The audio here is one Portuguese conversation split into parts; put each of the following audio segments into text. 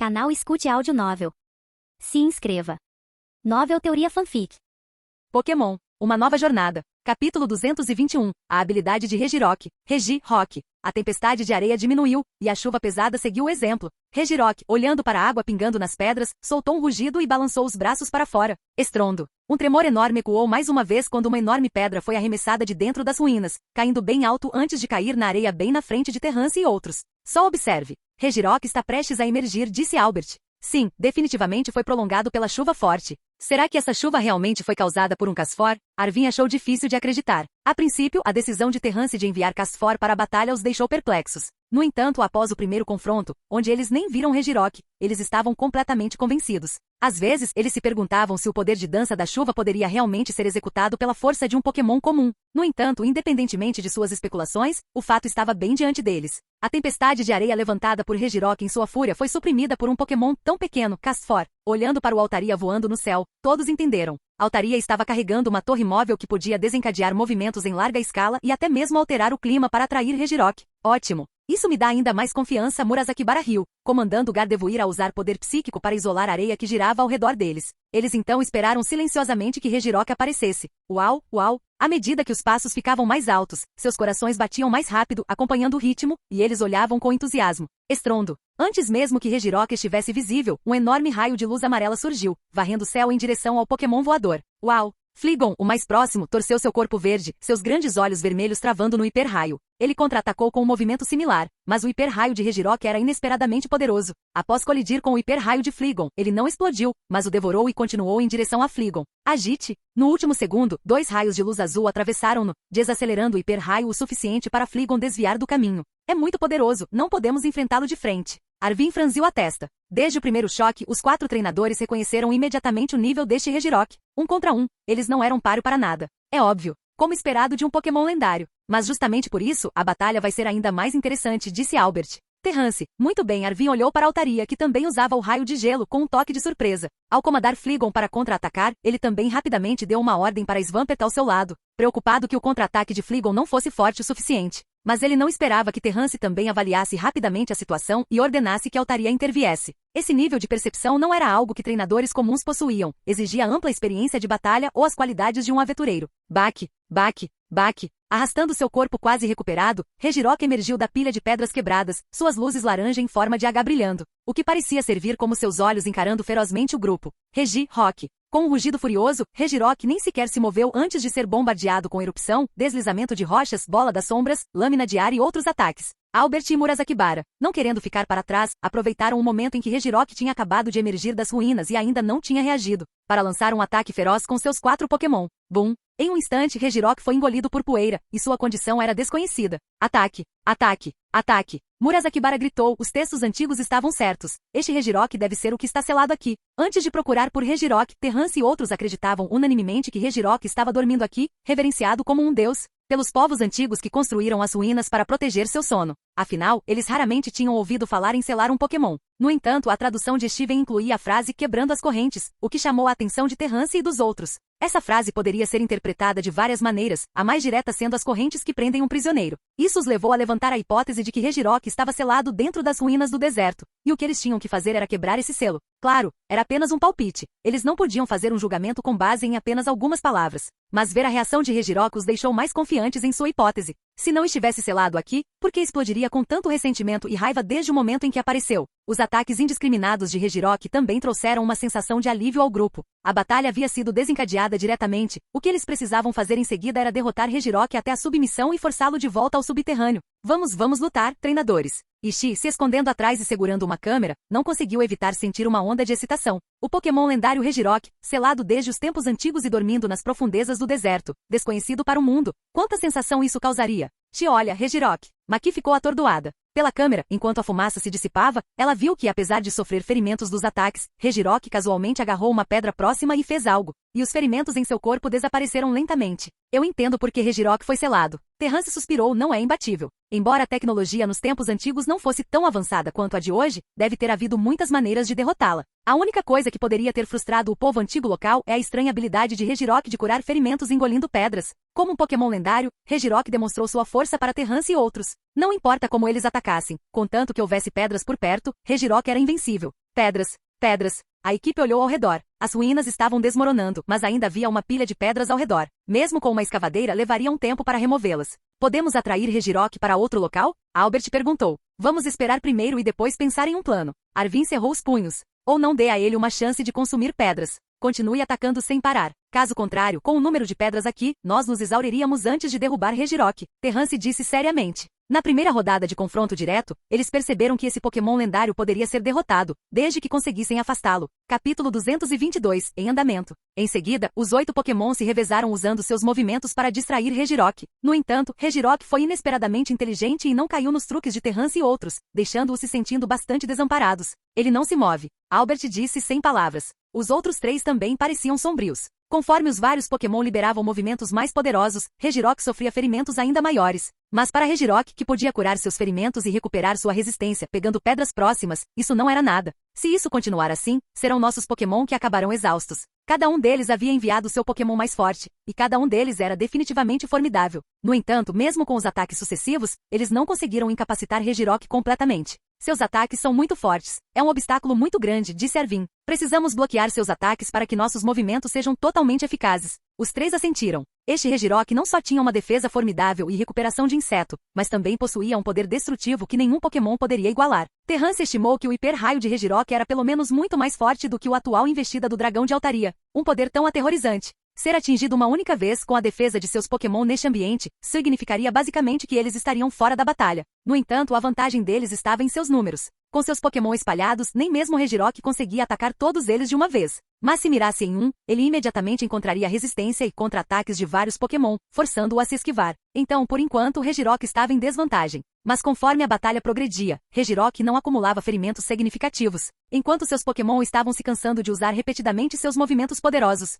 Canal Escute Áudio Novel. Se inscreva. Novel Teoria Fanfic. Pokémon, uma nova jornada. Capítulo 221. A habilidade de Regirock. Regirock. A tempestade de areia diminuiu, e a chuva pesada seguiu o exemplo. Regirock, olhando para a água pingando nas pedras, soltou um rugido e balançou os braços para fora. Estrondo. Um tremor enorme ecoou mais uma vez quando uma enorme pedra foi arremessada de dentro das ruínas, caindo bem alto antes de cair na areia bem na frente de Terrance e outros. Só observe. Regirock está prestes a emergir, disse Albert. Sim, definitivamente foi prolongado pela chuva forte. Será que essa chuva realmente foi causada por um Casfor? Arvin achou difícil de acreditar. A princípio, a decisão de Terrance de enviar Casfor para a batalha os deixou perplexos. No entanto, após o primeiro confronto, onde eles nem viram Regirock, eles estavam completamente convencidos. Às vezes, eles se perguntavam se o poder de dança da chuva poderia realmente ser executado pela força de um Pokémon comum. No entanto, independentemente de suas especulações, o fato estava bem diante deles. A tempestade de areia levantada por Regirock em sua fúria foi suprimida por um Pokémon tão pequeno, Casfor. Olhando para o Altaria voando no céu, todos entenderam. Altaria estava carregando uma torre móvel que podia desencadear movimentos em larga escala e até mesmo alterar o clima para atrair Regirock. Ótimo! Isso me dá ainda mais confiança. Murasakibara riu, comandando Gardevoir a usar poder psíquico para isolar a areia que girava ao redor deles. Eles então esperaram silenciosamente que Regirock aparecesse. Uau, uau! À medida que os passos ficavam mais altos, seus corações batiam mais rápido, acompanhando o ritmo, e eles olhavam com entusiasmo. Estrondo. Antes mesmo que Regirock estivesse visível, um enorme raio de luz amarela surgiu, varrendo o céu em direção ao Pokémon voador. Uau! Fleagon, o mais próximo, torceu seu corpo verde, seus grandes olhos vermelhos travando no hiper-raio. Ele contra-atacou com um movimento similar, mas o hiper-raio de Regirock era inesperadamente poderoso. Após colidir com o hiper-raio de Fleagon, ele não explodiu, mas o devorou e continuou em direção a Fleagon. Agite! No último segundo, 2 raios de luz azul atravessaram-no, desacelerando o hiper-raio o suficiente para Fleagon desviar do caminho. É muito poderoso, não podemos enfrentá-lo de frente. Arvin franziu a testa. Desde o primeiro choque, os 4 treinadores reconheceram imediatamente o nível deste Regirock. 1 contra 1, eles não eram páreo para nada. É óbvio, como esperado de um Pokémon lendário. Mas justamente por isso, a batalha vai ser ainda mais interessante, disse Albert. Terrance, muito bem. Arvin olhou para Altaria, que também usava o raio de gelo, com um toque de surpresa. Ao comandar Fleagon para contra-atacar, ele também rapidamente deu uma ordem para Swampert ao seu lado, preocupado que o contra-ataque de Fleagon não fosse forte o suficiente. Mas ele não esperava que Terrance também avaliasse rapidamente a situação e ordenasse que Altaria interviesse. Esse nível de percepção não era algo que treinadores comuns possuíam, exigia ampla experiência de batalha ou as qualidades de um aventureiro. Baque, baque, baque. Arrastando seu corpo quase recuperado, Regirock emergiu da pilha de pedras quebradas, suas luzes laranja em forma de H brilhando, o que parecia servir como seus olhos encarando ferozmente o grupo. Regirock. Com um rugido furioso, Regirock nem sequer se moveu antes de ser bombardeado com erupção, deslizamento de rochas, bola das sombras, lâmina de ar e outros ataques. Albert e Murasakibara, não querendo ficar para trás, aproveitaram o momento em que Regirock tinha acabado de emergir das ruínas e ainda não tinha reagido, para lançar um ataque feroz com seus 4 Pokémon. Boom! Em um instante, Regirock foi engolido por poeira, e sua condição era desconhecida. Ataque! Ataque! Ataque! Murasakibara gritou, os textos antigos estavam certos. Este Regirock deve ser o que está selado aqui. Antes de procurar por Regirock, Terrance e outros acreditavam unanimemente que Regirock estava dormindo aqui, reverenciado como um deus, pelos povos antigos que construíram as ruínas para proteger seu sono. Afinal, eles raramente tinham ouvido falar em selar um Pokémon. No entanto, a tradução de Steven incluía a frase quebrando as correntes, o que chamou a atenção de Terrance e dos outros. Essa frase poderia ser interpretada de várias maneiras, a mais direta sendo as correntes que prendem um prisioneiro. Isso os levou a levantar a hipótese de que Regirock estava selado dentro das ruínas do deserto, e o que eles tinham que fazer era quebrar esse selo. Claro, era apenas um palpite. Eles não podiam fazer um julgamento com base em apenas algumas palavras. Mas ver a reação de Regirock os deixou mais confiantes em sua hipótese. Se não estivesse selado aqui, por que explodiria com tanto ressentimento e raiva desde o momento em que apareceu? Os ataques indiscriminados de Regirock também trouxeram uma sensação de alívio ao grupo. A batalha havia sido desencadeada diretamente, o que eles precisavam fazer em seguida era derrotar Regirock até a submissão e forçá-lo de volta ao subterrâneo. Vamos lutar, treinadores. Ishi, se escondendo atrás e segurando uma câmera, não conseguiu evitar sentir uma onda de excitação. O Pokémon lendário Regirock, selado desde os tempos antigos e dormindo nas profundezas do deserto, desconhecido para o mundo. Quanta sensação isso causaria? Olha, Regirock. Maki ficou atordoada. Pela câmera, enquanto a fumaça se dissipava, ela viu que, apesar de sofrer ferimentos dos ataques, Regirock casualmente agarrou uma pedra próxima e fez algo, e os ferimentos em seu corpo desapareceram lentamente. Eu entendo por que Regirock foi selado. Terrance suspirou, não é imbatível. Embora a tecnologia nos tempos antigos não fosse tão avançada quanto a de hoje, deve ter havido muitas maneiras de derrotá-la. A única coisa que poderia ter frustrado o povo antigo local é a estranha habilidade de Regirock de curar ferimentos engolindo pedras. Como um Pokémon lendário, Regirock demonstrou sua força para Terrance e outros. Não importa como eles atacassem, contanto que houvesse pedras por perto, Regirock era invencível. Pedras, pedras. A equipe olhou ao redor. As ruínas estavam desmoronando, mas ainda havia uma pilha de pedras ao redor. Mesmo com uma escavadeira, levaria um tempo para removê-las. Podemos atrair Regirock para outro local? Albert perguntou. Vamos esperar primeiro e depois pensar em um plano. Arvin cerrou os punhos. Ou não dê a ele uma chance de consumir pedras. Continue atacando sem parar. Caso contrário, com o número de pedras aqui, nós nos exauriríamos antes de derrubar Regirock. Terrance disse seriamente. Na primeira rodada de confronto direto, eles perceberam que esse Pokémon lendário poderia ser derrotado, desde que conseguissem afastá-lo. Capítulo 222, em andamento. Em seguida, os 8 Pokémon se revezaram usando seus movimentos para distrair Regirock. No entanto, Regirock foi inesperadamente inteligente e não caiu nos truques de Terrance e outros, deixando-os se sentindo bastante desamparados. Ele não se move. Albert disse sem palavras. Os outros 3 também pareciam sombrios. Conforme os vários Pokémon liberavam movimentos mais poderosos, Regirock sofria ferimentos ainda maiores. Mas para Regirock, que podia curar seus ferimentos e recuperar sua resistência pegando pedras próximas, isso não era nada. Se isso continuar assim, serão nossos Pokémon que acabarão exaustos. Cada um deles havia enviado seu Pokémon mais forte, e cada um deles era definitivamente formidável. No entanto, mesmo com os ataques sucessivos, eles não conseguiram incapacitar Regirock completamente. Seus ataques são muito fortes. É um obstáculo muito grande, disse Arvin. Precisamos bloquear seus ataques para que nossos movimentos sejam totalmente eficazes. Os 3 assentiram. Este Regirock não só tinha uma defesa formidável e recuperação de inseto, mas também possuía um poder destrutivo que nenhum Pokémon poderia igualar. Terrance estimou que o hiper-raio de Regirock era pelo menos muito mais forte do que o atual investida do dragão de Altaria. Um poder tão aterrorizante. Ser atingido uma única vez com a defesa de seus Pokémon neste ambiente significaria basicamente que eles estariam fora da batalha. No entanto, a vantagem deles estava em seus números. Com seus Pokémon espalhados, nem mesmo Regirock conseguia atacar todos eles de uma vez. Mas se mirasse em um, ele imediatamente encontraria resistência e contra-ataques de vários Pokémon, forçando-o a se esquivar. Então, por enquanto, Regirock estava em desvantagem. Mas conforme a batalha progredia, Regirock não acumulava ferimentos significativos, enquanto seus Pokémon estavam se cansando de usar repetidamente seus movimentos poderosos.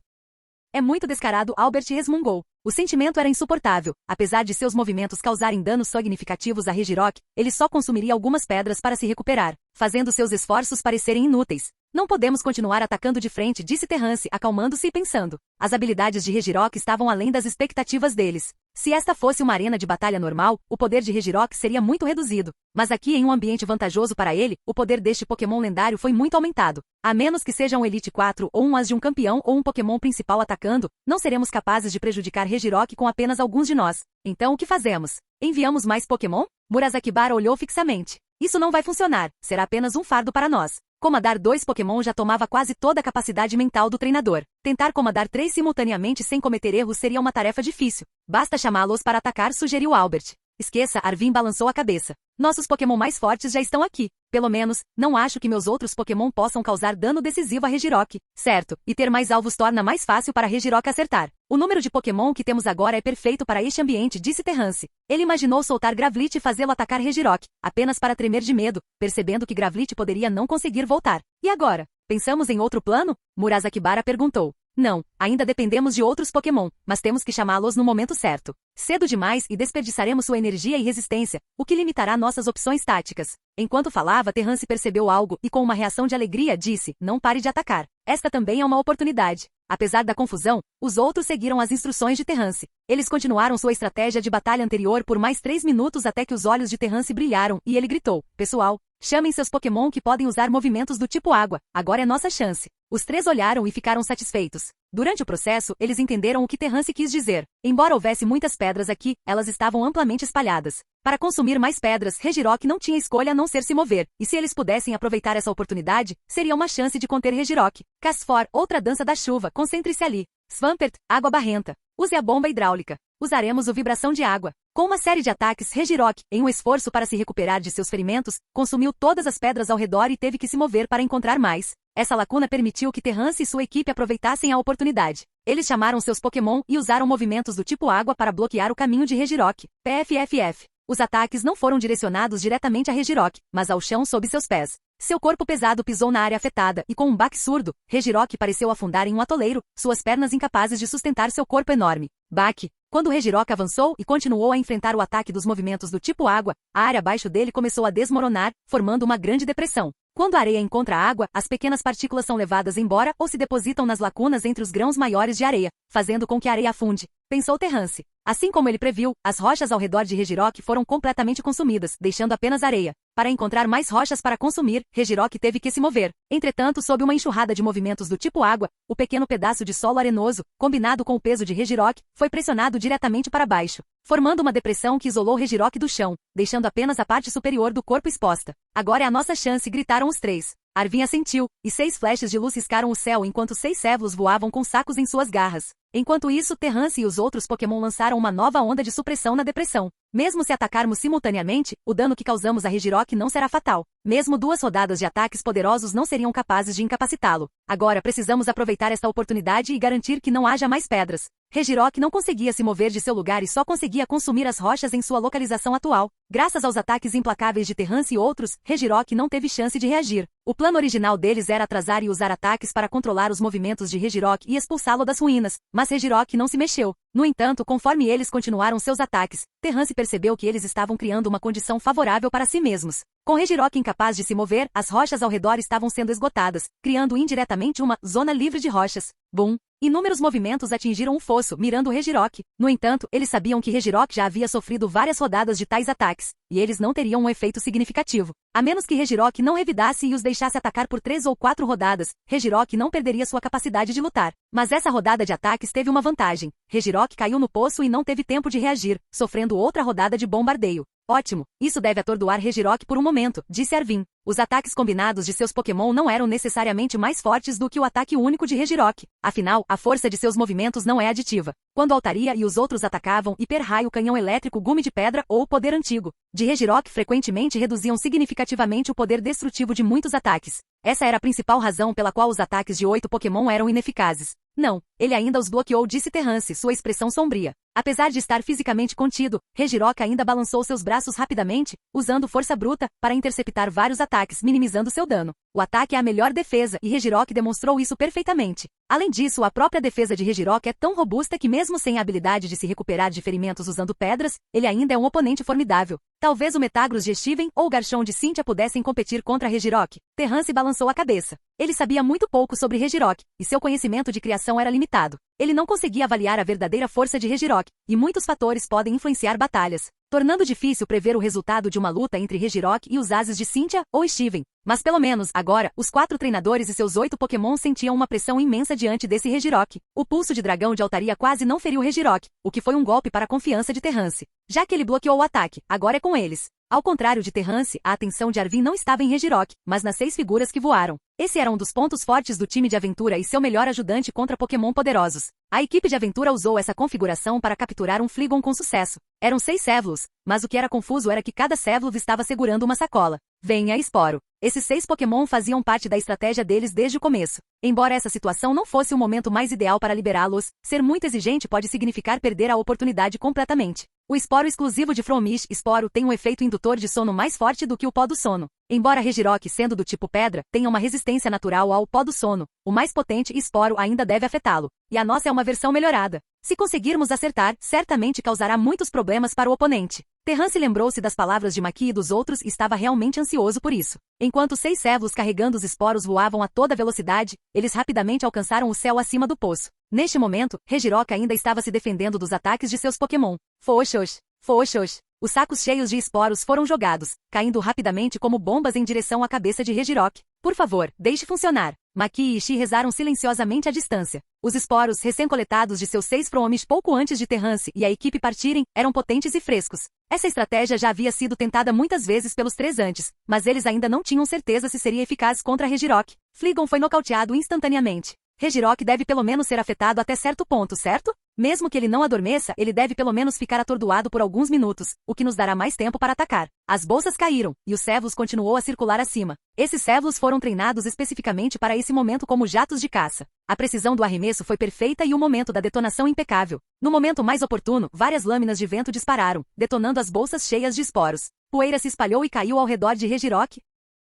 É muito descarado, Albert resmungou. O sentimento era insuportável. Apesar de seus movimentos causarem danos significativos a Regirock, ele só consumiria algumas pedras para se recuperar, fazendo seus esforços parecerem inúteis. Não podemos continuar atacando de frente, disse Terrance, acalmando-se e pensando. As habilidades de Regirock estavam além das expectativas deles. Se esta fosse uma arena de batalha normal, o poder de Regirock seria muito reduzido. Mas aqui, em um ambiente vantajoso para ele, o poder deste Pokémon lendário foi muito aumentado. A menos que seja um Elite 4 ou um As de um campeão ou um Pokémon principal atacando, não seremos capazes de prejudicar Regirock com apenas alguns de nós. Então o que fazemos? Enviamos mais Pokémon? Murasakibara olhou fixamente. Isso não vai funcionar, será apenas um fardo para nós. Comandar 2 Pokémon já tomava quase toda a capacidade mental do treinador. Tentar comandar 3 simultaneamente sem cometer erros seria uma tarefa difícil. Basta chamá-los para atacar, sugeriu Albert. Esqueça, Arvin balançou a cabeça. Nossos Pokémon mais fortes já estão aqui. Pelo menos, não acho que meus outros Pokémon possam causar dano decisivo a Regirock. Certo, e ter mais alvos torna mais fácil para Regirock acertar. O número de Pokémon que temos agora é perfeito para este ambiente, disse Terrance. Ele imaginou soltar Gravlit e fazê-lo atacar Regirock, apenas para tremer de medo, percebendo que Gravlit poderia não conseguir voltar. E agora? Pensamos em outro plano? Murasakibara perguntou. Não, ainda dependemos de outros Pokémon, mas temos que chamá-los no momento certo. Cedo demais e desperdiçaremos sua energia e resistência, o que limitará nossas opções táticas. Enquanto falava, Terrance percebeu algo e com uma reação de alegria disse, não pare de atacar. Esta também é uma oportunidade. Apesar da confusão, os outros seguiram as instruções de Terrance. Eles continuaram sua estratégia de batalha anterior por mais 3 minutos até que os olhos de Terrance brilharam e ele gritou, pessoal, chamem seus Pokémon que podem usar movimentos do tipo água, agora é nossa chance. Os 3 olharam e ficaram satisfeitos. Durante o processo, eles entenderam o que Terrance quis dizer. Embora houvesse muitas pedras aqui, elas estavam amplamente espalhadas. Para consumir mais pedras, Regirock não tinha escolha a não ser se mover, e se eles pudessem aproveitar essa oportunidade, seria uma chance de conter Regirock. Casfor, outra dança da chuva, concentre-se ali. Swampert, água barrenta. Use a bomba hidráulica. Usaremos o vibração de água. Com uma série de ataques, Regirock, em um esforço para se recuperar de seus ferimentos, consumiu todas as pedras ao redor e teve que se mover para encontrar mais. Essa lacuna permitiu que Terrance e sua equipe aproveitassem a oportunidade. Eles chamaram seus Pokémon e usaram movimentos do tipo água para bloquear o caminho de Regirock. PFFF. Os ataques não foram direcionados diretamente a Regirock, mas ao chão sob seus pés. Seu corpo pesado pisou na área afetada e com um baque surdo, Regirock pareceu afundar em um atoleiro, suas pernas incapazes de sustentar seu corpo enorme. Baque. Quando Regirock avançou e continuou a enfrentar o ataque dos movimentos do tipo água, a área abaixo dele começou a desmoronar, formando uma grande depressão. Quando a areia encontra água, as pequenas partículas são levadas embora ou se depositam nas lacunas entre os grãos maiores de areia, fazendo com que a areia afunde. pensou Terrance. Assim como ele previu, as rochas ao redor de Regirock foram completamente consumidas, deixando apenas areia. Para encontrar mais rochas para consumir, Regirock teve que se mover. Entretanto, sob uma enxurrada de movimentos do tipo água, o pequeno pedaço de solo arenoso, combinado com o peso de Regirock, foi pressionado diretamente para baixo, formando uma depressão que isolou Regirock do chão, deixando apenas a parte superior do corpo exposta. Agora é a nossa chance, gritaram os três. Arvin assentiu, e 6 flechas de luz ciscaram o céu enquanto 6 cévulos voavam com sacos em suas garras. Enquanto isso, Terrance e os outros Pokémon lançaram uma nova onda de supressão na depressão. Mesmo se atacarmos simultaneamente, o dano que causamos a Regirock não será fatal. Mesmo 2 rodadas de ataques poderosos não seriam capazes de incapacitá-lo. Agora precisamos aproveitar esta oportunidade e garantir que não haja mais pedras. Regirock não conseguia se mover de seu lugar e só conseguia consumir as rochas em sua localização atual. Graças aos ataques implacáveis de Terrance e outros, Regirock não teve chance de reagir. O plano original deles era atrasar e usar ataques para controlar os movimentos de Regirock e expulsá-lo das ruínas, mas Regirock não se mexeu. No entanto, conforme eles continuaram seus ataques, Terrance percebeu que eles estavam criando uma condição favorável para si mesmos. Com Regirock incapaz de se mover, as rochas ao redor estavam sendo esgotadas, criando indiretamente uma zona livre de rochas. Boom! Inúmeros movimentos atingiram o fosso, mirando Regirock. No entanto, eles sabiam que Regirock já havia sofrido várias rodadas de tais ataques, e eles não teriam um efeito significativo. A menos que Regirock não revidasse e os deixasse atacar por 3 ou 4 rodadas, Regirock não perderia sua capacidade de lutar. Mas essa rodada de ataques teve uma vantagem. Regirock caiu no poço e não teve tempo de reagir, sofrendo outra rodada de bombardeio. Ótimo, isso deve atordoar Regirock por um momento, disse Arvin. Os ataques combinados de seus Pokémon não eram necessariamente mais fortes do que o ataque único de Regirock. Afinal, a força de seus movimentos não é aditiva. Quando Altaria e os outros atacavam, Hiper-Raio, Canhão Elétrico, Gume de Pedra ou Poder Antigo de Regirock frequentemente reduziam significativamente o poder destrutivo de muitos ataques. Essa era a principal razão pela qual os ataques de 8 Pokémon eram ineficazes. Não, ele ainda os bloqueou, disse Terrance, sua expressão sombria. Apesar de estar fisicamente contido, Regirock ainda balançou seus braços rapidamente, usando força bruta, para interceptar vários ataques, minimizando seu dano. O ataque é a melhor defesa, e Regirock demonstrou isso perfeitamente. Além disso, a própria defesa de Regirock é tão robusta que mesmo sem a habilidade de se recuperar de ferimentos usando pedras, ele ainda é um oponente formidável. Talvez o Metagross de Steven ou o Garchomp de Cynthia pudessem competir contra Regirock. Terrance balançou a cabeça. Ele sabia muito pouco sobre Regirock, e seu conhecimento de criação era limitado. Ele não conseguia avaliar a verdadeira força de Regirock, e muitos fatores podem influenciar batalhas, tornando difícil prever o resultado de uma luta entre Regirock e os ases de Cynthia ou Steven. Mas pelo menos, agora, os 4 treinadores e seus 8 Pokémon sentiam uma pressão imensa diante desse Regirock. O pulso de dragão de Altaria quase não feriu Regirock, o que foi um golpe para a confiança de Terrance. Já que ele bloqueou o ataque, agora é com eles. Ao contrário de Terrance, a atenção de Arvin não estava em Regirock, mas nas 6 figuras que voaram. Esse era um dos pontos fortes do time de aventura e seu melhor ajudante contra Pokémon poderosos. A equipe de aventura usou essa configuração para capturar um Fleagon com sucesso. Eram 6 Cévulos, mas o que era confuso era que cada Cévulo estava segurando uma sacola. Venha, Esporo. Esses 6 Pokémon faziam parte da estratégia deles desde o começo. Embora essa situação não fosse o momento mais ideal para liberá-los, ser muito exigente pode significar perder a oportunidade completamente. O esporo exclusivo de Fromish Esporo tem um efeito indutor de sono mais forte do que o pó do sono. Embora Regirock, sendo do tipo pedra, tenha uma resistência natural ao pó do sono, o mais potente esporo ainda deve afetá-lo. E a nossa é uma versão melhorada. Se conseguirmos acertar, certamente causará muitos problemas para o oponente. Terrance lembrou-se das palavras de Maki e dos outros e estava realmente ansioso por isso. Enquanto 6 Cévulos carregando os esporos voavam a toda velocidade, eles rapidamente alcançaram o céu acima do poço. Neste momento, Regirock ainda estava se defendendo dos ataques de seus Pokémon. Foxos! Foxos! Os sacos cheios de esporos foram jogados, caindo rapidamente como bombas em direção à cabeça de Regirock. Por favor, deixe funcionar. Maki e Ishi rezaram silenciosamente à distância. Os esporos recém-coletados de seus 6 Fromis pouco antes de Terrance e a equipe partirem, eram potentes e frescos. Essa estratégia já havia sido tentada muitas vezes pelos 3 antes, mas eles ainda não tinham certeza se seria eficaz contra Regirock. Fleagon foi nocauteado instantaneamente. Regirock deve pelo menos ser afetado até certo ponto, certo? Mesmo que ele não adormeça, ele deve pelo menos ficar atordoado por alguns minutos, o que nos dará mais tempo para atacar. As bolsas caíram, e o Cévulos continuou a circular acima. Esses Cévulos foram treinados especificamente para esse momento como jatos de caça. A precisão do arremesso foi perfeita e o momento da detonação impecável. No momento mais oportuno, várias lâminas de vento dispararam, detonando as bolsas cheias de esporos. Poeira se espalhou e caiu ao redor de Regirock.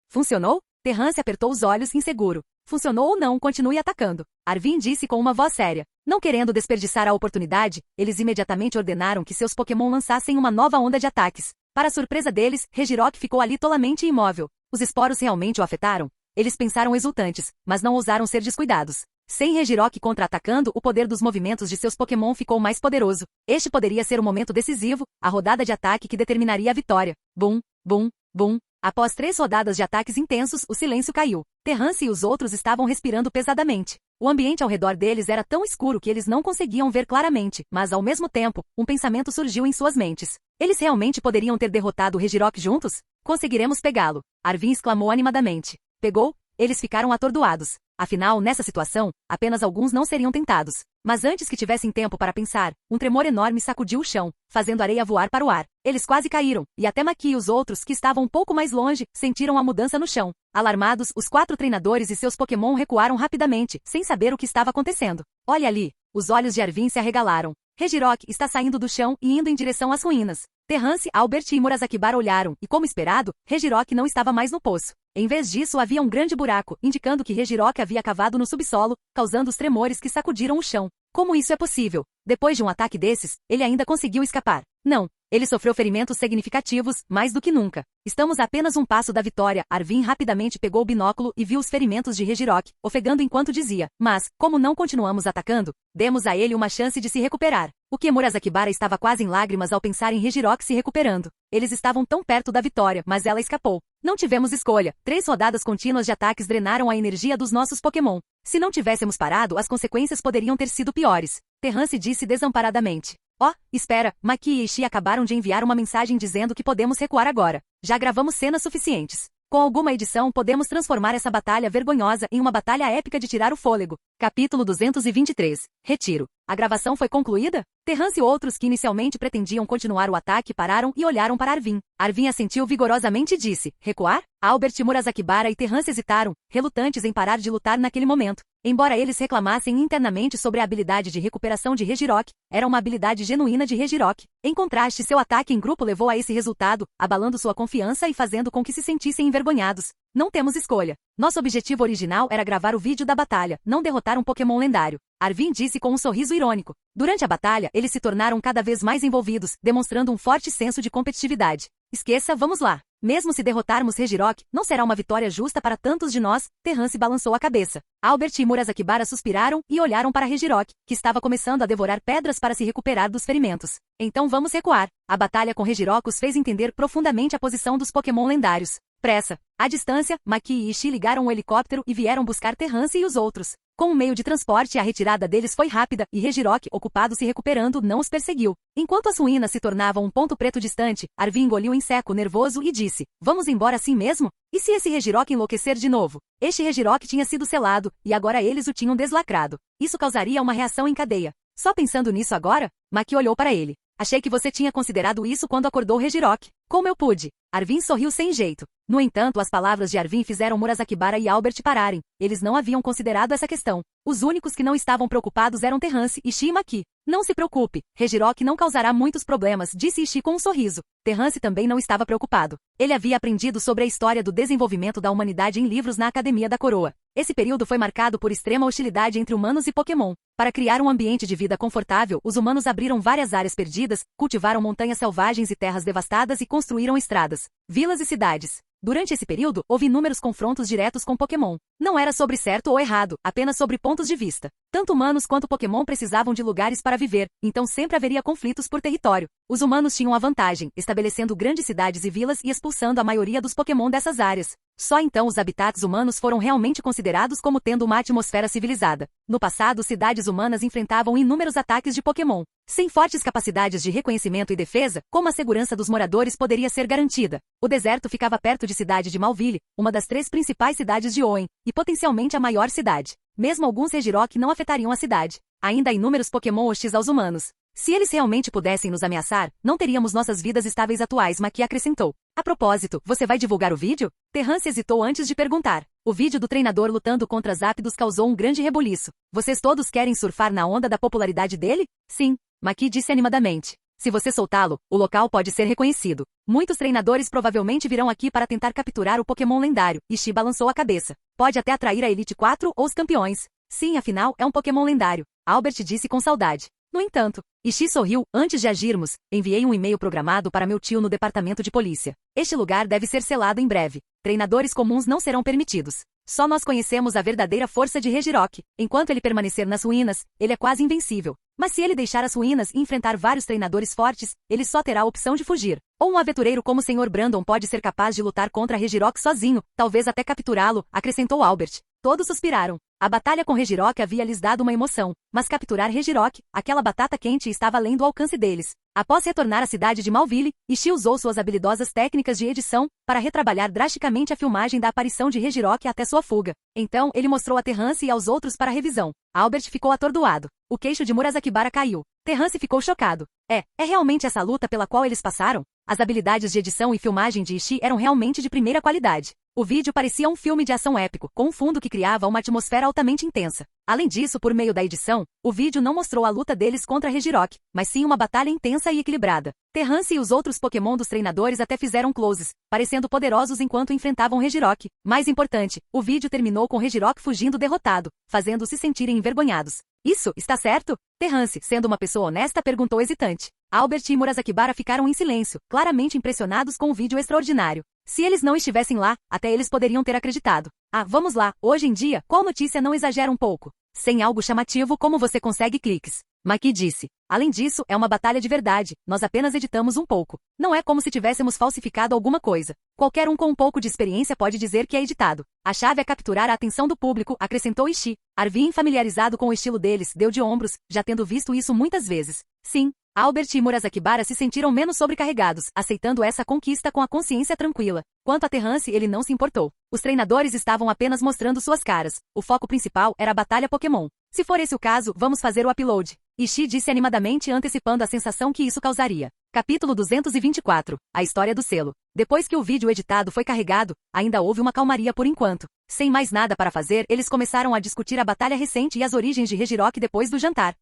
Funcionou? Terrance apertou os olhos, inseguro. Funcionou ou não, continue atacando. Arvin disse com uma voz séria. Não querendo desperdiçar a oportunidade, eles imediatamente ordenaram que seus Pokémon lançassem uma nova onda de ataques. Para surpresa deles, Regirock ficou ali tolamente imóvel. Os esporos realmente o afetaram? Eles pensaram exultantes, mas não ousaram ser descuidados. Sem Regirock contra-atacando, o poder dos movimentos de seus Pokémon ficou mais poderoso. Este poderia ser o momento decisivo, a rodada de ataque que determinaria a vitória. Bum, bum, bum. Após 3 rodadas de ataques intensos, o silêncio caiu. Terrance e os outros estavam respirando pesadamente. O ambiente ao redor deles era tão escuro que eles não conseguiam ver claramente, mas ao mesmo tempo, um pensamento surgiu em suas mentes. Eles realmente poderiam ter derrotado o Regirock juntos? Conseguiremos pegá-lo. Arvin exclamou animadamente. Pegou? Eles ficaram atordoados. Afinal, nessa situação, apenas alguns não seriam tentados. Mas antes que tivessem tempo para pensar, um tremor enorme sacudiu o chão, fazendo a areia voar para o ar. Eles quase caíram, e até Maqui e os outros, que estavam um pouco mais longe, sentiram a mudança no chão. Alarmados, os 4 treinadores e seus Pokémon recuaram rapidamente, sem saber o que estava acontecendo. Olha ali! Os olhos de Arvin se arregalaram. Regirock está saindo do chão e indo em direção às ruínas. Terrance, Albert e Murasakibara olharam, e como esperado, Regirock não estava mais no poço. Em vez disso, havia um grande buraco, indicando que Regirock havia cavado no subsolo, causando os tremores que sacudiram o chão. Como isso é possível? Depois de um ataque desses, ele ainda conseguiu escapar. Não. Ele sofreu ferimentos significativos, mais do que nunca. Estamos a apenas um passo da vitória. Arvin rapidamente pegou o binóculo e viu os ferimentos de Regirock, ofegando enquanto dizia, mas, como não continuamos atacando, demos a ele uma chance de se recuperar. O que Murasakibara estava quase em lágrimas ao pensar em Regirock se recuperando. Eles estavam tão perto da vitória, mas ela escapou. Não tivemos escolha. 3 rodadas contínuas de ataques drenaram a energia dos nossos Pokémon. Se não tivéssemos parado, as consequências poderiam ter sido piores. Terrance disse desamparadamente. Oh, espera, Maqui e Ishii acabaram de enviar uma mensagem dizendo que podemos recuar agora. Já gravamos cenas suficientes. Com alguma edição podemos transformar essa batalha vergonhosa em uma batalha épica de tirar o fôlego. Capítulo 223. Retiro. A gravação foi concluída? Terrance e outros que inicialmente pretendiam continuar o ataque pararam e olharam para Arvin. Arvin assentiu vigorosamente e disse, recuar? Albert, Murasakibara e Terrance hesitaram, relutantes em parar de lutar naquele momento. Embora eles reclamassem internamente sobre a habilidade de recuperação de Regirock, era uma habilidade genuína de Regirock. Em contraste, seu ataque em grupo levou a esse resultado, abalando sua confiança e fazendo com que se sentissem envergonhados. Não temos escolha. Nosso objetivo original era gravar o vídeo da batalha, não derrotar um Pokémon lendário. Arvin disse com um sorriso irônico. Durante a batalha, eles se tornaram cada vez mais envolvidos, demonstrando um forte senso de competitividade. Esqueça, vamos lá. Mesmo se derrotarmos Regirock, não será uma vitória justa para tantos de nós. Terrance balançou a cabeça. Albert e Murasakibara suspiraram e olharam para Regirock, que estava começando a devorar pedras para se recuperar dos ferimentos. Então vamos recuar. A batalha com Regirock os fez entender profundamente a posição dos Pokémon lendários. Pressa. À distância, Maqui e Ishii ligaram um helicóptero e vieram buscar Terrance e os outros. Com um meio de transporte, a retirada deles foi rápida e Regirock, ocupado se recuperando, não os perseguiu. Enquanto as ruínas se tornavam um ponto preto distante, Arvin engoliu em seco, nervoso, e disse, vamos embora assim mesmo? E se esse Regirock enlouquecer de novo? Este Regirock tinha sido selado, e agora eles o tinham deslacrado. Isso causaria uma reação em cadeia. Só pensando nisso agora? Maqui olhou para ele. Achei que você tinha considerado isso quando acordou Regirock. Como eu pude? Arvin sorriu sem jeito. No entanto, as palavras de Arvin fizeram Murasakibara e Albert pararem. Eles não haviam considerado essa questão. Os únicos que não estavam preocupados eram Terrance, Ishii e Maqui. Não se preocupe, Regirock não causará muitos problemas, disse Ishii com um sorriso. Terrance também não estava preocupado. Ele havia aprendido sobre a história do desenvolvimento da humanidade em livros na Academia da Coroa. Esse período foi marcado por extrema hostilidade entre humanos e Pokémon. Para criar um ambiente de vida confortável, os humanos abriram várias áreas perdidas, cultivaram montanhas selvagens e terras devastadas e construíram estradas, vilas e cidades. Durante esse período, houve inúmeros confrontos diretos com Pokémon. Não era sobre certo ou errado, apenas sobre pontos de vista. Tanto humanos quanto Pokémon precisavam de lugares para viver, então sempre haveria conflitos por território. Os humanos tinham a vantagem, estabelecendo grandes cidades e vilas e expulsando a maioria dos Pokémon dessas áreas. Só então os habitats humanos foram realmente considerados como tendo uma atmosfera civilizada. No passado, cidades humanas enfrentavam inúmeros ataques de Pokémon. Sem fortes capacidades de reconhecimento e defesa, como a segurança dos moradores poderia ser garantida? O deserto ficava perto de cidade de Malville, uma das 3 principais cidades de Hoenn, e potencialmente a maior cidade. Mesmo alguns Regirock não afetariam a cidade. Ainda há inúmeros Pokémon hostis aos humanos. Se eles realmente pudessem nos ameaçar, não teríamos nossas vidas estáveis atuais, Maqui acrescentou. A propósito, você vai divulgar o vídeo? Terrance hesitou antes de perguntar. O vídeo do treinador lutando contra Zapdos causou um grande rebuliço. Vocês todos querem surfar na onda da popularidade dele? Sim, Maqui disse animadamente. Se você soltá-lo, o local pode ser reconhecido. Muitos treinadores provavelmente virão aqui para tentar capturar o Pokémon lendário. Ishii balançou a cabeça. Pode até atrair a Elite 4 ou os campeões. Sim, afinal, é um Pokémon lendário. Albert disse com saudade. No entanto, Ishii sorriu. Antes de agirmos, enviei um e-mail programado para meu tio no departamento de polícia. Este lugar deve ser selado em breve. Treinadores comuns não serão permitidos. Só nós conhecemos a verdadeira força de Regirock. Enquanto ele permanecer nas ruínas, ele é quase invencível. Mas se ele deixar as ruínas e enfrentar vários treinadores fortes, ele só terá a opção de fugir. Ou um aventureiro como o Sr. Brandon pode ser capaz de lutar contra Regirock sozinho, talvez até capturá-lo, acrescentou Albert. Todos suspiraram. A batalha com Regirock havia lhes dado uma emoção, mas capturar Regirock, aquela batata quente, estava além do alcance deles. Após retornar à cidade de Malville, Ishii usou suas habilidosas técnicas de edição para retrabalhar drasticamente a filmagem da aparição de Regirock até sua fuga. Então, ele mostrou a Terrance e aos outros para revisão. Albert ficou atordoado. O queixo de Murasakibara caiu. Terrance ficou chocado. É realmente essa luta pela qual eles passaram? As habilidades de edição e filmagem de Ishii eram realmente de primeira qualidade. O vídeo parecia um filme de ação épico, com um fundo que criava uma atmosfera altamente intensa. Além disso, por meio da edição, o vídeo não mostrou a luta deles contra Regirock, mas sim uma batalha intensa e equilibrada. Terrance e os outros Pokémon dos treinadores até fizeram closes, parecendo poderosos enquanto enfrentavam Regirock. Mais importante, o vídeo terminou com Regirock fugindo derrotado, fazendo-os se sentirem envergonhados. Isso está certo? Terrance, sendo uma pessoa honesta, perguntou hesitante. Albert e Murasakibara ficaram em silêncio, claramente impressionados com o vídeo extraordinário. Se eles não estivessem lá, até eles poderiam ter acreditado. Vamos lá, hoje em dia, qual notícia não exagera um pouco? Sem algo chamativo, como você consegue cliques? Maki disse. Além disso, é uma batalha de verdade, nós apenas editamos um pouco. Não é como se tivéssemos falsificado alguma coisa. Qualquer um com um pouco de experiência pode dizer que é editado. A chave é capturar a atenção do público, acrescentou Ishii. Arvin, familiarizado com o estilo deles, deu de ombros, já tendo visto isso muitas vezes. Sim. Albert e Murasakibara se sentiram menos sobrecarregados, aceitando essa conquista com a consciência tranquila. Quanto a Terrance, ele não se importou. Os treinadores estavam apenas mostrando suas caras. O foco principal era a batalha Pokémon. Se for esse o caso, vamos fazer o upload. Ishii disse animadamente, antecipando a sensação que isso causaria. Capítulo 224. A história do selo. Depois que o vídeo editado foi carregado, ainda houve uma calmaria por enquanto. Sem mais nada para fazer, eles começaram a discutir a batalha recente e as origens de Regirock depois do jantar.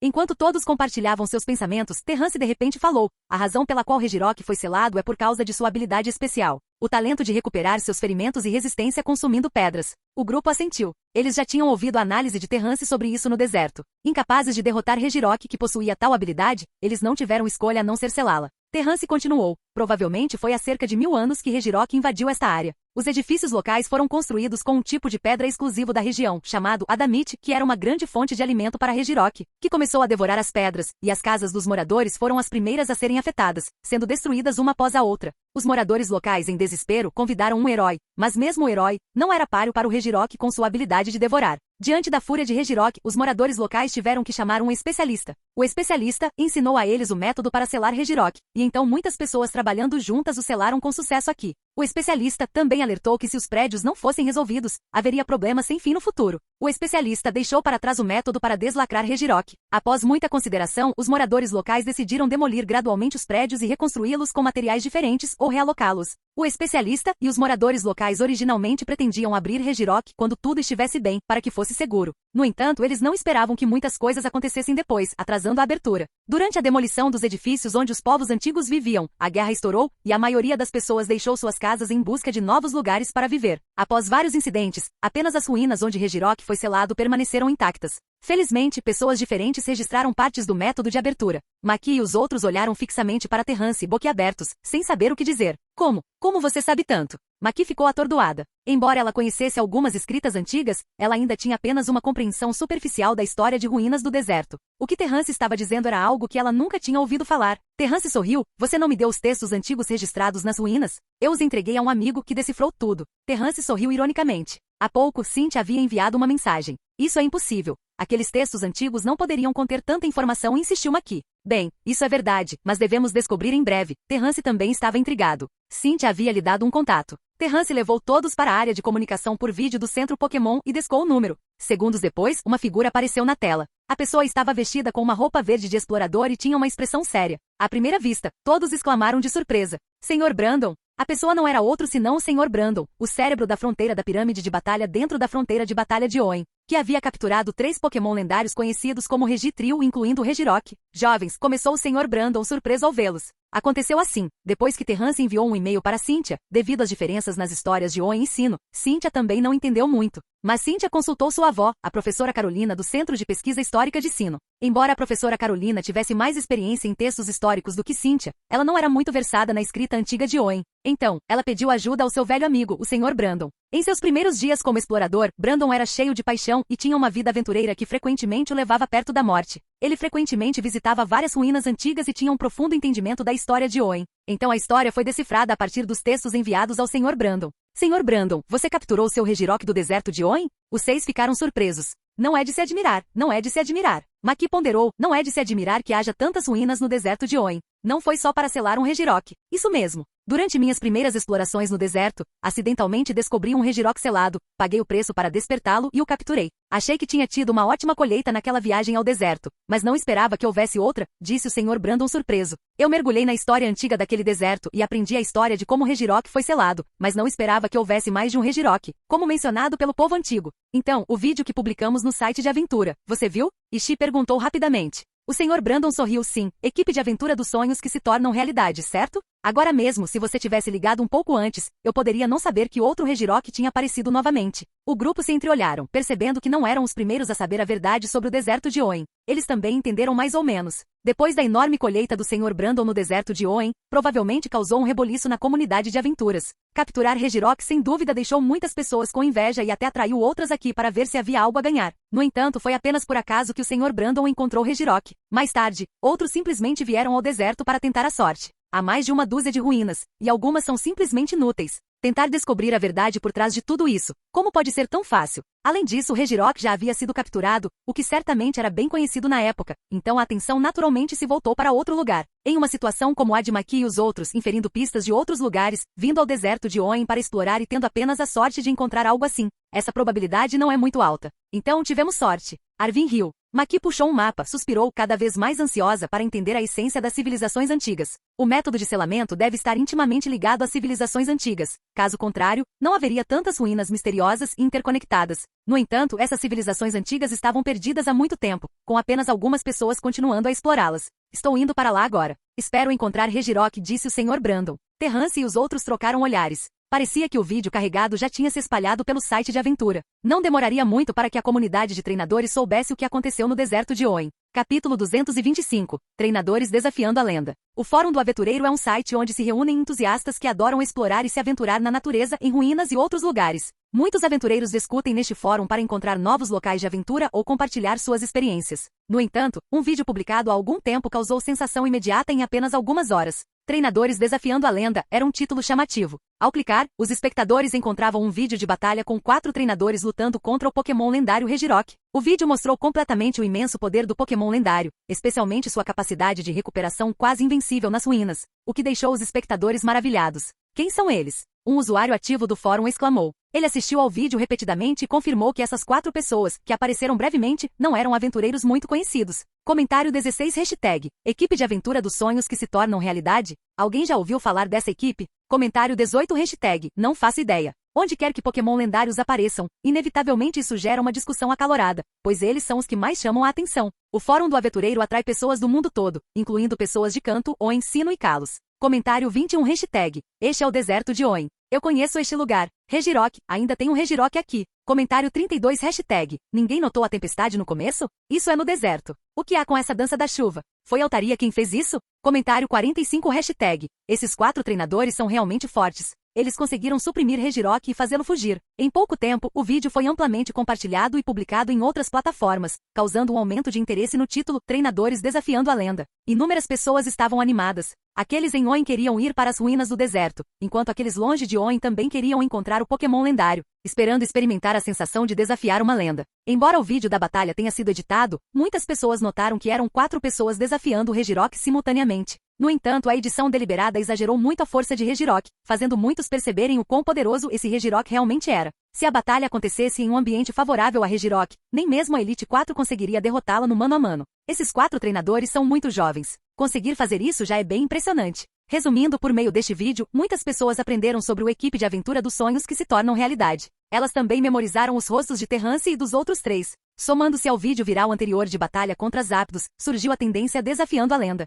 Enquanto todos compartilhavam seus pensamentos, Terrance de repente falou. A razão pela qual Regirock foi selado é por causa de sua habilidade especial. O talento de recuperar seus ferimentos e resistência consumindo pedras. O grupo assentiu. Eles já tinham ouvido a análise de Terrance sobre isso no deserto. Incapazes de derrotar Regirock, que possuía tal habilidade, eles não tiveram escolha a não ser selá-la. Terrance continuou. Provavelmente foi há cerca de 1000 anos que Regirock invadiu esta área. Os edifícios locais foram construídos com um tipo de pedra exclusivo da região, chamado Adamite, que era uma grande fonte de alimento para Regirock, que começou a devorar as pedras, e as casas dos moradores foram as primeiras a serem afetadas, sendo destruídas uma após a outra. Os moradores locais, em desespero, convidaram um herói, mas mesmo o herói não era páreo para o Regirock com sua habilidade de devorar. Diante da fúria de Regirock, os moradores locais tiveram que chamar um especialista. O especialista ensinou a eles o método para selar Regirock, e então muitas pessoas trabalhando juntas o selaram com sucesso aqui. O especialista também alertou que se os prédios não fossem resolvidos, haveria problemas sem fim no futuro. O especialista deixou para trás o método para deslacrar Regirock. Após muita consideração, os moradores locais decidiram demolir gradualmente os prédios e reconstruí-los com materiais diferentes ou realocá-los. O especialista e os moradores locais originalmente pretendiam abrir Regirock quando tudo estivesse bem, para que fosse seguro. No entanto, eles não esperavam que muitas coisas acontecessem depois, atrasando a abertura. Durante a demolição dos edifícios onde os povos antigos viviam, a guerra estourou e a maioria das pessoas deixou suas casas em busca de novos lugares para viver. Após vários incidentes, apenas as ruínas onde Regirock foi selado permaneceram intactas. Felizmente, pessoas diferentes registraram partes do método de abertura. Maki e os outros olharam fixamente para Terrance, boquiabertos, sem saber o que dizer. Como você sabe tanto? Maki ficou atordoada. Embora ela conhecesse algumas escritas antigas, ela ainda tinha apenas uma compreensão superficial da história de ruínas do deserto. O que Terrance estava dizendo era algo que ela nunca tinha ouvido falar. Terrance sorriu. Você não me deu os textos antigos registrados nas ruínas? Eu os entreguei a um amigo que decifrou tudo. Terrance sorriu ironicamente. Há pouco, Cynthia havia enviado uma mensagem. Isso é impossível. Aqueles textos antigos não poderiam conter tanta informação, insistiu Maki. Bem, isso é verdade, mas devemos descobrir em breve. Terrance também estava intrigado. Cynthia havia lhe dado um contato. Terrance levou todos para a área de comunicação por vídeo do centro Pokémon e descou o número. Segundos depois, uma figura apareceu na tela. A pessoa estava vestida com uma roupa verde de explorador e tinha uma expressão séria. À primeira vista, todos exclamaram de surpresa. Sr. Brandon? A pessoa não era outro senão o Sr. Brandon, o cérebro da fronteira da pirâmide de batalha dentro da fronteira de batalha de Oen, que havia capturado 3 Pokémon lendários conhecidos como Regitrio, incluindo o Regirock. Jovens, começou o Sr. Brandon surpreso ao vê-los. Aconteceu assim, depois que Terrance enviou um e-mail para Cynthia, devido às diferenças nas histórias de Oen e Sinnoh, Cynthia também não entendeu muito. Mas Cynthia consultou sua avó, a professora Carolina do Centro de Pesquisa Histórica de Sino. Embora a professora Carolina tivesse mais experiência em textos históricos do que Cynthia, ela não era muito versada na escrita antiga de Owen. Então, ela pediu ajuda ao seu velho amigo, o Sr. Brandon. Em seus primeiros dias como explorador, Brandon era cheio de paixão e tinha uma vida aventureira que frequentemente o levava perto da morte. Ele frequentemente visitava várias ruínas antigas e tinha um profundo entendimento da história de Owen. Então a história foi decifrada a partir dos textos enviados ao Sr. Brandon. Sr. Brandon, você capturou seu Regirock do deserto de Owen? Os 6 ficaram surpresos. Não é de se admirar, não é de se admirar. Maqui ponderou, não é de se admirar que haja tantas ruínas no deserto de Owen. Não foi só para selar um Regirock. Isso mesmo. Durante minhas primeiras explorações no deserto, acidentalmente descobri um Regirock selado, paguei o preço para despertá-lo e o capturei. Achei que tinha tido uma ótima colheita naquela viagem ao deserto, mas não esperava que houvesse outra, disse o Sr. Brandon surpreso. Eu mergulhei na história antiga daquele deserto e aprendi a história de como o Regirock foi selado, mas não esperava que houvesse mais de um Regirock, como mencionado pelo povo antigo. Então, o vídeo que publicamos no site de aventura, você viu? Ishii perguntou rapidamente. O Sr. Brandon sorriu sim, equipe de aventura dos sonhos que se tornam realidade, certo? Agora mesmo, se você tivesse ligado um pouco antes, eu poderia não saber que outro Regirock tinha aparecido novamente. O grupo se entreolharam, percebendo que não eram os primeiros a saber a verdade sobre o deserto de Owen. Eles também entenderam mais ou menos. Depois da enorme colheita do Sr. Brandon no deserto de Owen, provavelmente causou um reboliço na comunidade de aventuras. Capturar Regirock sem dúvida deixou muitas pessoas com inveja e até atraiu outras aqui para ver se havia algo a ganhar. No entanto, foi apenas por acaso que o Sr. Brandon encontrou Regirock. Mais tarde, outros simplesmente vieram ao deserto para tentar a sorte. Há mais de uma dúzia de ruínas, e algumas são simplesmente inúteis. Tentar descobrir a verdade por trás de tudo isso. Como pode ser tão fácil? Além disso, o Regirock já havia sido capturado, o que certamente era bem conhecido na época, então a atenção naturalmente se voltou para outro lugar. Em uma situação como a de Maqui e os outros, inferindo pistas de outros lugares, vindo ao deserto de Owen para explorar e tendo apenas a sorte de encontrar algo assim, essa probabilidade não é muito alta. Então tivemos sorte. Arvin riu. Maqui puxou um mapa, suspirou cada vez mais ansiosa para entender a essência das civilizações antigas. O método de selamento deve estar intimamente ligado às civilizações antigas. Caso contrário, não haveria tantas ruínas misteriosas e interconectadas. No entanto, essas civilizações antigas estavam perdidas há muito tempo, com apenas algumas pessoas continuando a explorá-las. Estou indo para lá agora. Espero encontrar Regirock, disse o Sr. Brandon. Terrance e os outros trocaram olhares. Parecia que o vídeo carregado já tinha se espalhado pelo site de aventura. Não demoraria muito para que a comunidade de treinadores soubesse o que aconteceu no deserto de Owen. Capítulo 225. Treinadores desafiando a lenda. O Fórum do Aventureiro é um site onde se reúnem entusiastas que adoram explorar e se aventurar na natureza, em ruínas e outros lugares. Muitos aventureiros discutem neste fórum para encontrar novos locais de aventura ou compartilhar suas experiências. No entanto, um vídeo publicado há algum tempo causou sensação imediata em apenas algumas horas. Treinadores desafiando a lenda era um título chamativo. Ao clicar, os espectadores encontravam um vídeo de batalha com 4 treinadores lutando contra o Pokémon lendário Regirock. O vídeo mostrou completamente o imenso poder do Pokémon lendário, especialmente sua capacidade de recuperação quase invencível nas ruínas, o que deixou os espectadores maravilhados. Quem são eles? Um usuário ativo do fórum exclamou. Ele assistiu ao vídeo repetidamente e confirmou que essas 4 pessoas, que apareceram brevemente, não eram aventureiros muito conhecidos. Comentário 16 Hashtag. Equipe de aventura dos sonhos que se tornam realidade? Alguém já ouviu falar dessa equipe? Comentário 18 Hashtag. Não faço ideia. Onde quer que Pokémon lendários apareçam, inevitavelmente isso gera uma discussão acalorada, pois eles são os que mais chamam a atenção. O Fórum do Aventureiro atrai pessoas do mundo todo, incluindo pessoas de Kanto, Owen, Sino e Kalos. Comentário 21 Hashtag. Este é o deserto de Owen. Eu conheço este lugar. Regirock, ainda tem um Regirock aqui. Comentário 32 Hashtag. Ninguém notou a tempestade no começo? Isso é no deserto. O que há com essa dança da chuva? Foi Altaria quem fez isso? Comentário 45 Hashtag. Esses 4 treinadores são realmente fortes. Eles conseguiram suprimir Regirock e fazê-lo fugir. Em pouco tempo, o vídeo foi amplamente compartilhado e publicado em outras plataformas, causando um aumento de interesse no título Treinadores desafiando a lenda. Inúmeras pessoas estavam animadas. Aqueles em Owen queriam ir para as ruínas do deserto, enquanto aqueles longe de Owen também queriam encontrar o Pokémon lendário, esperando experimentar a sensação de desafiar uma lenda. Embora o vídeo da batalha tenha sido editado, muitas pessoas notaram que eram 4 pessoas desafiando o Regirock simultaneamente. No entanto, a edição deliberada exagerou muito a força de Regirock, fazendo muitos perceberem o quão poderoso esse Regirock realmente era. Se a batalha acontecesse em um ambiente favorável a Regirock, nem mesmo a Elite 4 conseguiria derrotá-la no mano a mano. Esses 4 treinadores são muito jovens. Conseguir fazer isso já é bem impressionante. Resumindo, por meio deste vídeo, muitas pessoas aprenderam sobre o equipe de aventura dos sonhos que se tornam realidade. Elas também memorizaram os rostos de Terrance e dos outros 3. Somando-se ao vídeo viral anterior de batalha contra Zapdos, surgiu a tendência desafiando a lenda.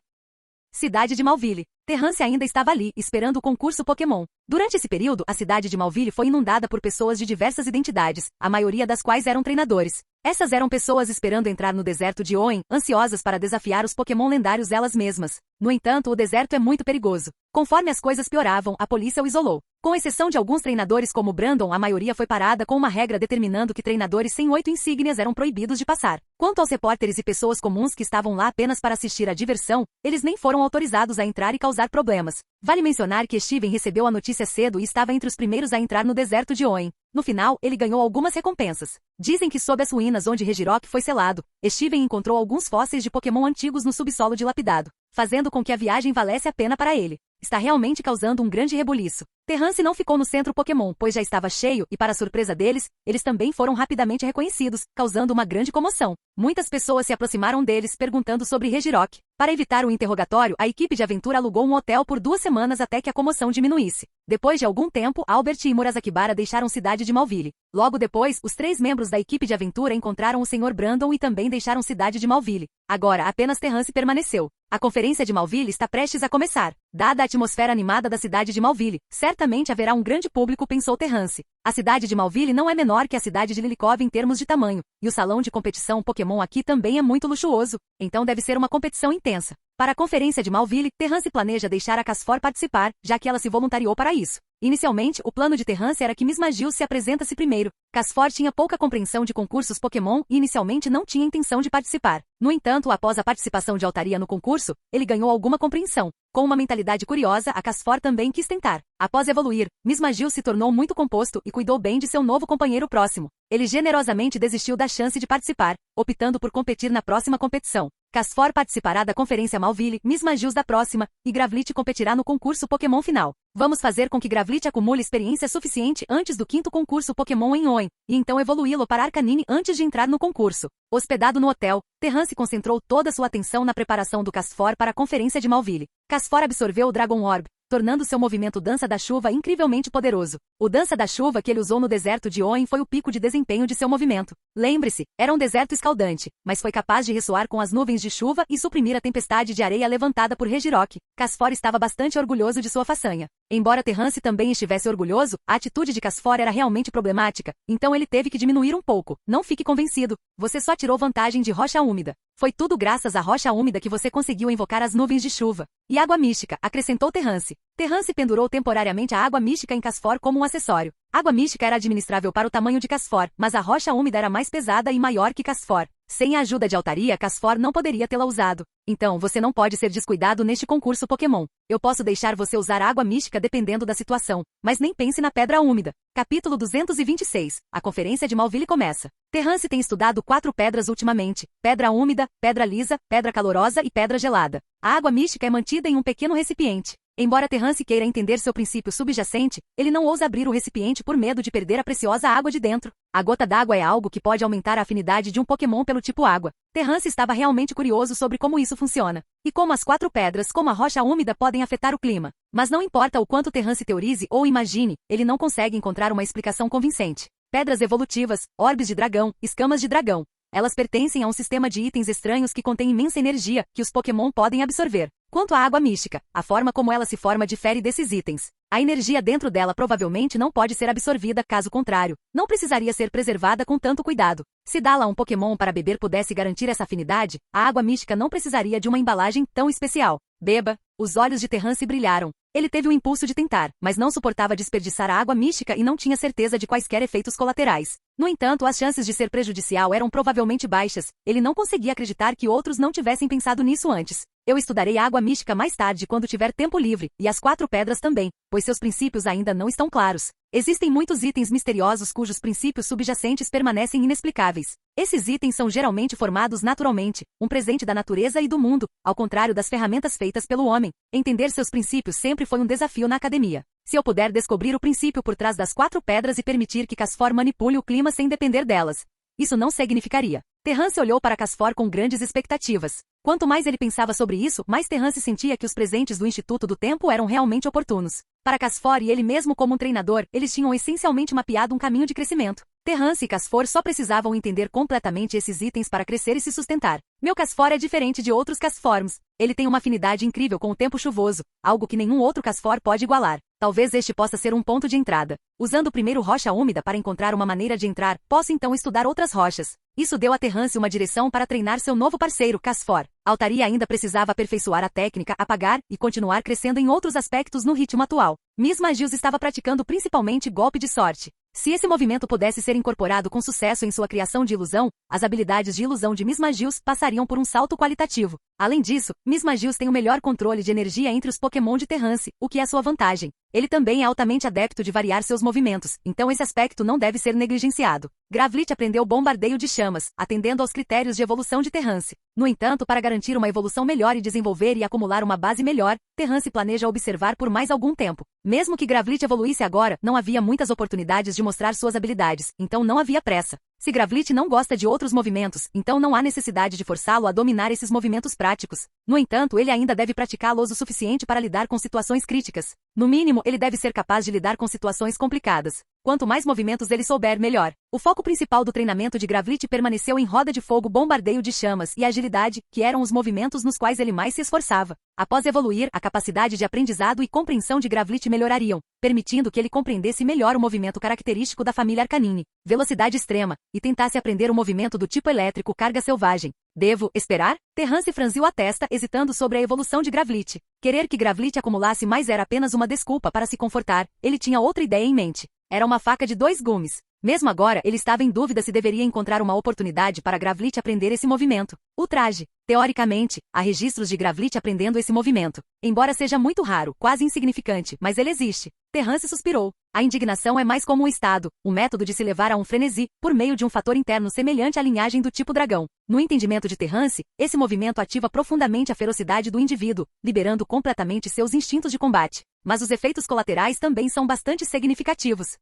Cidade de Malville. Terrance ainda estava ali, esperando o concurso Pokémon. Durante esse período, a cidade de Malville foi inundada por pessoas de diversas identidades, a maioria das quais eram treinadores. Essas eram pessoas esperando entrar no deserto de Hoenn, ansiosas para desafiar os Pokémon lendários elas mesmas. No entanto, o deserto é muito perigoso. Conforme as coisas pioravam, a polícia o isolou. Com exceção de alguns treinadores como Brandon, a maioria foi parada com uma regra determinando que treinadores sem 8 insígnias eram proibidos de passar. Quanto aos repórteres e pessoas comuns que estavam lá apenas para assistir à diversão, eles nem foram autorizados a entrar e causar problemas. Vale mencionar que Steven recebeu a notícia cedo e estava entre os primeiros a entrar no deserto de Hoenn. No final, ele ganhou algumas recompensas. Dizem que sob as ruínas onde Regirock foi selado, Steven encontrou alguns fósseis de Pokémon antigos no subsolo dilapidado, fazendo com que a viagem valesse a pena para ele. Está realmente causando um grande rebuliço. Terrance não ficou no centro Pokémon, pois já estava cheio, e para surpresa deles, eles também foram rapidamente reconhecidos, causando uma grande comoção. Muitas pessoas se aproximaram deles perguntando sobre Regirock. Para evitar o interrogatório, a equipe de aventura alugou um hotel por 2 semanas até que a comoção diminuísse. Depois de algum tempo, Albert e Murasakibara deixaram cidade de Malville. Logo depois, os 3 membros da equipe de aventura encontraram o Sr. Brandon e também deixaram cidade de Malville. Agora, apenas Terrance permaneceu. A conferência de Malville está prestes a começar. Dada a atmosfera animada da cidade de Malville, certamente haverá um grande público, pensou Terrance. A cidade de Malville não é menor que a cidade de Lilikov em termos de tamanho, e o salão de competição Pokémon aqui também é muito luxuoso, então deve ser uma competição intensa. Para a conferência de Malville, Terrance planeja deixar a Casfor participar, já que ela se voluntariou para isso. Inicialmente, o plano de Terrance era que Miss Magill se apresentasse primeiro. Casfor tinha pouca compreensão de concursos Pokémon e inicialmente não tinha intenção de participar. No entanto, após a participação de Altaria no concurso, ele ganhou alguma compreensão. Com uma mentalidade curiosa, a Casfor também quis tentar. Após evoluir, Miss Magill se tornou muito composto e cuidou bem de seu novo companheiro próximo. Ele generosamente desistiu da chance de participar, optando por competir na próxima competição. Casfor participará da conferência Malville, Miss Magill da próxima, e Gravlit competirá no concurso Pokémon final. Vamos fazer com que Gravlit acumule experiência suficiente antes do 5º concurso Pokémon em Hoenn, e então evoluí-lo para Arcanine antes de entrar no concurso. Hospedado no hotel, Terrance concentrou toda sua atenção na preparação do Casfor para a conferência de Malville. Casfor absorveu o Dragon Orb, tornando seu movimento Dança da Chuva incrivelmente poderoso. O Dança da Chuva que ele usou no deserto de Hoenn foi o pico de desempenho de seu movimento. Lembre-se, era um deserto escaldante, mas foi capaz de ressoar com as nuvens de chuva e suprimir a tempestade de areia levantada por Regirock. Casfor estava bastante orgulhoso de sua façanha. Embora Terrance também estivesse orgulhoso, a atitude de Casfor era realmente problemática, então ele teve que diminuir um pouco. Não fique convencido, você só tirou vantagem de rocha úmida. Foi tudo graças à rocha úmida que você conseguiu invocar as nuvens de chuva. E água mística, acrescentou Terrance. Terrance pendurou temporariamente a água mística em Casfor como um acessório. Água mística era administrável para o tamanho de Casfor, mas a rocha úmida era mais pesada e maior que Casfor. Sem a ajuda de Altaria, Casfor não poderia tê-la usado. Então você não pode ser descuidado neste concurso Pokémon. Eu posso deixar você usar água mística dependendo da situação, mas nem pense na pedra úmida. Capítulo 226. A conferência de Malville começa. Terrance tem estudado 4 pedras ultimamente: pedra úmida, pedra lisa, pedra calorosa e pedra gelada. A água mística é mantida em um pequeno recipiente. Embora Terrance queira entender seu princípio subjacente, ele não ousa abrir o recipiente por medo de perder a preciosa água de dentro. A gota d'água é algo que pode aumentar a afinidade de um Pokémon pelo tipo água. Terrance estava realmente curioso sobre como isso funciona, e como as 4 pedras, como a rocha úmida, podem afetar o clima. Mas não importa o quanto Terrance teorize ou imagine, ele não consegue encontrar uma explicação convincente. Pedras evolutivas, orbes de dragão, escamas de dragão. Elas pertencem a um sistema de itens estranhos que contém imensa energia, que os Pokémon podem absorver. Quanto à água mística, a forma como ela se forma difere desses itens. A energia dentro dela provavelmente não pode ser absorvida, caso contrário, não precisaria ser preservada com tanto cuidado. Se dá-la a um Pokémon para beber pudesse garantir essa afinidade, a água mística não precisaria de uma embalagem tão especial. Beba! Os olhos de Terrance brilharam. Ele teve o impulso de tentar, mas não suportava desperdiçar a água mística e não tinha certeza de quaisquer efeitos colaterais. No entanto, as chances de ser prejudicial eram provavelmente baixas. Ele não conseguia acreditar que outros não tivessem pensado nisso antes. Eu estudarei a água mística mais tarde quando tiver tempo livre, e as 4 pedras também, pois seus princípios ainda não estão claros. Existem muitos itens misteriosos cujos princípios subjacentes permanecem inexplicáveis. Esses itens são geralmente formados naturalmente, um presente da natureza e do mundo, ao contrário das ferramentas feitas pelo homem. Entender seus princípios sempre foi um desafio na academia. Se eu puder descobrir o princípio por trás das 4 pedras e permitir que Casfor manipule o clima sem depender delas, isso não significaria. Terrance olhou para Casfor com grandes expectativas. Quanto mais ele pensava sobre isso, mais Terrance sentia que os presentes do Instituto do Tempo eram realmente oportunos. Para Casfor e ele mesmo como um treinador, eles tinham essencialmente mapeado um caminho de crescimento. Terrance e Casfor só precisavam entender completamente esses itens para crescer e se sustentar. Meu Casfor é diferente de outros Casforms. Ele tem uma afinidade incrível com o tempo chuvoso, algo que nenhum outro Casfor pode igualar. Talvez este possa ser um ponto de entrada. Usando primeiro rocha úmida para encontrar uma maneira de entrar, posso então estudar outras rochas. Isso deu a Terrance uma direção para treinar seu novo parceiro, Casfor. Altaria ainda precisava aperfeiçoar a técnica, apagar e continuar crescendo em outros aspectos no ritmo atual. Miss Magius estava praticando principalmente golpe de sorte. Se esse movimento pudesse ser incorporado com sucesso em sua criação de ilusão, as habilidades de ilusão de Miss Magius passariam por um salto qualitativo. Além disso, Miss Magius tem o melhor controle de energia entre os Pokémon de Terrance, o que é sua vantagem. Ele também é altamente adepto de variar seus movimentos, então esse aspecto não deve ser negligenciado. Gravlit aprendeu bombardeio de chamas, atendendo aos critérios de evolução de Terrance. No entanto, para garantir uma evolução melhor e desenvolver e acumular uma base melhor, Terrance planeja observar por mais algum tempo. Mesmo que Gravlit evoluísse agora, não havia muitas oportunidades de mostrar suas habilidades, então não havia pressa. Se Gravlit não gosta de outros movimentos, então não há necessidade de forçá-lo a dominar esses movimentos práticos. No entanto, ele ainda deve praticá-los o suficiente para lidar com situações críticas. No mínimo, ele deve ser capaz de lidar com situações complicadas. Quanto mais movimentos ele souber, melhor. O foco principal do treinamento de Gravlit permaneceu em roda de fogo, bombardeio de chamas e agilidade, que eram os movimentos nos quais ele mais se esforçava. Após evoluir, a capacidade de aprendizado e compreensão de Gravlit melhorariam, permitindo que ele compreendesse melhor o movimento característico da família Arcanine, velocidade extrema, e tentasse aprender o movimento do tipo elétrico carga selvagem. Devo esperar? Terrance franziu a testa, hesitando sobre a evolução de Gravlit. Querer que Gravlit acumulasse mais era apenas uma desculpa para se confortar, ele tinha outra ideia em mente. Era uma faca de dois gumes. Mesmo agora, ele estava em dúvida se deveria encontrar uma oportunidade para Gravlit aprender esse movimento. O traje. Teoricamente, há registros de Gravlit aprendendo esse movimento. Embora seja muito raro, quase insignificante, mas ele existe. Terrance suspirou. A indignação é mais como um estado, um método de se levar a um frenesi, por meio de um fator interno semelhante à linhagem do tipo dragão. No entendimento de Terrance, esse movimento ativa profundamente a ferocidade do indivíduo, liberando completamente seus instintos de combate. Mas os efeitos colaterais também são bastante significativos.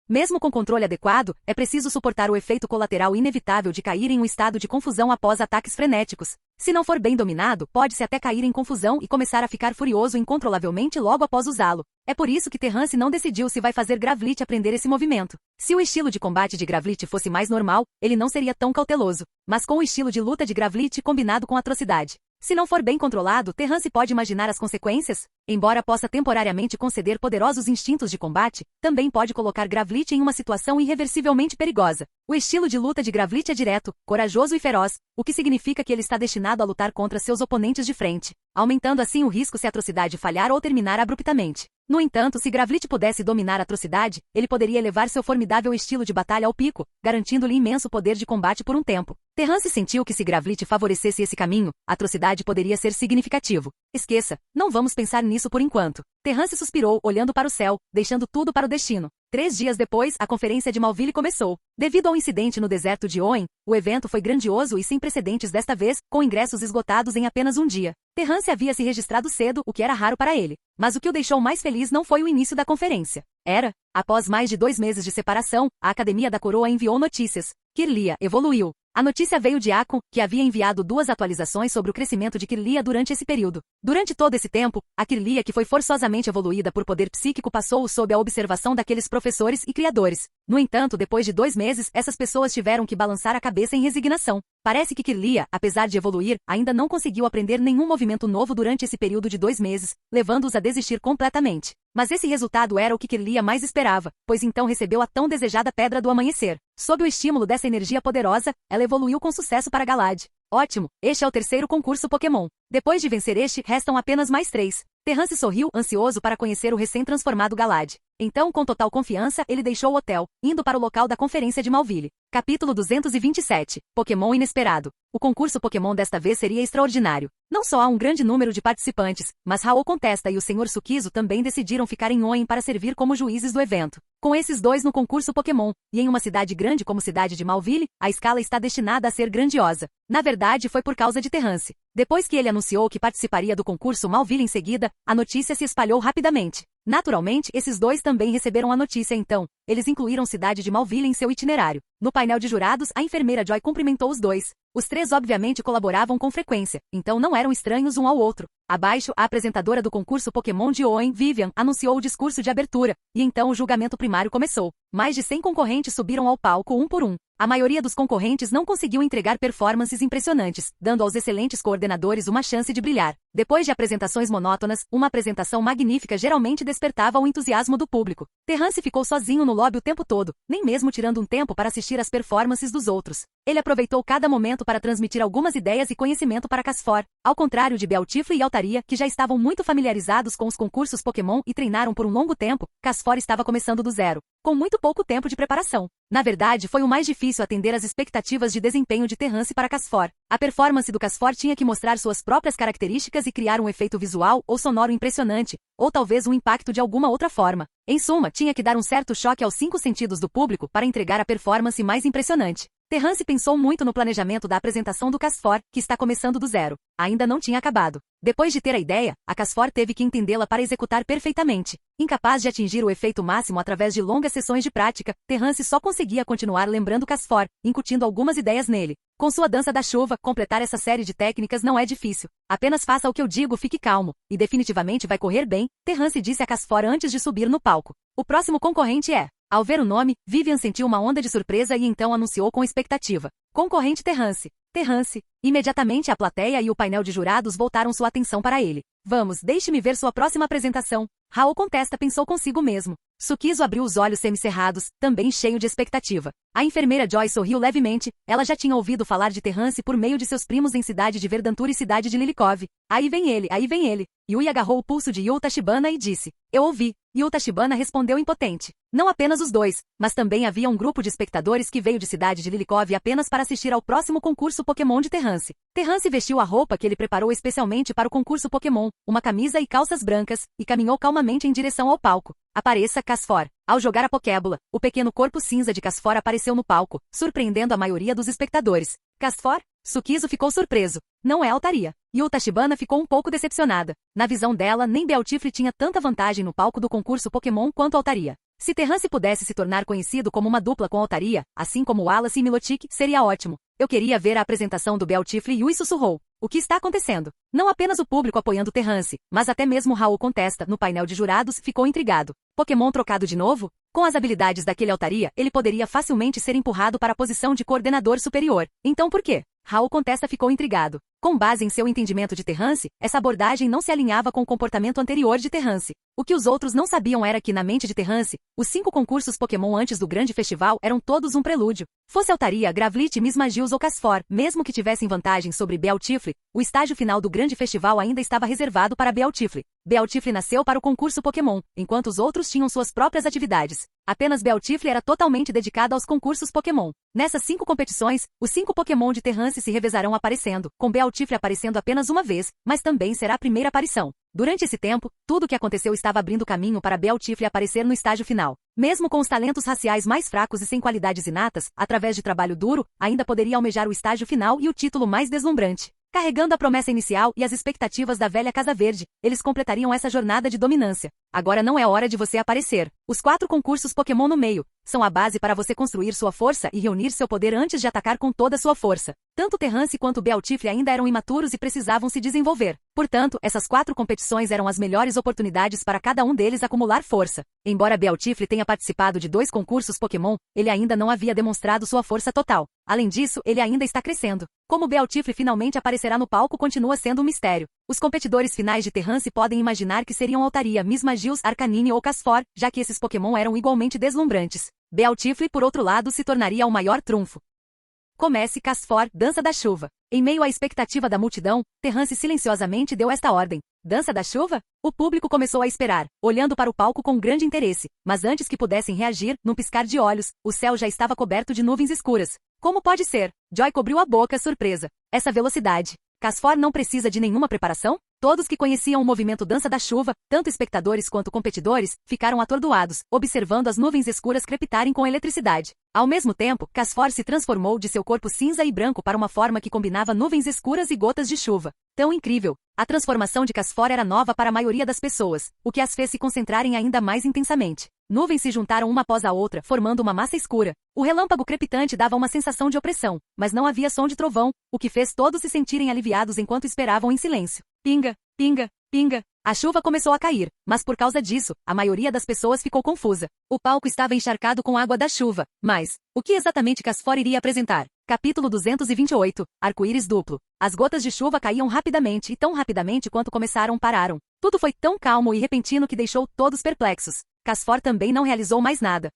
Mesmo com controle adequado, é preciso suportar o efeito colateral inevitável de cair em um estado de confusão após ataques frenéticos. Se não for bem dominado, pode-se até cair em confusão e começar a ficar furioso incontrolavelmente logo após usá-lo. É por isso que Terrance não decidiu se vai fazer Gravlit aprender esse movimento. Se o estilo de combate de Gravlit fosse mais normal, ele não seria tão cauteloso. Mas com o estilo de luta de Gravlit combinado com atrocidade. Se não for bem controlado, Terrance pode imaginar as consequências? Embora possa temporariamente conceder poderosos instintos de combate, também pode colocar Gravlit em uma situação irreversivelmente perigosa. O estilo de luta de Gravlit é direto, corajoso e feroz, o que significa que ele está destinado a lutar contra seus oponentes de frente, aumentando assim o risco se a atrocidade falhar ou terminar abruptamente. No entanto, se Gravlit pudesse dominar a atrocidade, ele poderia elevar seu formidável estilo de batalha ao pico, garantindo-lhe imenso poder de combate por um tempo. Terrance sentiu que se Gravlit favorecesse esse caminho, a atrocidade poderia ser significativo. Esqueça, não vamos pensar nisso por enquanto. Terrance suspirou, olhando para o céu, deixando tudo para o destino. 3 dias depois, a conferência de Malville começou. Devido ao incidente no deserto de Oen, o evento foi grandioso e sem precedentes desta vez, com ingressos esgotados em apenas um dia. Terrance havia se registrado cedo, o que era raro para ele. Mas o que o deixou mais feliz não foi o início da conferência. Após mais de 2 meses de separação, a Academia da Coroa enviou notícias. Kirlia evoluiu. A notícia veio de Akon, que havia enviado 2 atualizações sobre o crescimento de Kirlia durante esse período. Durante todo esse tempo, a Kirlia que foi forçosamente evoluída por poder psíquico passou sob a observação daqueles professores e criadores. No entanto, depois de 2 meses, essas pessoas tiveram que balançar a cabeça em resignação. Parece que Kirlia, apesar de evoluir, ainda não conseguiu aprender nenhum movimento novo durante esse período de 2 meses, levando-os a desistir completamente. Mas esse resultado era o que Kirlia mais esperava, pois então recebeu a tão desejada Pedra do Amanhecer. Sob o estímulo dessa energia poderosa, ela evoluiu com sucesso para Galad. Ótimo, este é o 3º concurso Pokémon. Depois de vencer este, restam apenas mais 3. Terrance sorriu, ansioso para conhecer o recém-transformado Galad. Então, com total confiança, ele deixou o hotel, indo para o local da conferência de Malville. Capítulo 227. Pokémon inesperado. O concurso Pokémon desta vez seria extraordinário. Não só há um grande número de participantes, mas Raul Contesta e o Sr. Sukizo também decidiram ficar em Oen para servir como juízes do evento. Com esses 2 no concurso Pokémon, e em uma cidade grande como cidade de Malville, a escala está destinada a ser grandiosa. Na verdade, foi por causa de Terrance. Depois que ele anunciou que participaria do concurso Malville em seguida, a notícia se espalhou rapidamente. Naturalmente, esses dois também receberam a notícia então. Eles incluíram cidade de Malville em seu itinerário. No painel de jurados, a enfermeira Joy cumprimentou os dois. Os três obviamente colaboravam com frequência, então não eram estranhos um ao outro. Abaixo, a apresentadora do concurso Pokémon de Owen, Vivian, anunciou o discurso de abertura, e então o julgamento primário começou. Mais de 100 concorrentes subiram ao palco um por um. A maioria dos concorrentes não conseguiu entregar performances impressionantes, dando aos excelentes coordenadores uma chance de brilhar. Depois de apresentações monótonas, uma apresentação magnífica geralmente despertava o entusiasmo do público. Terrance ficou sozinho no lobby o tempo todo, nem mesmo tirando um tempo para assistir às performances dos outros. Ele aproveitou cada momento para transmitir algumas ideias e conhecimento para Casfor. Ao contrário de Beltifle e Altaria, que já estavam muito familiarizados com os concursos Pokémon e treinaram por um longo tempo, Casfor estava começando do zero, com muito pouco tempo de preparação. Na verdade, foi o mais difícil atender às expectativas de desempenho de Terrance para Casfor. A performance do Casfor tinha que mostrar suas próprias características e criar um efeito visual ou sonoro impressionante, ou talvez um impacto de alguma outra forma. Em suma, tinha que dar um certo choque aos 5 sentidos do público para entregar a performance mais impressionante. Terrance pensou muito no planejamento da apresentação do Casfor, que está começando do zero. Ainda não tinha acabado. Depois de ter a ideia, a Casfor teve que entendê-la para executar perfeitamente. Incapaz de atingir o efeito máximo através de longas sessões de prática, Terrance só conseguia continuar lembrando Casfor, incutindo algumas ideias nele. Com sua dança da chuva, completar essa série de técnicas não é difícil. Apenas faça o que eu digo, fique calmo, e definitivamente vai correr bem, Terrance disse a Casfor antes de subir no palco. O próximo concorrente é... Ao ver o nome, Vivian sentiu uma onda de surpresa e então anunciou com expectativa. Concorrente Terrance. Terrance. Imediatamente a plateia e o painel de jurados voltaram sua atenção para ele. Vamos, deixe-me ver sua próxima apresentação. Raul Contesta pensou consigo mesmo. Sukizo abriu os olhos semicerrados, também cheio de expectativa. A enfermeira Joy sorriu levemente, ela já tinha ouvido falar de Terrance por meio de seus primos em cidade de Verdantura e cidade de Lilikov. Aí vem ele, aí vem ele. Yui agarrou o pulso de Yu Tachibana e disse, eu ouvi. Yu Tachibana respondeu impotente. Não apenas os dois, mas também havia um grupo de espectadores que veio de cidade de Lilikov apenas para assistir ao próximo concurso Pokémon de Terrance. Terrance vestiu a roupa que ele preparou especialmente para o concurso Pokémon, uma camisa e calças brancas, e caminhou calmamente em direção ao palco. Apareça, Casfor. Ao jogar a Pokébola, o pequeno corpo cinza de Casfor apareceu no palco, surpreendendo a maioria dos espectadores. Casfor? Sukizo ficou surpreso. Não é Altaria. Yu Tachibana ficou um pouco decepcionada. Na visão dela, nem Beltifle tinha tanta vantagem no palco do concurso Pokémon quanto Altaria. Se Terrance pudesse se tornar conhecido como uma dupla com Altaria, assim como Wallace e Milotic, seria ótimo. Eu queria ver a apresentação do Beltifle. Yui sussurrou. O que está acontecendo? Não apenas o público apoiando Terrance, mas até mesmo Raul Contesta, no painel de jurados, ficou intrigado. Pokémon trocado de novo? Com as habilidades daquele Altaria, ele poderia facilmente ser empurrado para a posição de coordenador superior. Então por quê? Raul Contesta ficou intrigado. Com base em seu entendimento de Terrance, essa abordagem não se alinhava com o comportamento anterior de Terrance. O que os outros não sabiam era que, na mente de Terrance, os 5 concursos Pokémon antes do grande festival eram todos um prelúdio. Fosse Altaria, Gravlit, Mismagius ou Casfor, mesmo que tivessem vantagem sobre Beltifle, o estágio final do grande festival ainda estava reservado para Beltifle. Beltifle nasceu para o concurso Pokémon, enquanto os outros tinham suas próprias atividades. Apenas Beltifle era totalmente dedicado aos concursos Pokémon. Nessas 5 competições, os 5 Pokémon de Terrance se revezarão aparecendo, com Beltifle aparecendo apenas uma vez, mas também será a primeira aparição. Durante esse tempo, tudo o que aconteceu estava abrindo caminho para Beltifle aparecer no estágio final. Mesmo com os talentos raciais mais fracos e sem qualidades inatas, através de trabalho duro, ainda poderia almejar o estágio final e o título mais deslumbrante. Carregando a promessa inicial e as expectativas da velha Casa Verde, eles completariam essa jornada de dominância. Agora não é hora de você aparecer. Os 4 concursos Pokémon no meio são a base para você construir sua força e reunir seu poder antes de atacar com toda a sua força. Tanto Terrance quanto Beltifle ainda eram imaturos e precisavam se desenvolver. Portanto, essas 4 competições eram as melhores oportunidades para cada um deles acumular força. Embora Beltifle tenha participado de 2 concursos Pokémon, ele ainda não havia demonstrado sua força total. Além disso, ele ainda está crescendo. Como Beltifle finalmente aparecerá no palco continua sendo um mistério. Os competidores finais de Terrance podem imaginar que seriam Altaria, Mismagius, Arcanine ou Casfor, já que esses Pokémon eram igualmente deslumbrantes. Beltifle, por outro lado, se tornaria o maior trunfo. Comece, Casfor, Dança da Chuva. Em meio à expectativa da multidão, Terrance silenciosamente deu esta ordem. Dança da Chuva? O público começou a esperar, olhando para o palco com grande interesse. Mas antes que pudessem reagir, num piscar de olhos, o céu já estava coberto de nuvens escuras. Como pode ser? Joy cobriu a boca, surpresa. Essa velocidade. Casfor não precisa de nenhuma preparação? Todos que conheciam o movimento Dança da Chuva, tanto espectadores quanto competidores, ficaram atordoados, observando as nuvens escuras crepitarem com eletricidade. Ao mesmo tempo, Casfor se transformou de seu corpo cinza e branco para uma forma que combinava nuvens escuras e gotas de chuva. Tão incrível! A transformação de Casfor era nova para a maioria das pessoas, o que as fez se concentrarem ainda mais intensamente. Nuvens se juntaram uma após a outra, formando uma massa escura. O relâmpago crepitante dava uma sensação de opressão, mas não havia som de trovão, o que fez todos se sentirem aliviados enquanto esperavam em silêncio. Pinga, pinga, pinga. A chuva começou a cair, mas por causa disso, a maioria das pessoas ficou confusa. O palco estava encharcado com água da chuva, mas o que exatamente Casfor iria apresentar? Capítulo 228, Arco-íris duplo. As gotas de chuva caíam rapidamente e tão rapidamente quanto começaram pararam. Tudo foi tão calmo e repentino que deixou todos perplexos. Casfor também não realizou mais nada.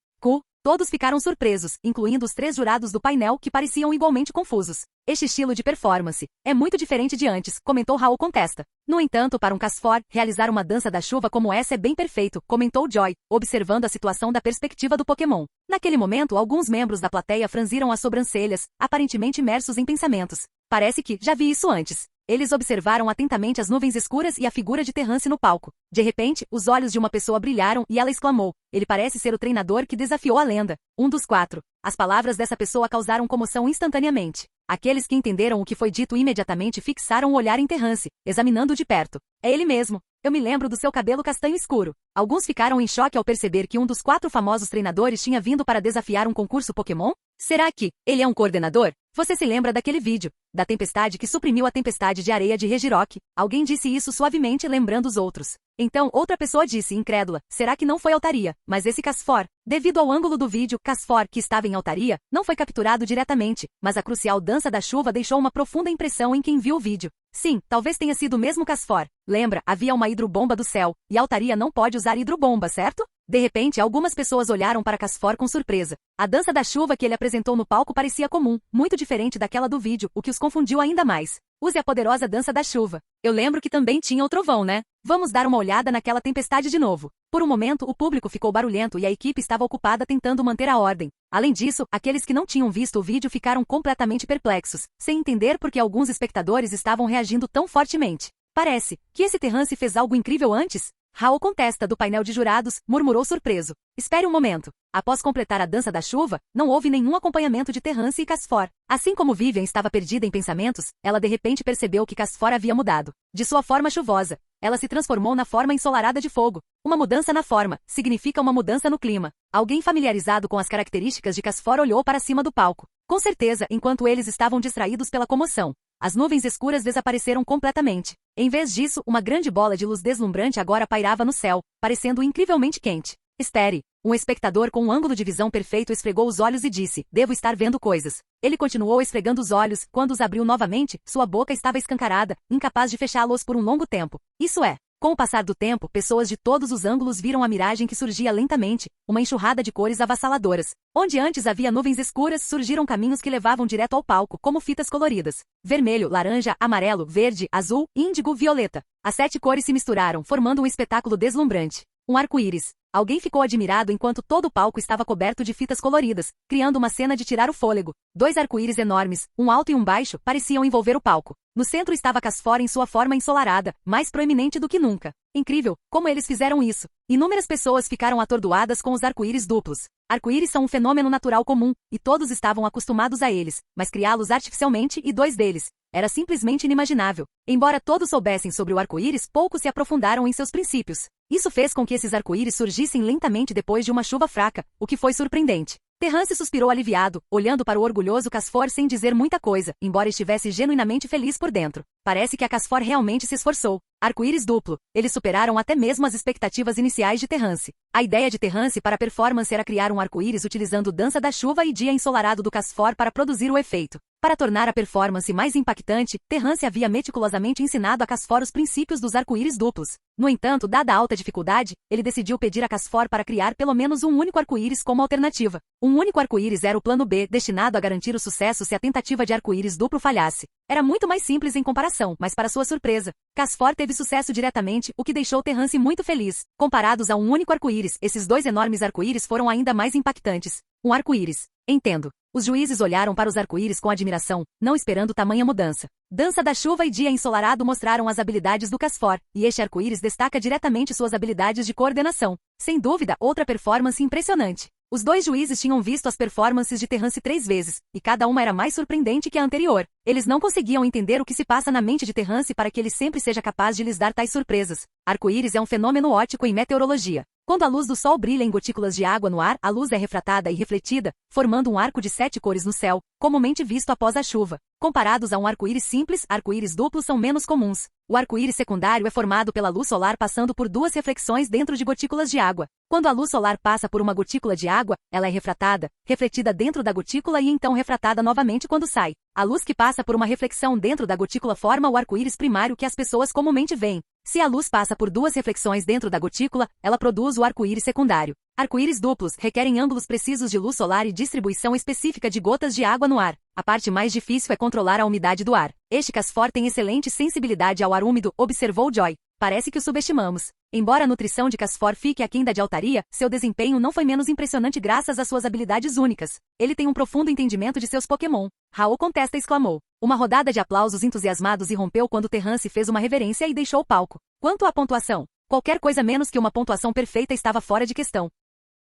Todos ficaram surpresos, incluindo os 3 jurados do painel que pareciam igualmente confusos. Este estilo de performance é muito diferente de antes, comentou Raul Contesta. No entanto, para um Casfor, realizar uma dança da chuva como essa é bem perfeito, comentou Joy, observando a situação da perspectiva do Pokémon. Naquele momento, alguns membros da plateia franziram as sobrancelhas, aparentemente imersos em pensamentos. Parece que já vi isso antes. Eles observaram atentamente as nuvens escuras e a figura de Terrance no palco. De repente, os olhos de uma pessoa brilharam e ela exclamou: "Ele parece ser o treinador que desafiou a lenda. Um dos 4. As palavras dessa pessoa causaram comoção instantaneamente. Aqueles que entenderam o que foi dito imediatamente fixaram o olhar em Terrance, examinando-o de perto. É ele mesmo. Eu me lembro do seu cabelo castanho escuro. Alguns ficaram em choque ao perceber que um dos 4 famosos treinadores tinha vindo para desafiar um concurso Pokémon? Será que ele é um coordenador? Você se lembra daquele vídeo, da tempestade que suprimiu a tempestade de areia de Regirock? Alguém disse isso suavemente lembrando os outros. Então outra pessoa disse, incrédula, será que não foi Altaria, mas esse Casfor? Devido ao ângulo do vídeo, Casfor, que estava em Altaria, não foi capturado diretamente, mas a crucial dança da chuva deixou uma profunda impressão em quem viu o vídeo. Sim, talvez tenha sido o mesmo Casfor. Lembra, havia uma hidrobomba do céu, e Altaria não pode usar hidrobomba, certo? De repente, algumas pessoas olharam para Casfor com surpresa. A dança da chuva que ele apresentou no palco parecia comum, muito diferente daquela do vídeo, o que os confundiu ainda mais. Use a poderosa dança da chuva. Eu lembro que também tinha o trovão, né? Vamos dar uma olhada naquela tempestade de novo. Por um momento, o público ficou barulhento e a equipe estava ocupada tentando manter a ordem. Além disso, aqueles que não tinham visto o vídeo ficaram completamente perplexos, sem entender por que alguns espectadores estavam reagindo tão fortemente. Parece que esse Terrance fez algo incrível antes. Raul Contesta, do painel de jurados, murmurou surpreso. Espere um momento. Após completar a dança da chuva, não houve nenhum acompanhamento de Terrance e Casfor. Assim como Vivian estava perdida em pensamentos, ela de repente percebeu que Casfor havia mudado. De sua forma chuvosa, ela se transformou na forma ensolarada de fogo. Uma mudança na forma significa uma mudança no clima. Alguém familiarizado com as características de Casfor olhou para cima do palco. Com certeza, enquanto eles estavam distraídos pela comoção. As nuvens escuras desapareceram completamente. Em vez disso, uma grande bola de luz deslumbrante agora pairava no céu, parecendo incrivelmente quente. Espere. Um espectador com um ângulo de visão perfeito esfregou os olhos e disse, devo estar vendo coisas. Ele continuou esfregando os olhos, quando os abriu novamente, sua boca estava escancarada, incapaz de fechá-los por um longo tempo. Isso é. Com o passar do tempo, pessoas de todos os ângulos viram a miragem que surgia lentamente, uma enxurrada de cores avassaladoras. Onde antes havia nuvens escuras, surgiram caminhos que levavam direto ao palco, como fitas coloridas. Vermelho, laranja, amarelo, verde, azul, índigo, violeta. As 7 cores se misturaram, formando um espetáculo deslumbrante. Um arco-íris. Alguém ficou admirado enquanto todo o palco estava coberto de fitas coloridas, criando uma cena de tirar o fôlego. 2 arco-íris enormes, um alto e um baixo, pareciam envolver o palco. No centro estava Casfor em sua forma ensolarada, mais proeminente do que nunca. Incrível, como eles fizeram isso. Inúmeras pessoas ficaram atordoadas com os arco-íris duplos. Arco-íris são um fenômeno natural comum, e todos estavam acostumados a eles, mas criá-los artificialmente e 2 deles era simplesmente inimaginável. Embora todos soubessem sobre o arco-íris, poucos se aprofundaram em seus princípios. Isso fez com que esses arco-íris surgissem lentamente depois de uma chuva fraca, o que foi surpreendente. Terrance suspirou aliviado, olhando para o orgulhoso Casfor sem dizer muita coisa, embora estivesse genuinamente feliz por dentro. Parece que a Casfor realmente se esforçou. Arco-íris duplo. Eles superaram até mesmo as expectativas iniciais de Terrance. A ideia de Terrance para a performance era criar um arco-íris utilizando dança da chuva e dia ensolarado do Casfor para produzir o efeito. Para tornar a performance mais impactante, Terrance havia meticulosamente ensinado a Casfor os princípios dos arco-íris duplos. No entanto, dada a alta dificuldade, ele decidiu pedir a Casfor para criar pelo menos um único arco-íris como alternativa. Um único arco-íris era o plano B, destinado a garantir o sucesso se a tentativa de arco-íris duplo falhasse. Era muito mais simples em comparação, mas para sua surpresa, Casfor teve sucesso diretamente, o que deixou Terrance muito feliz. Comparados a um único arco-íris, esses 2 enormes arco-íris foram ainda mais impactantes. Um arco-íris. Entendo. Os juízes olharam para os arco-íris com admiração, não esperando tamanha mudança. Dança da chuva e dia ensolarado mostraram as habilidades do Casfor, e este arco-íris destaca diretamente suas habilidades de coordenação. Sem dúvida, outra performance impressionante. Os dois juízes tinham visto as performances de Terrance 3 vezes, e cada uma era mais surpreendente que a anterior. Eles não conseguiam entender o que se passa na mente de Terrance para que ele sempre seja capaz de lhes dar tais surpresas. Arco-íris é um fenômeno óptico em meteorologia. Quando a luz do sol brilha em gotículas de água no ar, a luz é refratada e refletida, formando um arco de 7 cores no céu, comumente visto após a chuva. Comparados a um arco-íris simples, arco-íris duplos são menos comuns. O arco-íris secundário é formado pela luz solar passando por 2 reflexões dentro de gotículas de água. Quando a luz solar passa por uma gotícula de água, ela é refratada, refletida dentro da gotícula e então refratada novamente quando sai. A luz que passa por uma reflexão dentro da gotícula forma o arco-íris primário que as pessoas comumente veem. Se a luz passa por 2 reflexões dentro da gotícula, ela produz o arco-íris secundário. Arco-íris duplos requerem ângulos precisos de luz solar e distribuição específica de gotas de água no ar. A parte mais difícil é controlar a umidade do ar. Este Casfor tem excelente sensibilidade ao ar úmido, observou Joy. Parece que o subestimamos. Embora a nutrição de Casfor fique aquém da de Altaria, seu desempenho não foi menos impressionante graças às suas habilidades únicas. Ele tem um profundo entendimento de seus Pokémon. Raul contesta e exclamou. Uma rodada de aplausos entusiasmados irrompeu quando Terrance fez uma reverência e deixou o palco. Quanto à pontuação, qualquer coisa menos que uma pontuação perfeita estava fora de questão.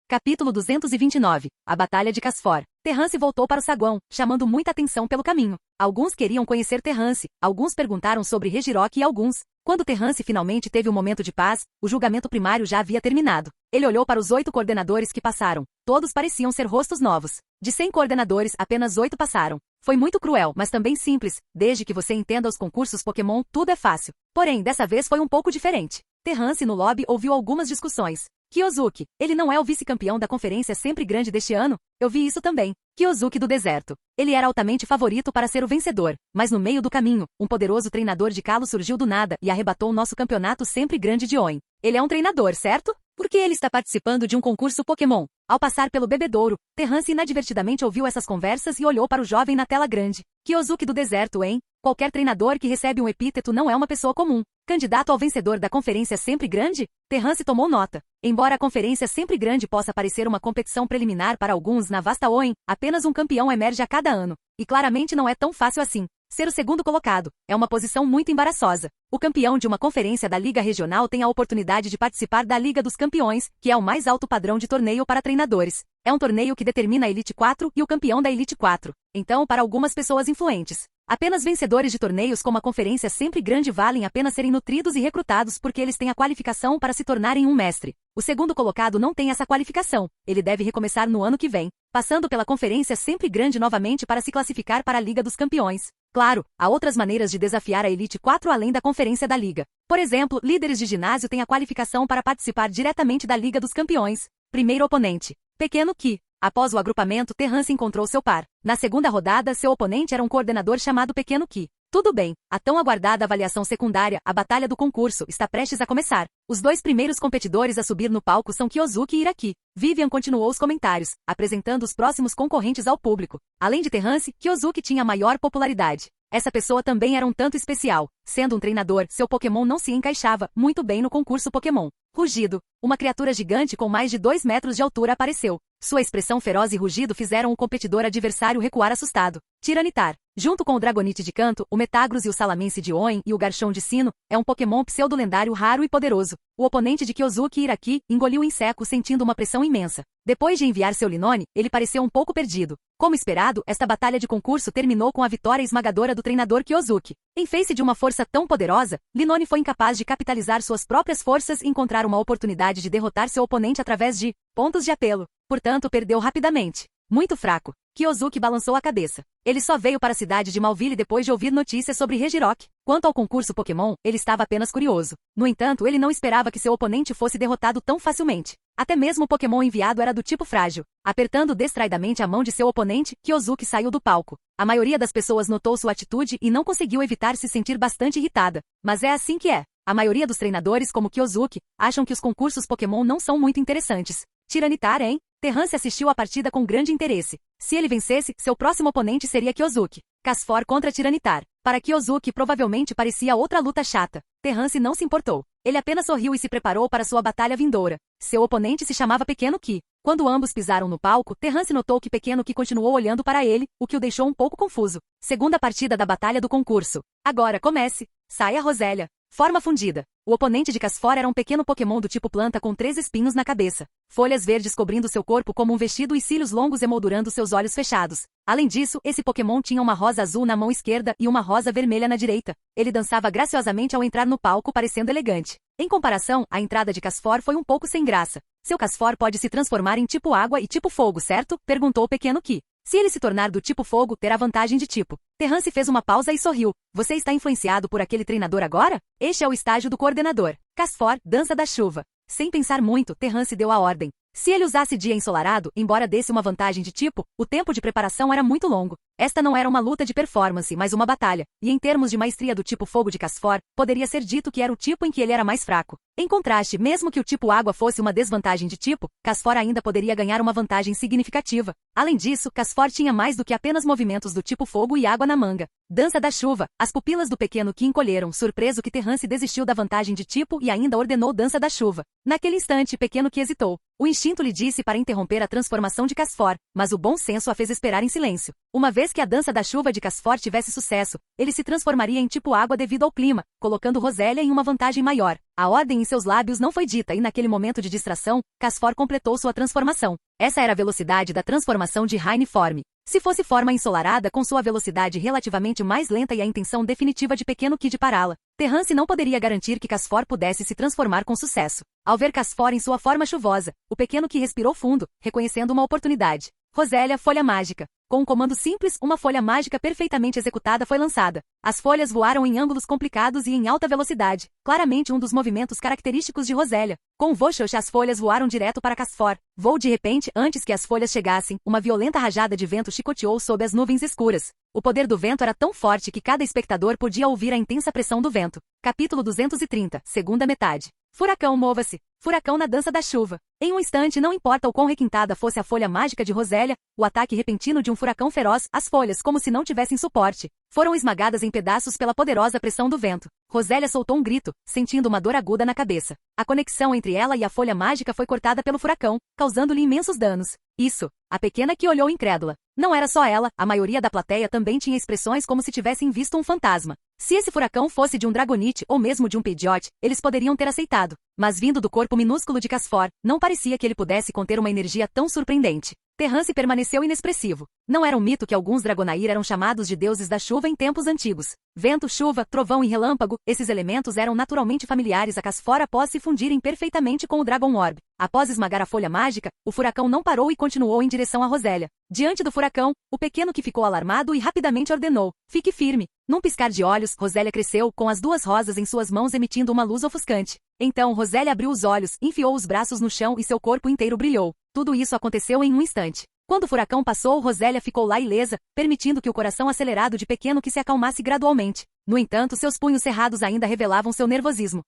Capítulo 229. A Batalha de Casfor. Terrance voltou para o saguão, chamando muita atenção pelo caminho. Alguns queriam conhecer Terrance, alguns perguntaram sobre Regirock e alguns. Quando Terrance finalmente teve um momento de paz, o julgamento primário já havia terminado. Ele olhou para os 8 coordenadores que passaram. Todos pareciam ser rostos novos. De 100 coordenadores, apenas 8 passaram. Foi muito cruel, mas também simples. Desde que você entenda os concursos Pokémon, tudo é fácil. Porém, dessa vez foi um pouco diferente. Terrance no lobby ouviu algumas discussões. Kyozuki, ele não é o vice-campeão da conferência sempre grande deste ano? Eu vi isso também. Kyozuki do deserto. Ele era altamente favorito para ser o vencedor, mas no meio do caminho, um poderoso treinador de Kalos surgiu do nada e arrebatou o nosso campeonato sempre grande de Oin. Ele é um treinador, certo? Por que ele está participando de um concurso Pokémon? Ao passar pelo bebedouro, Terrance inadvertidamente ouviu essas conversas e olhou para o jovem na tela grande. Kyozuki do deserto, hein? Qualquer treinador que recebe um epíteto não é uma pessoa comum. Candidato ao vencedor da conferência sempre grande? Terrance tomou nota. Embora a conferência sempre grande possa parecer uma competição preliminar para alguns na vasta Oin, apenas um campeão emerge a cada ano. E claramente não é tão fácil assim. Ser o segundo colocado é uma posição muito embaraçosa. O campeão de uma conferência da Liga Regional tem a oportunidade de participar da Liga dos Campeões, que é o mais alto padrão de torneio para treinadores. É um torneio que determina a Elite 4 e o campeão da Elite 4. Então, para algumas pessoas influentes, apenas vencedores de torneios como a conferência sempre grande valem a pena serem nutridos e recrutados porque eles têm a qualificação para se tornarem um mestre. O segundo colocado não tem essa qualificação. Ele deve recomeçar no ano que vem, passando pela conferência sempre grande novamente para se classificar para a Liga dos Campeões. Claro, há outras maneiras de desafiar a Elite 4 além da conferência da Liga. Por exemplo, líderes de ginásio têm a qualificação para participar diretamente da Liga dos Campeões. Primeiro oponente. Pequeno Ki. Após o agrupamento, Terrance encontrou seu par. Na segunda rodada, seu oponente era um coordenador chamado Pequeno Ki. Tudo bem, a tão aguardada avaliação secundária, a batalha do concurso, está prestes a começar. Os 2 primeiros competidores a subir no palco são Kyozuki e Iraki. Vivian continuou os comentários, apresentando os próximos concorrentes ao público. Além de Terrance, Kyozuki tinha maior popularidade. Essa pessoa também era um tanto especial. Sendo um treinador, seu Pokémon não se encaixava muito bem no concurso Pokémon. Rugido. Uma criatura gigante com mais de 2 metros de altura apareceu. Sua expressão feroz e rugido fizeram o competidor adversário recuar assustado. Tiranitar. Junto com o Dragonite de canto, o Metagross e o Salamense de Oin e o Garchomp de sino, é um Pokémon pseudo-lendário raro e poderoso. O oponente de Kyozuki Iraki engoliu em seco sentindo uma pressão imensa. Depois de enviar seu Linone, ele pareceu um pouco perdido. Como esperado, esta batalha de concurso terminou com a vitória esmagadora do treinador Kyozuki. Em face de uma força tão poderosa, Linone foi incapaz de capitalizar suas próprias forças e encontrar uma oportunidade de derrotar seu oponente através de pontos de apelo. Portanto, perdeu rapidamente. Muito fraco. Kyozuki balançou a cabeça. Ele só veio para a cidade de Malville depois de ouvir notícias sobre Regirock. Quanto ao concurso Pokémon, ele estava apenas curioso. No entanto, ele não esperava que seu oponente fosse derrotado tão facilmente. Até mesmo o Pokémon enviado era do tipo frágil. Apertando distraidamente a mão de seu oponente, Kyozuki saiu do palco. A maioria das pessoas notou sua atitude e não conseguiu evitar se sentir bastante irritada. Mas é assim que é. A maioria dos treinadores, como Kyozuki, acham que os concursos Pokémon não são muito interessantes. Tiranitar, hein? Terrance assistiu à partida com grande interesse. Se ele vencesse, seu próximo oponente seria Kyozuki. Casfor contra Tiranitar. Para Kyozuki provavelmente parecia outra luta chata. Terrance não se importou. Ele apenas sorriu e se preparou para sua batalha vindoura. Seu oponente se chamava Pequeno Ki. Quando ambos pisaram no palco, Terrance notou que Pequeno Ki continuou olhando para ele, o que o deixou um pouco confuso. Segunda partida da batalha do concurso. Agora comece. Saia, Rosélia. Forma fundida. O oponente de Casfor era um pequeno Pokémon do tipo planta com 3 espinhos na cabeça, folhas verdes cobrindo seu corpo como um vestido e cílios longos emoldurando seus olhos fechados. Além disso, esse Pokémon tinha uma rosa azul na mão esquerda e uma rosa vermelha na direita. Ele dançava graciosamente ao entrar no palco parecendo elegante. Em comparação, a entrada de Casfor foi um pouco sem graça. Seu Casfor pode se transformar em tipo água e tipo fogo, certo? Perguntou o pequeno Ki. Se ele se tornar do tipo fogo, terá vantagem de tipo. Terrance fez uma pausa e sorriu. Você está influenciado por aquele treinador agora? Este é o estágio do coordenador. Casfor, dança da chuva. Sem pensar muito, Terrance deu a ordem. Se ele usasse dia ensolarado, embora desse uma vantagem de tipo, o tempo de preparação era muito longo. Esta não era uma luta de performance, mas uma batalha, e em termos de maestria do tipo fogo de Casfor, poderia ser dito que era o tipo em que ele era mais fraco. Em contraste, mesmo que o tipo água fosse uma desvantagem de tipo, Casfor ainda poderia ganhar uma vantagem significativa. Além disso, Casfor tinha mais do que apenas movimentos do tipo fogo e água na manga. Dança da chuva. As pupilas do pequeno Ki encolheram, surpreso que Terrance desistiu da vantagem de tipo e ainda ordenou dança da chuva. Naquele instante, pequeno Ki hesitou. O instinto lhe disse para interromper a transformação de Casfor, mas o bom senso a fez esperar em silêncio. Uma vez que a dança da chuva de Casfor tivesse sucesso, ele se transformaria em tipo água devido ao clima, colocando Rosélia em uma vantagem maior. A ordem em seus lábios não foi dita e naquele momento de distração, Casfor completou sua transformação. Essa era a velocidade da transformação de Raineform. Se fosse forma ensolarada com sua velocidade relativamente mais lenta e a intenção definitiva de pequeno Ki de pará-la, Terrance não poderia garantir que Casfor pudesse se transformar com sucesso. Ao ver Casfor em sua forma chuvosa, o pequeno Ki respirou fundo, reconhecendo uma oportunidade. Rosélia, folha mágica. Com um comando simples, uma folha mágica perfeitamente executada foi lançada. As folhas voaram em ângulos complicados e em alta velocidade, claramente um dos movimentos característicos de Rosélia. Com o Voxox, as folhas voaram direto para Casfor. Voou de repente, antes que as folhas chegassem, uma violenta rajada de vento chicoteou sob as nuvens escuras. O poder do vento era tão forte que cada espectador podia ouvir a intensa pressão do vento. Capítulo 230, segunda metade. Furacão, mova-se. Furacão na dança da chuva. Em um instante, não importa o quão requintada fosse a folha mágica de Rosélia, o ataque repentino de um furacão feroz, as folhas, como se não tivessem suporte, foram esmagadas em pedaços pela poderosa pressão do vento. Rosélia soltou um grito, sentindo uma dor aguda na cabeça. A conexão entre ela e a folha mágica foi cortada pelo furacão, causando-lhe imensos danos. Isso. A pequena Ki olhou incrédula. Não era só ela, a maioria da plateia também tinha expressões como se tivessem visto um fantasma. Se esse furacão fosse de um Dragonite ou mesmo de um Pidgeot, eles poderiam ter aceitado. Mas vindo do corpo minúsculo de Casfor, não parecia que ele pudesse conter uma energia tão surpreendente. Terrance permaneceu inexpressivo. Não era um mito que alguns Dragonair eram chamados de deuses da chuva em tempos antigos. Vento, chuva, trovão e relâmpago, esses elementos eram naturalmente familiares a Casfor após se fundirem perfeitamente com o Dragon Orb. Após esmagar a folha mágica, o furacão não parou e continuou em direção a Rosélia. Diante do furacão, o pequeno Ki ficou alarmado e rapidamente ordenou: fique firme. Num piscar de olhos, Rosélia cresceu, com as duas rosas em suas mãos emitindo uma luz ofuscante. Então Rosélia abriu os olhos, enfiou os braços no chão e seu corpo inteiro brilhou. Tudo isso aconteceu em um instante. Quando o furacão passou, Rosélia ficou lá ilesa, permitindo que o coração acelerado de pequeno Ki se acalmasse gradualmente. No entanto, seus punhos cerrados ainda revelavam seu nervosismo.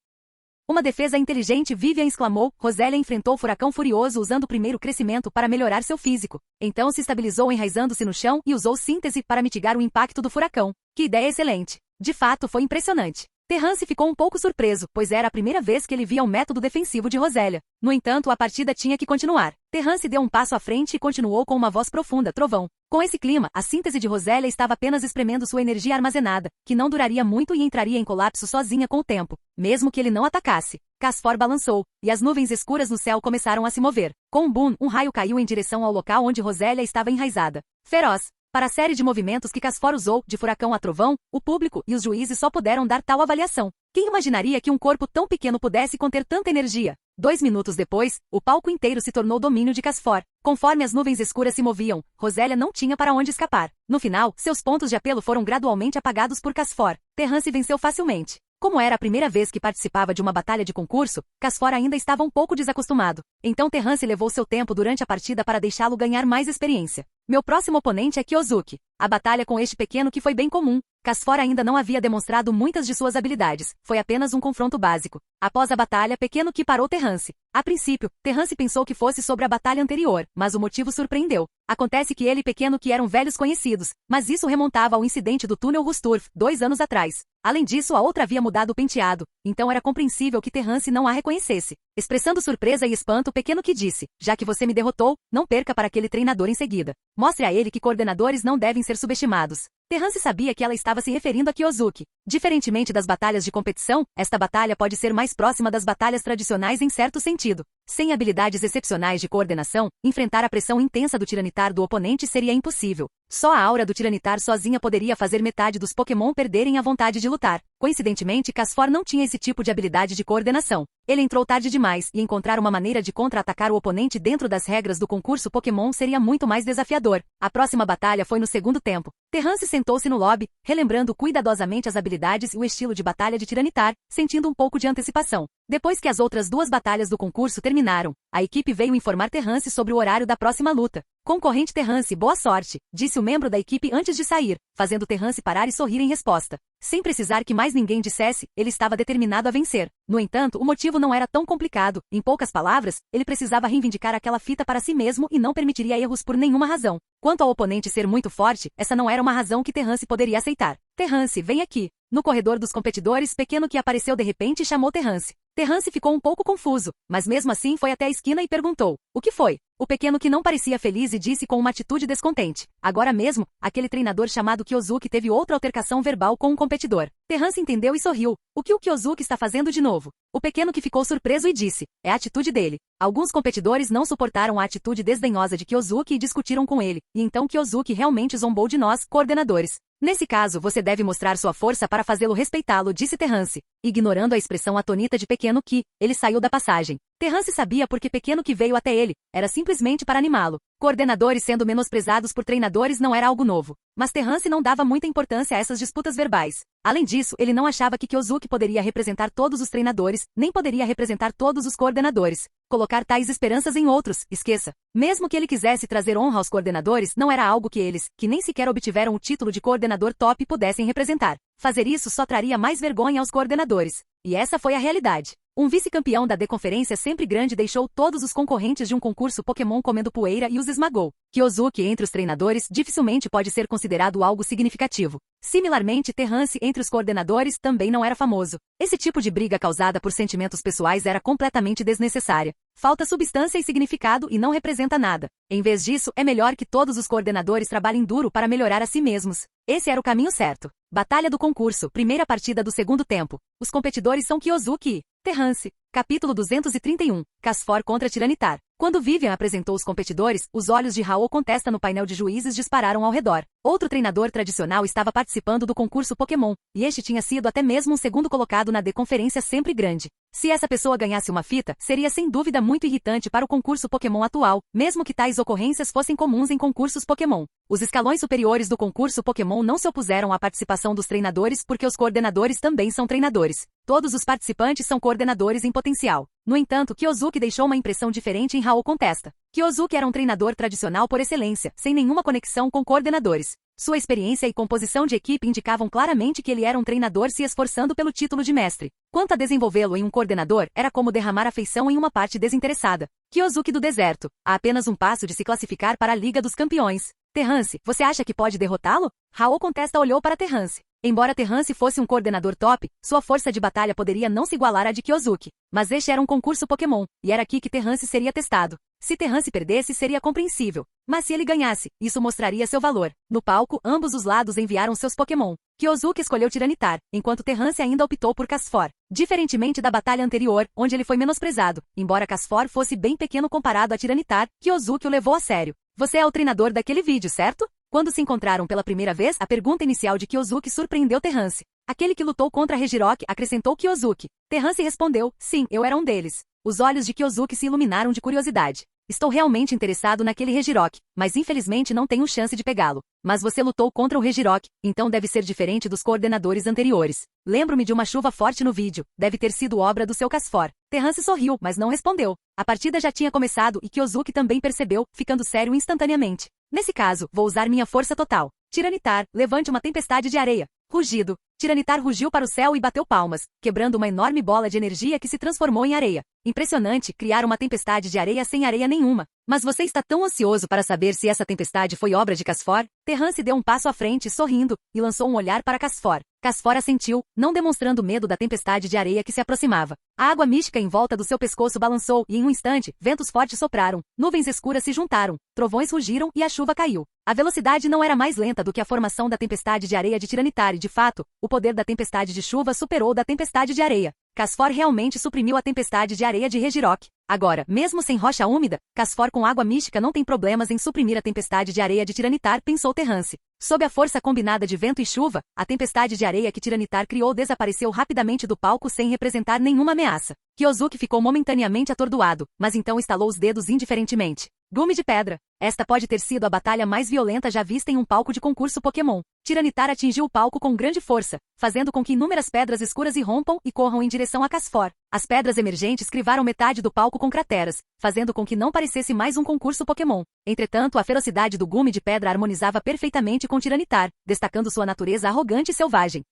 Uma defesa inteligente, Vivian exclamou. Rosélia enfrentou o furacão furioso usando o primeiro crescimento para melhorar seu físico. Então se estabilizou enraizando-se no chão e usou síntese para mitigar o impacto do furacão. Que ideia excelente! De fato, foi impressionante. Terrance ficou um pouco surpreso, pois era a primeira vez que ele via o método defensivo de Rosélia. No entanto, a partida tinha que continuar. Terrance deu um passo à frente e continuou com uma voz profunda: trovão. Com esse clima, a síntese de Rosélia estava apenas espremendo sua energia armazenada, que não duraria muito e entraria em colapso sozinha com o tempo, mesmo que ele não atacasse. Casfor balançou, e as nuvens escuras no céu começaram a se mover. Com um boom, um raio caiu em direção ao local onde Rosélia estava enraizada. Feroz. Para a série de movimentos que Casfor usou, de furacão a trovão, o público e os juízes só puderam dar tal avaliação. Quem imaginaria que um corpo tão pequeno pudesse conter tanta energia? 2 minutos depois, o palco inteiro se tornou domínio de Casfor. Conforme as nuvens escuras se moviam, Rosélia não tinha para onde escapar. No final, seus pontos de apelo foram gradualmente apagados por Casfor. Terrance venceu facilmente. Como era a primeira vez que participava de uma batalha de concurso, Casfor ainda estava um pouco desacostumado. Então Terrance levou seu tempo durante a partida para deixá-lo ganhar mais experiência. Meu próximo oponente é Kyozuki. A batalha com este pequeno Ki foi bem comum. Casfor ainda não havia demonstrado muitas de suas habilidades. Foi apenas um confronto básico. Após a batalha, pequeno Ki parou Terrance. A princípio, Terrance pensou que fosse sobre a batalha anterior, mas o motivo surpreendeu. Acontece que ele e pequeno Ki eram velhos conhecidos, mas isso remontava ao incidente do túnel Rusturf, 2 anos atrás. Além disso, a outra havia mudado o penteado, então era compreensível que Terrance não a reconhecesse. Expressando surpresa e espanto, pequeno Ki disse: já que você me derrotou, não perca para aquele treinador em seguida. Mostre a ele que coordenadores não devem ser subestimados. Terrance sabia que ela estava se referindo a Kyosuke. Diferentemente das batalhas de competição, esta batalha pode ser mais próxima das batalhas tradicionais em certo sentido. Sem habilidades excepcionais de coordenação, enfrentar a pressão intensa do Tiranitar do oponente seria impossível. Só a aura do Tiranitar sozinha poderia fazer metade dos Pokémon perderem a vontade de lutar. Coincidentemente, Casfor não tinha esse tipo de habilidade de coordenação. Ele entrou tarde demais, e encontrar uma maneira de contra-atacar o oponente dentro das regras do concurso Pokémon seria muito mais desafiador. A próxima batalha foi no segundo tempo. Terrance sentou-se no lobby, relembrando cuidadosamente as habilidades e o estilo de batalha de Tiranitar, sentindo um pouco de antecipação. Depois que as outras duas batalhas do concurso terminaram, a equipe veio informar Terrance sobre o horário da próxima luta. Concorrente Terrance, boa sorte, disse o membro da equipe antes de sair, fazendo Terrance parar e sorrir em resposta. Sem precisar que mais ninguém dissesse, ele estava determinado a vencer. No entanto, o motivo não era tão complicado. Em poucas palavras, ele precisava reivindicar aquela fita para si mesmo e não permitiria erros por nenhuma razão. Quanto ao oponente ser muito forte, essa não era uma razão que Terrance poderia aceitar. Terrance, vem aqui. No corredor dos competidores, Pequeno que apareceu de repente chamou Terrance. Terrance ficou um pouco confuso, mas mesmo assim foi até a esquina e perguntou: o que foi? O Pequeno que não parecia feliz e disse com uma atitude descontente. Agora mesmo, aquele treinador chamado Kyosuke teve outra altercação verbal com um competidor. Terrance entendeu e sorriu. O que o Kyosuke está fazendo de novo? O Pequeno que ficou surpreso e disse: é a atitude dele. Alguns competidores não suportaram a atitude desdenhosa de Kyosuke e discutiram com ele, e então Kyosuke realmente zombou de nós, coordenadores. Nesse caso, você deve mostrar sua força para fazê-lo respeitá-lo, disse Terrance, ignorando a expressão atonita de Pequeno que, ele saiu da passagem. Terrance sabia porque Pequeno que veio até ele, era simplesmente para animá-lo. Coordenadores sendo menosprezados por treinadores não era algo novo, mas Terrance não dava muita importância a essas disputas verbais. Além disso, ele não achava que Kyosuke poderia representar todos os treinadores, nem poderia representar todos os coordenadores. Colocar tais esperanças em outros, esqueça. Mesmo que ele quisesse trazer honra aos coordenadores, não era algo que eles, que nem sequer obtiveram o título de coordenador top, pudessem representar. Fazer isso só traria mais vergonha aos coordenadores. E essa foi a realidade. Um vice-campeão da D-Conferência sempre grande deixou todos os concorrentes de um concurso Pokémon comendo poeira e os esmagou. Kyosuke entre os treinadores dificilmente pode ser considerado algo significativo. Similarmente, Terrance entre os coordenadores também não era famoso. Esse tipo de briga causada por sentimentos pessoais era completamente desnecessária. Falta substância e significado e não representa nada. Em vez disso, é melhor que todos os coordenadores trabalhem duro para melhorar a si mesmos. Esse era o caminho certo. Batalha do concurso, primeira partida do segundo tempo. Os competidores são Kyosuke e Terrance. Capítulo 231. Casfor contra Tiranitar. Quando Vivian apresentou os competidores, os olhos de Raul Contesta no painel de juízes dispararam ao redor. Outro treinador tradicional estava participando do concurso Pokémon, e este tinha sido até mesmo um segundo colocado na D-Conferência sempre grande. Se essa pessoa ganhasse uma fita, seria sem dúvida muito irritante para o concurso Pokémon atual, mesmo que tais ocorrências fossem comuns em concursos Pokémon. Os escalões superiores do concurso Pokémon não se opuseram à participação dos treinadores porque os coordenadores também são treinadores. Todos os participantes são coordenadores em potencial. No entanto, Kyosuke deixou uma impressão diferente em Raul Contesta. Kyosuke era um treinador tradicional por excelência, sem nenhuma conexão com coordenadores. Sua experiência e composição de equipe indicavam claramente que ele era um treinador se esforçando pelo título de mestre. Quanto a desenvolvê-lo em um coordenador, era como derramar afeição em uma parte desinteressada. Kyosuke do deserto. Há apenas um passo de se classificar para a Liga dos Campeões. Terrance, você acha que pode derrotá-lo? Raul Contesta olhou para Terrance. Embora Terrance fosse um coordenador top, sua força de batalha poderia não se igualar à de Kyosuke. Mas este era um concurso Pokémon, e era aqui que Terrance seria testado. Se Terrance perdesse, seria compreensível. Mas se ele ganhasse, isso mostraria seu valor. No palco, ambos os lados enviaram seus Pokémon. Kyosuke escolheu Tiranitar, enquanto Terrance ainda optou por Casfor. Diferentemente da batalha anterior, onde ele foi menosprezado, embora Casfor fosse bem pequeno comparado a Tiranitar, Kyosuke o levou a sério. Você é o treinador daquele vídeo, certo? Quando se encontraram pela primeira vez, a pergunta inicial de Kyosuke surpreendeu Terrance. Aquele que lutou contra Regirock, acrescentou Kyosuke. Terrance respondeu: sim, eu era um deles. Os olhos de Kyosuke se iluminaram de curiosidade. Estou realmente interessado naquele Regirock, mas infelizmente não tenho chance de pegá-lo. Mas você lutou contra o Regirock, então deve ser diferente dos coordenadores anteriores. Lembro-me de uma chuva forte no vídeo, deve ter sido obra do seu Casfor. Terrance sorriu, mas não respondeu. A partida já tinha começado e Kyosuke também percebeu, ficando sério instantaneamente. Nesse caso, vou usar minha força total. Tiranitar, levante uma tempestade de areia. Rugido. Tiranitar rugiu para o céu e bateu palmas, quebrando uma enorme bola de energia que se transformou em areia. Impressionante criar uma tempestade de areia sem areia nenhuma. Mas você está tão ansioso para saber se essa tempestade foi obra de Casfor? Terrance deu um passo à frente, sorrindo, e lançou um olhar para Casfor. Casfor assentiu, não demonstrando medo da tempestade de areia que se aproximava. A água mística em volta do seu pescoço balançou e, em um instante, ventos fortes sopraram, nuvens escuras se juntaram, trovões rugiram e a chuva caiu. A velocidade não era mais lenta do que a formação da tempestade de areia de Tiranitar e, de fato, o poder da tempestade de chuva superou o da tempestade de areia. Casfor realmente suprimiu a tempestade de areia de Regirock. Agora, mesmo sem rocha úmida, Casfor com água mística não tem problemas em suprimir a tempestade de areia de Tiranitar, pensou Terrance. Sob a força combinada de vento e chuva, a tempestade de areia que Tiranitar criou desapareceu rapidamente do palco sem representar nenhuma ameaça. Kyosuke ficou momentaneamente atordoado, mas então estalou os dedos indiferentemente. Gume de pedra. Esta pode ter sido a batalha mais violenta já vista em um palco de concurso Pokémon. Tiranitar atingiu o palco com grande força, fazendo com que inúmeras pedras escuras irrompam e corram em direção a Casfor. As pedras emergentes crivaram metade do palco com crateras, fazendo com que não parecesse mais um concurso Pokémon. Entretanto, a ferocidade do gume de pedra harmonizava perfeitamente com Tiranitar, destacando sua natureza arrogante e selvagem.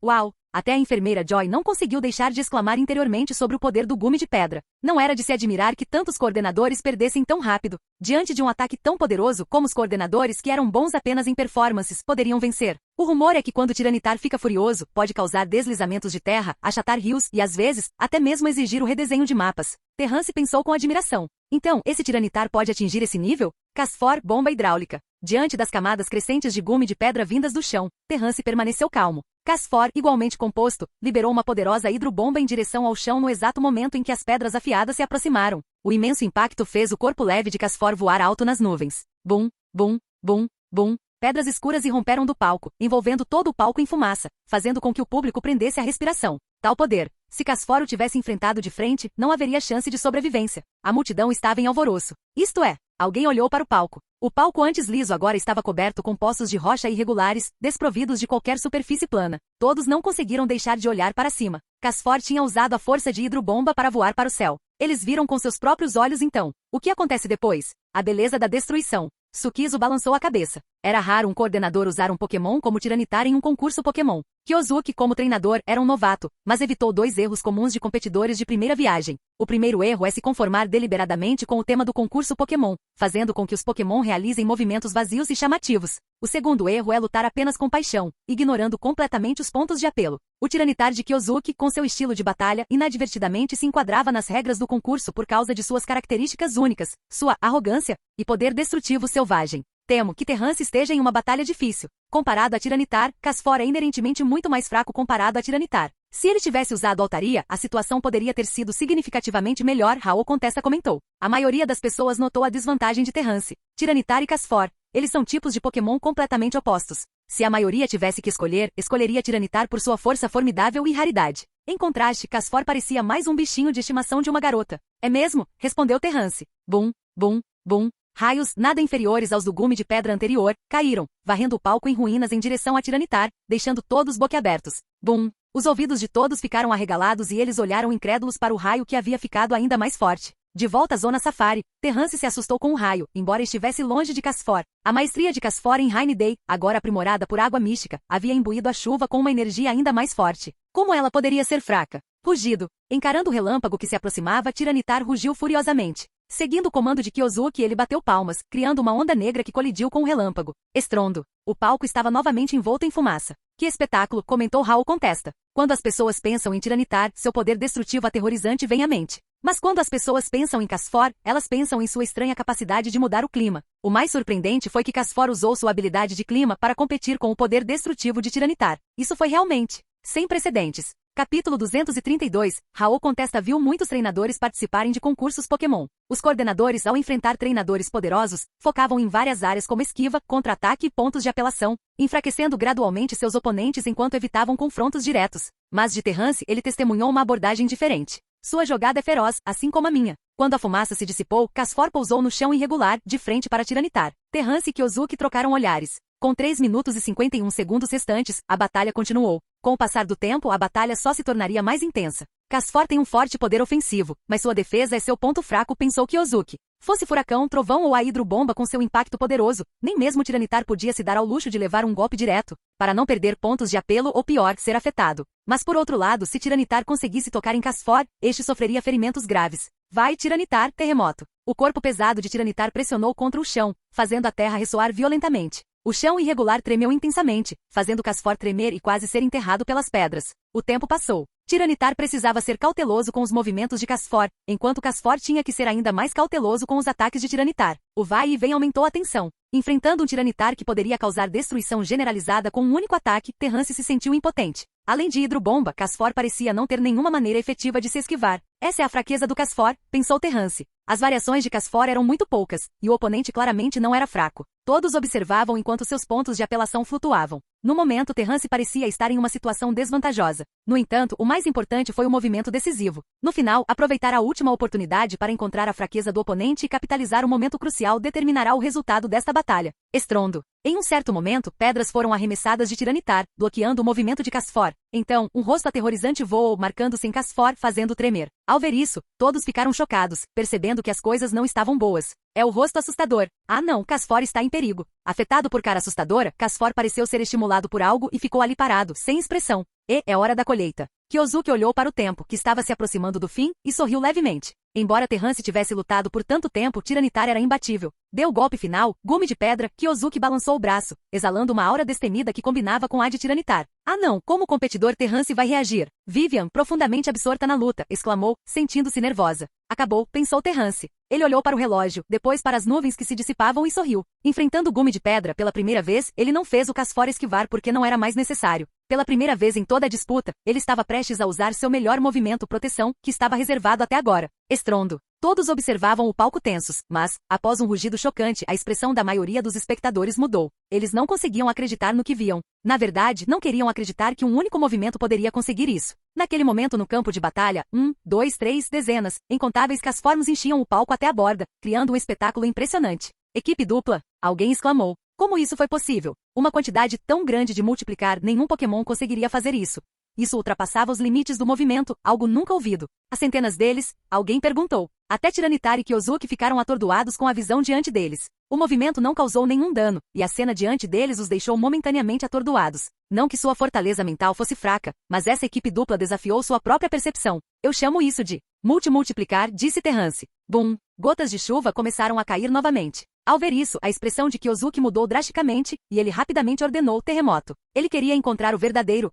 Uau! Até a enfermeira Joy não conseguiu deixar de exclamar interiormente sobre o poder do gume de pedra. Não era de se admirar que tantos coordenadores perdessem tão rápido. Diante de um ataque tão poderoso, como os coordenadores que eram bons apenas em performances, poderiam vencer. O rumor é que quando Tiranitar fica furioso, pode causar deslizamentos de terra, achatar rios e, às vezes, até mesmo exigir o redesenho de mapas. Terrance pensou com admiração. Então, esse Tiranitar pode atingir esse nível? Casfor, bomba hidráulica. Diante das camadas crescentes de gume de pedra vindas do chão, Terrance permaneceu calmo. Casfor, igualmente composto, liberou uma poderosa hidrobomba em direção ao chão no exato momento em que as pedras afiadas se aproximaram. O imenso impacto fez o corpo leve de Casfor voar alto nas nuvens. Bum, bum, bum, bum. Pedras escuras irromperam do palco, envolvendo todo o palco em fumaça, fazendo com que o público prendesse a respiração. Tal poder, se Casfor o tivesse enfrentado de frente, não haveria chance de sobrevivência. A multidão estava em alvoroço. Isto é, alguém olhou para o palco. O palco antes liso agora estava coberto com poços de rocha irregulares, desprovidos de qualquer superfície plana. Todos não conseguiram deixar de olhar para cima. Casfor tinha usado a força de hidrobomba para voar para o céu. Eles viram com seus próprios olhos então. O que acontece depois? A beleza da destruição. Sukizu balançou a cabeça. Era raro um coordenador usar um Pokémon como Tiranitar em um concurso Pokémon. Kyosuke, como treinador, era um novato, mas evitou dois erros comuns de competidores de primeira viagem. O primeiro erro é se conformar deliberadamente com o tema do concurso Pokémon, fazendo com que os Pokémon realizem movimentos vazios e chamativos. O segundo erro é lutar apenas com paixão, ignorando completamente os pontos de apelo. O Tiranitar de Kyosuke, com seu estilo de batalha, inadvertidamente se enquadrava nas regras do concurso por causa de suas características únicas, sua arrogância e poder destrutivo selvagem. Temo que Terrance esteja em uma batalha difícil. Comparado a Tiranitar, Casfor é inerentemente muito mais fraco comparado a Tiranitar. Se ele tivesse usado Altaria, a situação poderia ter sido significativamente melhor, Raul Contesta comentou. A maioria das pessoas notou a desvantagem de Terrance. Tiranitar e Casfor. Eles são tipos de Pokémon completamente opostos. Se a maioria tivesse que escolher, escolheria Tiranitar por sua força formidável e raridade. Em contraste, Casfor parecia mais um bichinho de estimação de uma garota. É mesmo? Respondeu Terrance. Bum, bum, bum. Raios, nada inferiores aos do gume de pedra anterior, caíram, varrendo o palco em ruínas em direção a Tiranitar, deixando todos boquiabertos. Bum! Os ouvidos de todos ficaram arregalados e eles olharam incrédulos para o raio que havia ficado ainda mais forte. De volta à zona safari, Terrance se assustou com o raio, embora estivesse longe de Casfor. A maestria de Casfor em Rainy Day, agora aprimorada por água mística, havia imbuído a chuva com uma energia ainda mais forte. Como ela poderia ser fraca? Rugido. Encarando o relâmpago que se aproximava, Tiranitar rugiu furiosamente. Seguindo o comando de Kyosuke, ele bateu palmas, criando uma onda negra que colidiu com o relâmpago. Estrondo. O palco estava novamente envolto em fumaça. Que espetáculo, comentou Raul Contesta. Quando as pessoas pensam em Tiranitar, seu poder destrutivo aterrorizante vem à mente. Mas quando as pessoas pensam em Casfor, elas pensam em sua estranha capacidade de mudar o clima. O mais surpreendente foi que Casfor usou sua habilidade de clima para competir com o poder destrutivo de Tiranitar. Isso foi realmente sem precedentes. Capítulo 232, Raul Contesta viu muitos treinadores participarem de concursos Pokémon. Os coordenadores, ao enfrentar treinadores poderosos, focavam em várias áreas como esquiva, contra-ataque e pontos de apelação, enfraquecendo gradualmente seus oponentes enquanto evitavam confrontos diretos. Mas de Terrance, ele testemunhou uma abordagem diferente. Sua jogada é feroz, assim como a minha. Quando a fumaça se dissipou, Casfor pousou no chão irregular, de frente para Tiranitar. Terrance e Kyosuke trocaram olhares. Com 3 minutos e 51 segundos restantes, a batalha continuou. Com o passar do tempo, a batalha só se tornaria mais intensa. Casfor tem um forte poder ofensivo, mas sua defesa é seu ponto fraco, pensou Kyosuke. Fosse furacão, trovão ou a hidrobomba com seu impacto poderoso, nem mesmo Tiranitar podia se dar ao luxo de levar um golpe direto, para não perder pontos de apelo ou pior, ser afetado. Mas por outro lado, se Tiranitar conseguisse tocar em Casfor, este sofreria ferimentos graves. Vai, Tiranitar, terremoto. O corpo pesado de Tiranitar pressionou contra o chão, fazendo a terra ressoar violentamente. O chão irregular tremeu intensamente, fazendo Casfor tremer e quase ser enterrado pelas pedras. O tempo passou. Tiranitar precisava ser cauteloso com os movimentos de Casfor, enquanto Casfor tinha que ser ainda mais cauteloso com os ataques de Tiranitar. O vai e vem aumentou a tensão. Enfrentando um Tiranitar que poderia causar destruição generalizada com um único ataque, Terrance se sentiu impotente. Além de hidrobomba, Casfor parecia não ter nenhuma maneira efetiva de se esquivar. Essa é a fraqueza do Casfor, pensou Terrance. As variações de Casfor eram muito poucas, e o oponente claramente não era fraco. Todos observavam enquanto seus pontos de apelação flutuavam. No momento, Terrance parecia estar em uma situação desvantajosa. No entanto, o mais importante foi o movimento decisivo. No final, aproveitar a última oportunidade para encontrar a fraqueza do oponente e capitalizar o momento crucial determinará o resultado desta batalha. Estrondo. Em um certo momento, pedras foram arremessadas de Tiranitar, bloqueando o movimento de Casfor. Então, um rosto aterrorizante voou, marcando-se em Casfor, fazendo tremer. Ao ver isso, todos ficaram chocados, percebendo que as coisas não estavam boas. É o rosto assustador. Ah não, Casfor está em perigo. Afetado por cara assustadora, Casfor pareceu ser estimulado por algo e ficou ali parado, sem expressão. E é hora da colheita. Kyosuke olhou para o tempo, que estava se aproximando do fim, e sorriu levemente. Embora Terrance tivesse lutado por tanto tempo, Tiranitar era imbatível. Deu o golpe final, gume de pedra, Kyosuke balançou o braço, exalando uma aura destemida que combinava com a de Tiranitar. Ah não, como o competidor Terrance vai reagir? Vivian, profundamente absorta na luta, exclamou, sentindo-se nervosa. Acabou, pensou Terrance. Ele olhou para o relógio, depois para as nuvens que se dissipavam e sorriu. Enfrentando o gume de pedra pela primeira vez, ele não fez o Casfor esquivar porque não era mais necessário. Pela primeira vez em toda a disputa, ele estava prestes a usar seu melhor movimento proteção, que estava reservado até agora. Estrondo. Todos observavam o palco tensos, mas, após um rugido chocante, a expressão da maioria dos espectadores mudou. Eles não conseguiam acreditar no que viam. Na verdade, não queriam acreditar que um único movimento poderia conseguir isso. Naquele momento no campo de batalha, 1, 2, 3, dezenas, incontáveis Casformos enchiam o palco até a borda, criando um espetáculo impressionante. Equipe dupla, alguém exclamou. Como isso foi possível? Uma quantidade tão grande de multiplicar, nenhum Pokémon conseguiria fazer isso. Isso ultrapassava os limites do movimento, algo nunca ouvido. Há centenas deles, alguém perguntou. Até Tiranitar e Kyosuke ficaram atordoados com a visão diante deles. O movimento não causou nenhum dano, e a cena diante deles os deixou momentaneamente atordoados. Não que sua fortaleza mental fosse fraca, mas essa equipe dupla desafiou sua própria percepção. Eu chamo isso de multiplicar, disse Terrance. Bum! Gotas de chuva começaram a cair novamente. Ao ver isso, a expressão de Kyosuke mudou drasticamente, e ele rapidamente ordenou terremoto. Ele queria encontrar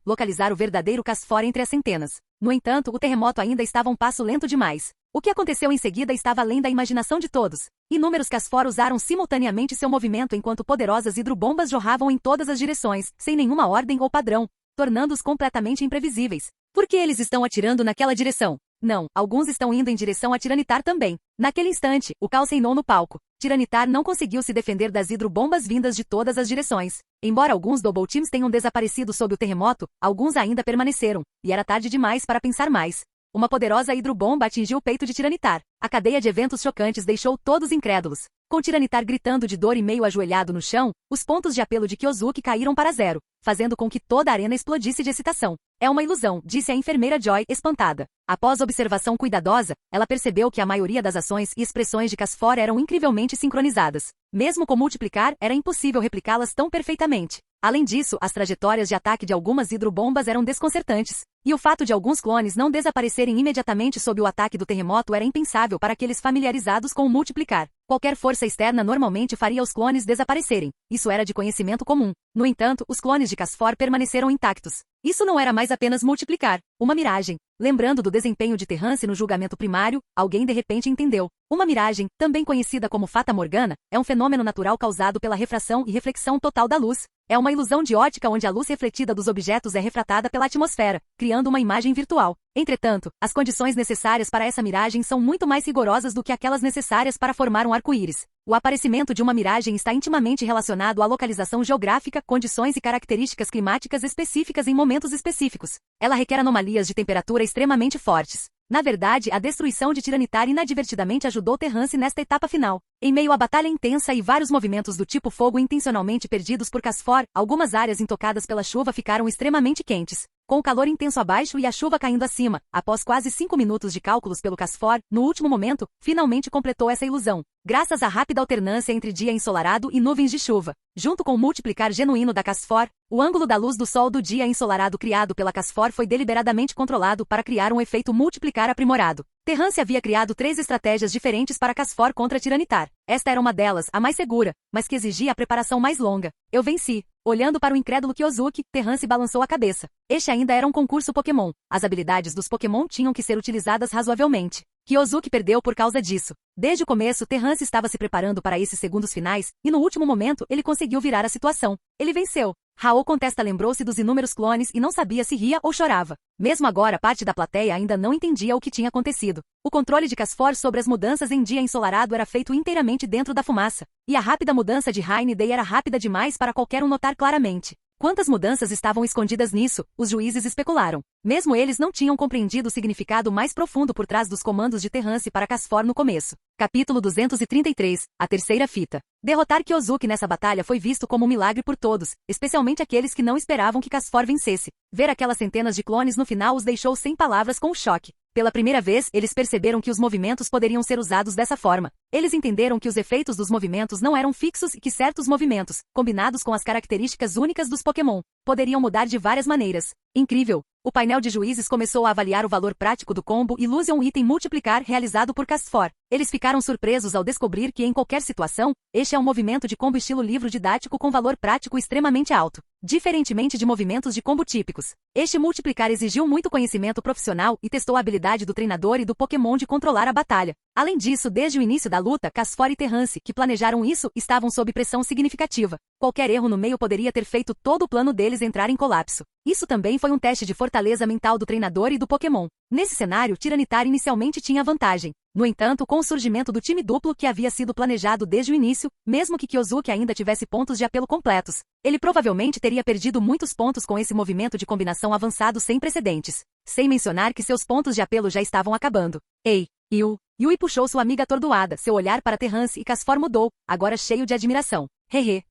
localizar o verdadeiro Casfor entre as centenas. No entanto, o terremoto ainda estava um passo lento demais. O que aconteceu em seguida estava além da imaginação de todos. Inúmeros Casfor usaram simultaneamente seu movimento enquanto poderosas hidrobombas jorravam em todas as direções, sem nenhuma ordem ou padrão, tornando-os completamente imprevisíveis. Por que eles estão atirando naquela direção? Não, alguns estão indo em direção a Tiranitar também. Naquele instante, o caos reinou no palco. Tiranitar não conseguiu se defender das hidrobombas vindas de todas as direções. Embora alguns Double Teams tenham desaparecido sob o terremoto, alguns ainda permaneceram, e era tarde demais para pensar mais. Uma poderosa hidrobomba atingiu o peito de Tiranitar. A cadeia de eventos chocantes deixou todos incrédulos. Com Tiranitar gritando de dor e meio ajoelhado no chão, os pontos de apelo de Kyosuke caíram para zero, fazendo com que toda a arena explodisse de excitação. É uma ilusão, disse a enfermeira Joy, espantada. Após observação cuidadosa, ela percebeu que a maioria das ações e expressões de Casfor eram incrivelmente sincronizadas. Mesmo com multiplicar, era impossível replicá-las tão perfeitamente. Além disso, as trajetórias de ataque de algumas hidrobombas eram desconcertantes. E o fato de alguns clones não desaparecerem imediatamente sob o ataque do terremoto era impensável para aqueles familiarizados com o multiplicar. Qualquer força externa normalmente faria os clones desaparecerem. Isso era de conhecimento comum. No entanto, os clones de Casfor permaneceram intactos. Isso não era mais apenas multiplicar, uma miragem. Lembrando do desempenho de Terrance no julgamento primário, alguém de repente entendeu. Uma miragem, também conhecida como Fata Morgana, é um fenômeno natural causado pela refração e reflexão total da luz. É uma ilusão de ótica onde a luz refletida dos objetos é refratada pela atmosfera, criando uma imagem virtual. Entretanto, as condições necessárias para essa miragem são muito mais rigorosas do que aquelas necessárias para formar um arco-íris. O aparecimento de uma miragem está intimamente relacionado à localização geográfica, condições e características climáticas específicas em momentos específicos. Ela requer anomalias de temperatura extremamente fortes. Na verdade, a destruição de Tiranitar inadvertidamente ajudou Terrance nesta etapa final. Em meio à batalha intensa e vários movimentos do tipo fogo intencionalmente perdidos por Casfor, algumas áreas intocadas pela chuva ficaram extremamente quentes. Com o calor intenso abaixo e a chuva caindo acima, após quase 5 minutos de cálculos pelo CASFOR, no último momento, finalmente completou essa ilusão, graças à rápida alternância entre dia ensolarado e nuvens de chuva. Junto com o multiplicar genuíno da CASFOR, o ângulo da luz do sol do dia ensolarado criado pela CASFOR foi deliberadamente controlado para criar um efeito multiplicar aprimorado. Terrance havia criado 3 estratégias diferentes para CASFOR contra Tiranitar. Esta era uma delas, a mais segura, mas que exigia a preparação mais longa. Eu venci. Olhando para o incrédulo Kyosuke, Terrance balançou a cabeça. Este ainda era um concurso Pokémon. As habilidades dos Pokémon tinham que ser utilizadas razoavelmente. Kyosuke perdeu por causa disso. Desde o começo, Terrance estava se preparando para esses segundos finais, e no último momento ele conseguiu virar a situação. Ele venceu. Raul Contesta lembrou-se dos inúmeros clones e não sabia se ria ou chorava. Mesmo agora, parte da plateia ainda não entendia o que tinha acontecido. O controle de CASFOR sobre as mudanças em dia ensolarado era feito inteiramente dentro da fumaça, e a rápida mudança de Rainy Day era rápida demais para qualquer um notar claramente. Quantas mudanças estavam escondidas nisso, os juízes especularam. Mesmo eles não tinham compreendido o significado mais profundo por trás dos comandos de Terrance para CASFOR no começo. Capítulo 233, a terceira fita. Derrotar Kyosuke nessa batalha foi visto como um milagre por todos, especialmente aqueles que não esperavam que CASFOR vencesse. Ver aquelas centenas de clones no final os deixou sem palavras com o choque. Pela primeira vez, eles perceberam que os movimentos poderiam ser usados dessa forma. Eles entenderam que os efeitos dos movimentos não eram fixos e que certos movimentos, combinados com as características únicas dos Pokémon, poderiam mudar de várias maneiras. Incrível! O painel de juízes começou a avaliar o valor prático do combo Illusion Item Multiplicar realizado por CASFOR. Eles ficaram surpresos ao descobrir que em qualquer situação, este é um movimento de combo estilo livro didático com valor prático extremamente alto. Diferentemente de movimentos de combo típicos, este multiplicar exigiu muito conhecimento profissional e testou a habilidade do treinador e do Pokémon de controlar a batalha. Além disso, desde o início da luta, CASFOR e Terrance, que planejaram isso, estavam sob pressão significativa. Qualquer erro no meio poderia ter feito todo o plano deles entrar em colapso. Isso também foi um teste de fortaleza mental do treinador e do Pokémon. Nesse cenário, Tiranitar inicialmente tinha vantagem. No entanto, com o surgimento do time duplo que havia sido planejado desde o início, mesmo que Kyosuke ainda tivesse pontos de apelo completos, ele provavelmente teria perdido muitos pontos com esse movimento de combinação avançado sem precedentes. Sem mencionar que seus pontos de apelo já estavam acabando. Ei, Yui puxou sua amiga atordoada, seu olhar para Terrance e CASFOR mudou, agora cheio de admiração. Hehe.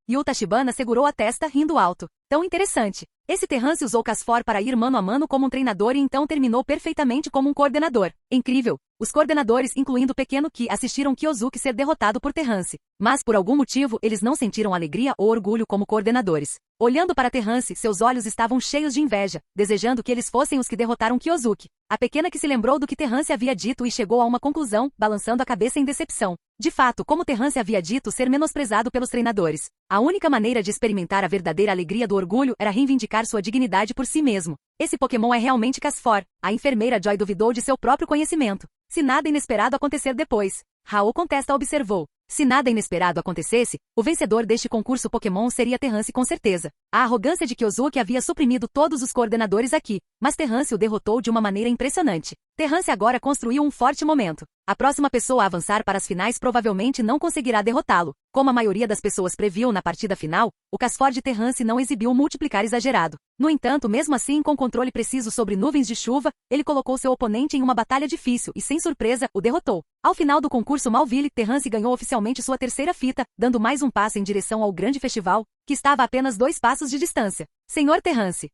Yu Tachibana segurou a testa rindo alto. Tão interessante. Esse Terrance usou CASFOR para ir mano a mano como um treinador e então terminou perfeitamente como um coordenador. Incrível. Os coordenadores, incluindo o pequeno Ki, assistiram Kyosuke ser derrotado por Terrance. Mas por algum motivo, eles não sentiram alegria ou orgulho como coordenadores. Olhando para Terrance, seus olhos estavam cheios de inveja, desejando que eles fossem os que derrotaram Kyosuke. A pequena que se lembrou do que Terrance havia dito e chegou a uma conclusão, balançando a cabeça em decepção. De fato, como Terrance havia dito ser menosprezado pelos treinadores, a única maneira de experimentar a verdadeira alegria do orgulho era reivindicar sua dignidade por si mesmo. Esse Pokémon é realmente CASFOR. A enfermeira Joy duvidou de seu próprio conhecimento. Se nada inesperado acontecer depois, Raul Contesta observou. Se nada inesperado acontecesse, o vencedor deste concurso Pokémon seria Terrance com certeza. A arrogância de Kyosuke havia suprimido todos os coordenadores aqui, mas Terrance o derrotou de uma maneira impressionante. Terrance agora construiu um forte momento. A próxima pessoa a avançar para as finais provavelmente não conseguirá derrotá-lo. Como a maioria das pessoas previu na partida final, o CASFOR de Terrance não exibiu um multiplicar exagerado. No entanto, mesmo assim com controle preciso sobre nuvens de chuva, ele colocou seu oponente em uma batalha difícil e sem surpresa, o derrotou. Ao final do concurso Malville, Terrance ganhou oficialmente sua terceira fita, dando mais um passo em direção ao grande festival, que estava a apenas 2 passos de distância. Senhor Terrance.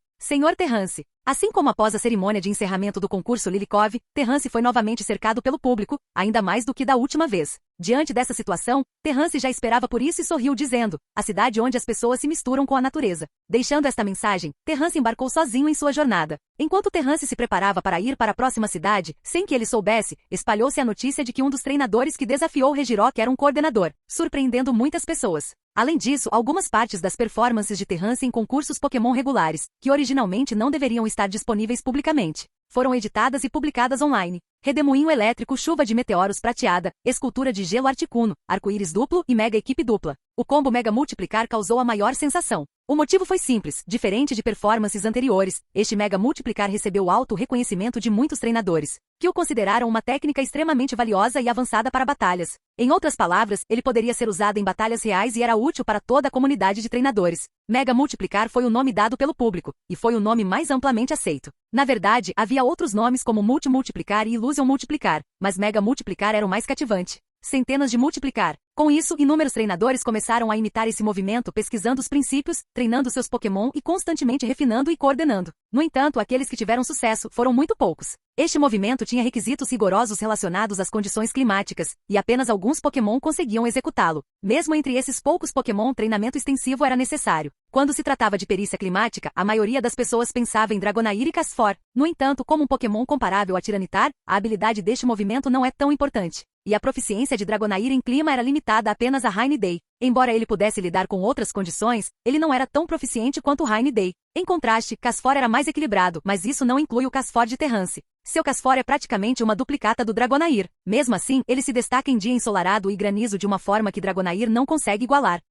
Assim como após a cerimônia de encerramento do concurso Lilikov, Terrance foi novamente cercado pelo público, ainda mais do que da última vez. Diante dessa situação, Terrance já esperava por isso e sorriu dizendo, a cidade onde as pessoas se misturam com a natureza. Deixando esta mensagem, Terrance embarcou sozinho em sua jornada. Enquanto Terrance se preparava para ir para a próxima cidade, sem que ele soubesse, espalhou-se a notícia de que um dos treinadores que desafiou Regirock era um coordenador, surpreendendo muitas pessoas. Além disso, algumas partes das performances de Terrance em concursos Pokémon regulares, que originalmente não deveriam estar disponíveis publicamente, foram editadas e publicadas online. Redemoinho elétrico, chuva de meteoros prateada, escultura de gelo Articuno, arco-íris duplo e mega equipe dupla. O combo Mega Multiplicar causou a maior sensação. O motivo foi simples, diferente de performances anteriores, este Mega Multiplicar recebeu alto reconhecimento de muitos treinadores, que o consideraram uma técnica extremamente valiosa e avançada para batalhas. Em outras palavras, ele poderia ser usado em batalhas reais e era útil para toda a comunidade de treinadores. Mega Multiplicar foi o nome dado pelo público, e foi o nome mais amplamente aceito. Na verdade, havia outros nomes como Multiplicar e Illusion Multiplicar, mas Mega Multiplicar era o mais cativante. Centenas de multiplicar. Com isso, inúmeros treinadores começaram a imitar esse movimento pesquisando os princípios, treinando seus Pokémon e constantemente refinando e coordenando. No entanto, aqueles que tiveram sucesso foram muito poucos. Este movimento tinha requisitos rigorosos relacionados às condições climáticas, e apenas alguns Pokémon conseguiam executá-lo. Mesmo entre esses poucos Pokémon, treinamento extensivo era necessário. Quando se tratava de perícia climática, a maioria das pessoas pensava em Dragonair e Casfor. No entanto, como um Pokémon comparável a Tiranitar, a habilidade deste movimento não é tão importante. E a proficiência de Dragonair em clima era limitada apenas a Rainy Day. Embora ele pudesse lidar com outras condições, ele não era tão proficiente quanto Rainy Day. Em contraste, Casfor era mais equilibrado, mas isso não inclui o Casfor de Terrance. Seu Casfor é praticamente uma duplicata do Dragonair. Mesmo assim, ele se destaca em dia ensolarado e granizo de uma forma que Dragonair não consegue igualar.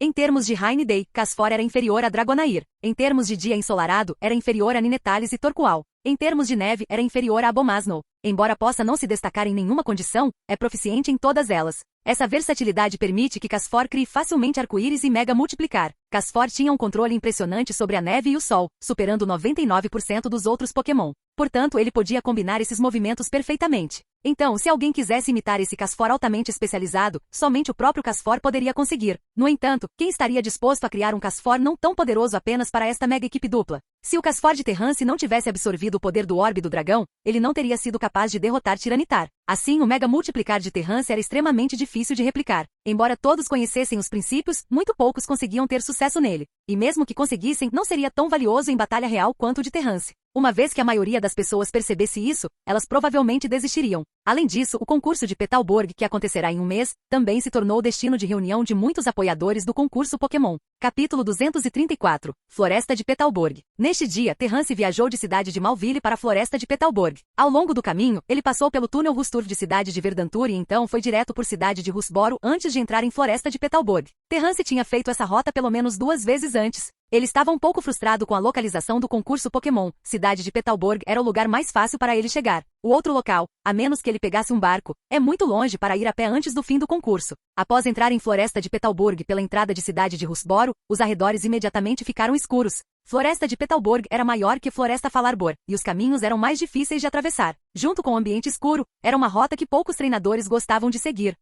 Em termos de Rainy Day, Casfor era inferior a Dragonair. Em termos de dia ensolarado, era inferior a Ninetales e Torkoal. Em termos de neve, era inferior a Abomasnow. Embora possa não se destacar em nenhuma condição, é proficiente em todas elas. Essa versatilidade permite que Casfor crie facilmente arco-íris e mega multiplicar. Casfor tinha um controle impressionante sobre a neve e o sol, superando 99% dos outros Pokémon. Portanto, ele podia combinar esses movimentos perfeitamente. Então, se alguém quisesse imitar esse Casfor altamente especializado, somente o próprio Casfor poderia conseguir. No entanto, quem estaria disposto a criar um Casfor não tão poderoso apenas para esta mega equipe dupla? Se o Casfor de Terrance não tivesse absorvido o poder do Orbe do Dragão, ele não teria sido capaz de derrotar Tiranitar. Assim, o Mega Multiplicar de Terrance era extremamente difícil de replicar. Embora todos conhecessem os princípios, muito poucos conseguiam ter sucesso nele. E mesmo que conseguissem, não seria tão valioso em batalha real quanto o de Terrance. Uma vez que a maioria das pessoas percebesse isso, elas provavelmente desistiriam. Além disso, o concurso de Petalburg, que acontecerá em um mês, também se tornou o destino de reunião de muitos apoiadores do concurso Pokémon. Capítulo 234. Floresta de Petalburg. Neste dia, Terrance viajou de cidade de Malville para a Floresta de Petalburg. Ao longo do caminho, ele passou pelo túnel Rustur de cidade de Verdantur e então foi direto por cidade de Rusboro antes de entrar em Floresta de Petalburg. Terrance tinha feito essa rota pelo menos 2 vezes antes. Ele estava um pouco frustrado com a localização do concurso Pokémon. Cidade de Petalburg era o lugar mais fácil para ele chegar. O outro local, a menos que ele pegasse um barco, é muito longe para ir a pé antes do fim do concurso. Após entrar em Floresta de Petalburg pela entrada de cidade de Rusboro, os arredores imediatamente ficaram escuros. Floresta de Petalburg era maior que Floresta Falarbor, e os caminhos eram mais difíceis de atravessar. Junto com o ambiente escuro, era uma rota que poucos treinadores gostavam de seguir.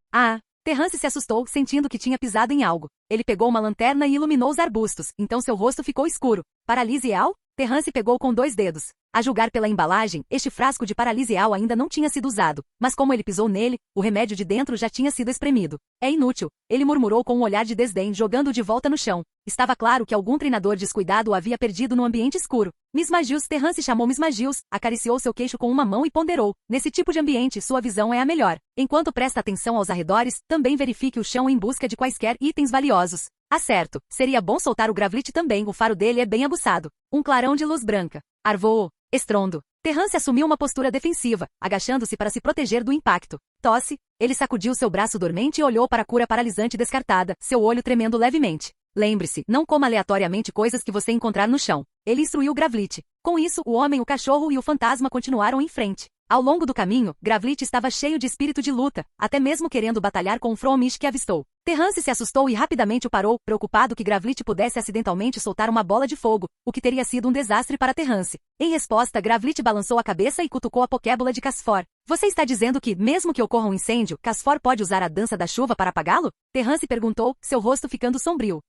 Terrance se assustou, sentindo que tinha pisado em algo. Ele pegou uma lanterna e iluminou os arbustos, então seu rosto ficou escuro. Paralisial? Terrance pegou com 2 dedos. A julgar pela embalagem, este frasco de paralisial ainda não tinha sido usado, mas como ele pisou nele, o remédio de dentro já tinha sido espremido. É inútil, ele murmurou com um olhar de desdém, jogando-o de volta no chão. Estava claro que algum treinador descuidado o havia perdido no ambiente escuro. Miss Magius, Terrance chamou Miss Magius, acariciou seu queixo com uma mão e ponderou. Nesse tipo de ambiente, sua visão é a melhor. Enquanto presta atenção aos arredores, também verifique o chão em busca de quaisquer itens valiosos. Certo, seria bom soltar o Gravlit também, o faro dele é bem aguçado. Um clarão de luz branca. Arvoou. Estrondo. Terrance assumiu uma postura defensiva, agachando-se para se proteger do impacto. Tosse. Ele sacudiu seu braço dormente e olhou para a cura paralisante descartada, seu olho tremendo levemente. Lembre-se, não coma aleatoriamente coisas que você encontrar no chão. Ele instruiu Gravlit. Com isso, o homem, o cachorro e o fantasma continuaram em frente. Ao longo do caminho, Gravlit estava cheio de espírito de luta, até mesmo querendo batalhar com o Froomish que avistou. Terrance se assustou e rapidamente o parou, preocupado que Gravlit pudesse acidentalmente soltar uma bola de fogo, o que teria sido um desastre para Terrance. Em resposta, Gravlit balançou a cabeça e cutucou a Pokébola de Casfor. Você está dizendo que, mesmo que ocorra um incêndio, Casfor pode usar a dança da chuva para apagá-lo? Terrance perguntou, seu rosto ficando sombrio.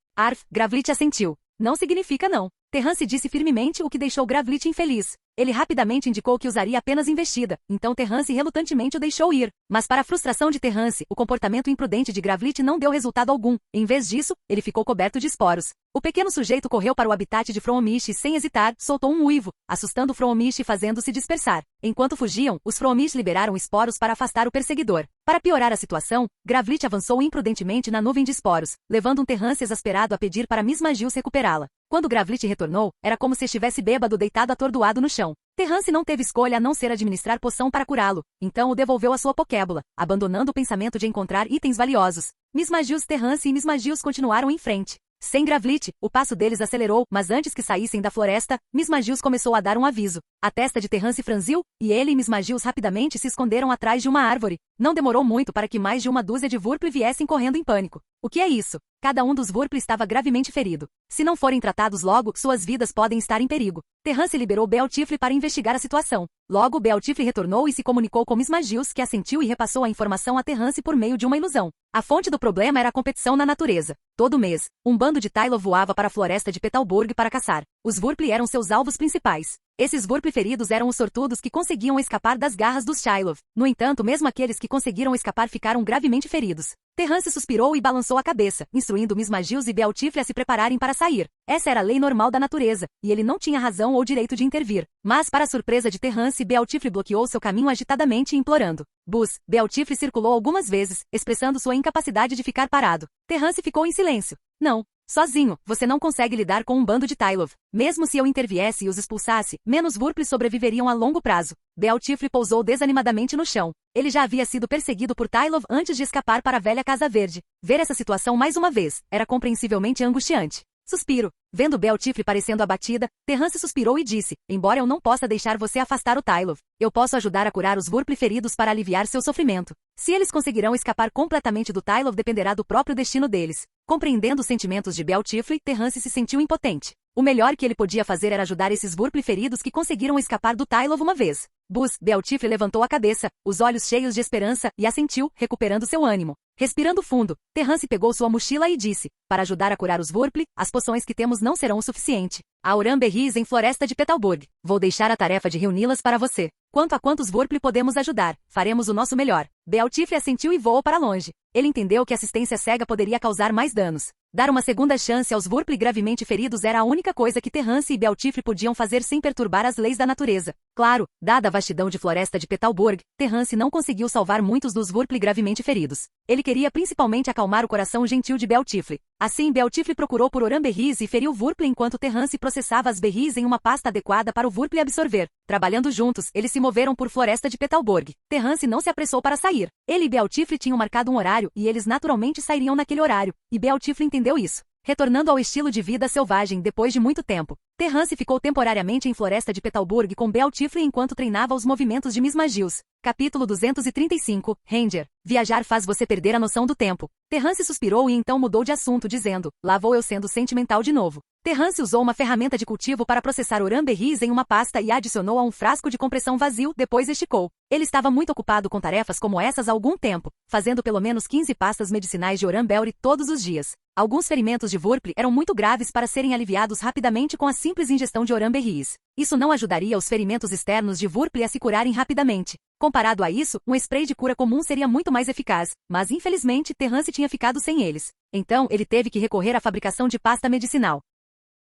Gravlit assentiu. Não significa não. Terrance disse firmemente, o que deixou Gravlit infeliz. Ele rapidamente indicou que usaria apenas investida, então Terrance relutantemente o deixou ir. Mas para a frustração de Terrance, o comportamento imprudente de Gravlit não deu resultado algum. Em vez disso, ele ficou coberto de esporos. O pequeno sujeito correu para o habitat de Froomish e sem hesitar, soltou um uivo, assustando Froomish e fazendo-se dispersar. Enquanto fugiam, os Froomish liberaram esporos para afastar o perseguidor. Para piorar a situação, Gravlit avançou imprudentemente na nuvem de esporos, levando um Terrance exasperado a pedir para Miss Magius recuperá-la. Quando Gravlit retornou, era como se estivesse bêbado deitado atordoado no chão. Terrance não teve escolha a não ser administrar poção para curá-lo, então o devolveu à sua Pokébola, abandonando o pensamento de encontrar itens valiosos. Miss Magius, Terrance e Miss Magius continuaram em frente. Sem Gravlit, o passo deles acelerou, mas antes que saíssem da floresta, Miss Magius começou a dar um aviso. A testa de Terrance franziu, e ele e Miss Magius rapidamente se esconderam atrás de uma árvore. Não demorou muito para que mais de uma dúzia de Wurpli viessem correndo em pânico. O que é isso? Cada um dos Wurpli estava gravemente ferido. Se não forem tratados logo, suas vidas podem estar em perigo. Terrance liberou Bealtifre para investigar a situação. Logo, Bealtifre retornou e se comunicou com Miss Magius, que assentiu e repassou a informação a Terrance por meio de uma ilusão. A fonte do problema era a competição na natureza. Todo mês, um bando de Tylov voava para a floresta de Petalburg para caçar. Os Wurpli eram seus alvos principais. Esses Wurpli feridos eram os sortudos que conseguiam escapar das garras dos Tylov. No entanto, mesmo aqueles que conseguiram escapar ficaram gravemente feridos. Terrance suspirou e balançou a cabeça, instruindo Miss Magius e Bealtifre a se prepararem para sair. Essa era a lei normal da natureza, e ele não tinha razão ou direito de intervir. Mas, para a surpresa de Terrance, Bealtifre bloqueou seu caminho agitadamente e implorando. Bus, Bealtifre circulou algumas vezes, expressando sua incapacidade de ficar parado. Terrance ficou em silêncio. Não. Sozinho, você não consegue lidar com um bando de Tylov. Mesmo se eu interviesse e os expulsasse, menos Wurpli sobreviveriam a longo prazo. Bealtifre pousou desanimadamente no chão. Ele já havia sido perseguido por Tylov antes de escapar para a velha Casa Verde. Ver essa situação mais uma vez era compreensivelmente angustiante. Suspiro. Vendo Bealtifre parecendo abatida, Terrance suspirou e disse, embora eu não possa deixar você afastar o Tylov, eu posso ajudar a curar os Wurpli feridos para aliviar seu sofrimento. Se eles conseguirão escapar completamente do Tylov dependerá do próprio destino deles. Compreendendo os sentimentos de Bealtifre, Terrance se sentiu impotente. O melhor que ele podia fazer era ajudar esses Wurpli feridos que conseguiram escapar do Tylov uma vez. Bus, Bealtifre levantou a cabeça, os olhos cheios de esperança, e assentiu, recuperando seu ânimo. Respirando fundo, Terrance pegou sua mochila e disse, para ajudar a curar os Wurpli, as poções que temos não serão o suficiente. Há Oran-Berries em Floresta de Petalburg. Vou deixar a tarefa de reuni-las para você. Quanto a quantos Wurpli podemos ajudar, faremos o nosso melhor. Bealtifre assentiu e voou para longe. Ele entendeu que assistência cega poderia causar mais danos. Dar uma segunda chance aos Wurpli gravemente feridos era a única coisa que Terrance e Bealtifre podiam fazer sem perturbar as leis da natureza. Claro, dada a vastidão de Floresta de Petalburg, Terrance não conseguiu salvar muitos dos Wurpli gravemente feridos. Ele queria principalmente acalmar o coração gentil de Bealtifre. Assim, Bealtifre procurou por Oran-Berries e feriu Wurpli enquanto Terrance processava as berries em uma pasta adequada para o Wurpli absorver. Trabalhando juntos, eles se moveram por Floresta de Petalburg. Terrance não se apressou para sair. Ele e Bealtifre tinham marcado um horário e eles naturalmente sairiam naquele horário, e Bealtifre entendeu isso. Retornando ao estilo de vida selvagem depois de muito tempo, Terrance ficou temporariamente em Floresta de Petalburg com Bealtifre enquanto treinava os movimentos de Miss Magius. Capítulo 235, Ranger. Viajar faz você perder a noção do tempo. Terrance suspirou e então mudou de assunto dizendo, lá vou eu sendo sentimental de novo. Terrance usou uma ferramenta de cultivo para processar Oran-Berries em uma pasta e a adicionou a um frasco de compressão vazio, depois esticou. Ele estava muito ocupado com tarefas como essas há algum tempo, fazendo pelo menos 15 pastas medicinais de Oran-Berry todos os dias. Alguns ferimentos de Wurpli eram muito graves para serem aliviados rapidamente com a simples ingestão de Oran-Berries. Isso não ajudaria os ferimentos externos de Wurpli a se curarem rapidamente. Comparado a isso, um spray de cura comum seria muito mais eficaz, mas infelizmente Terrance tinha ficado sem eles. Então, ele teve que recorrer à fabricação de pasta medicinal.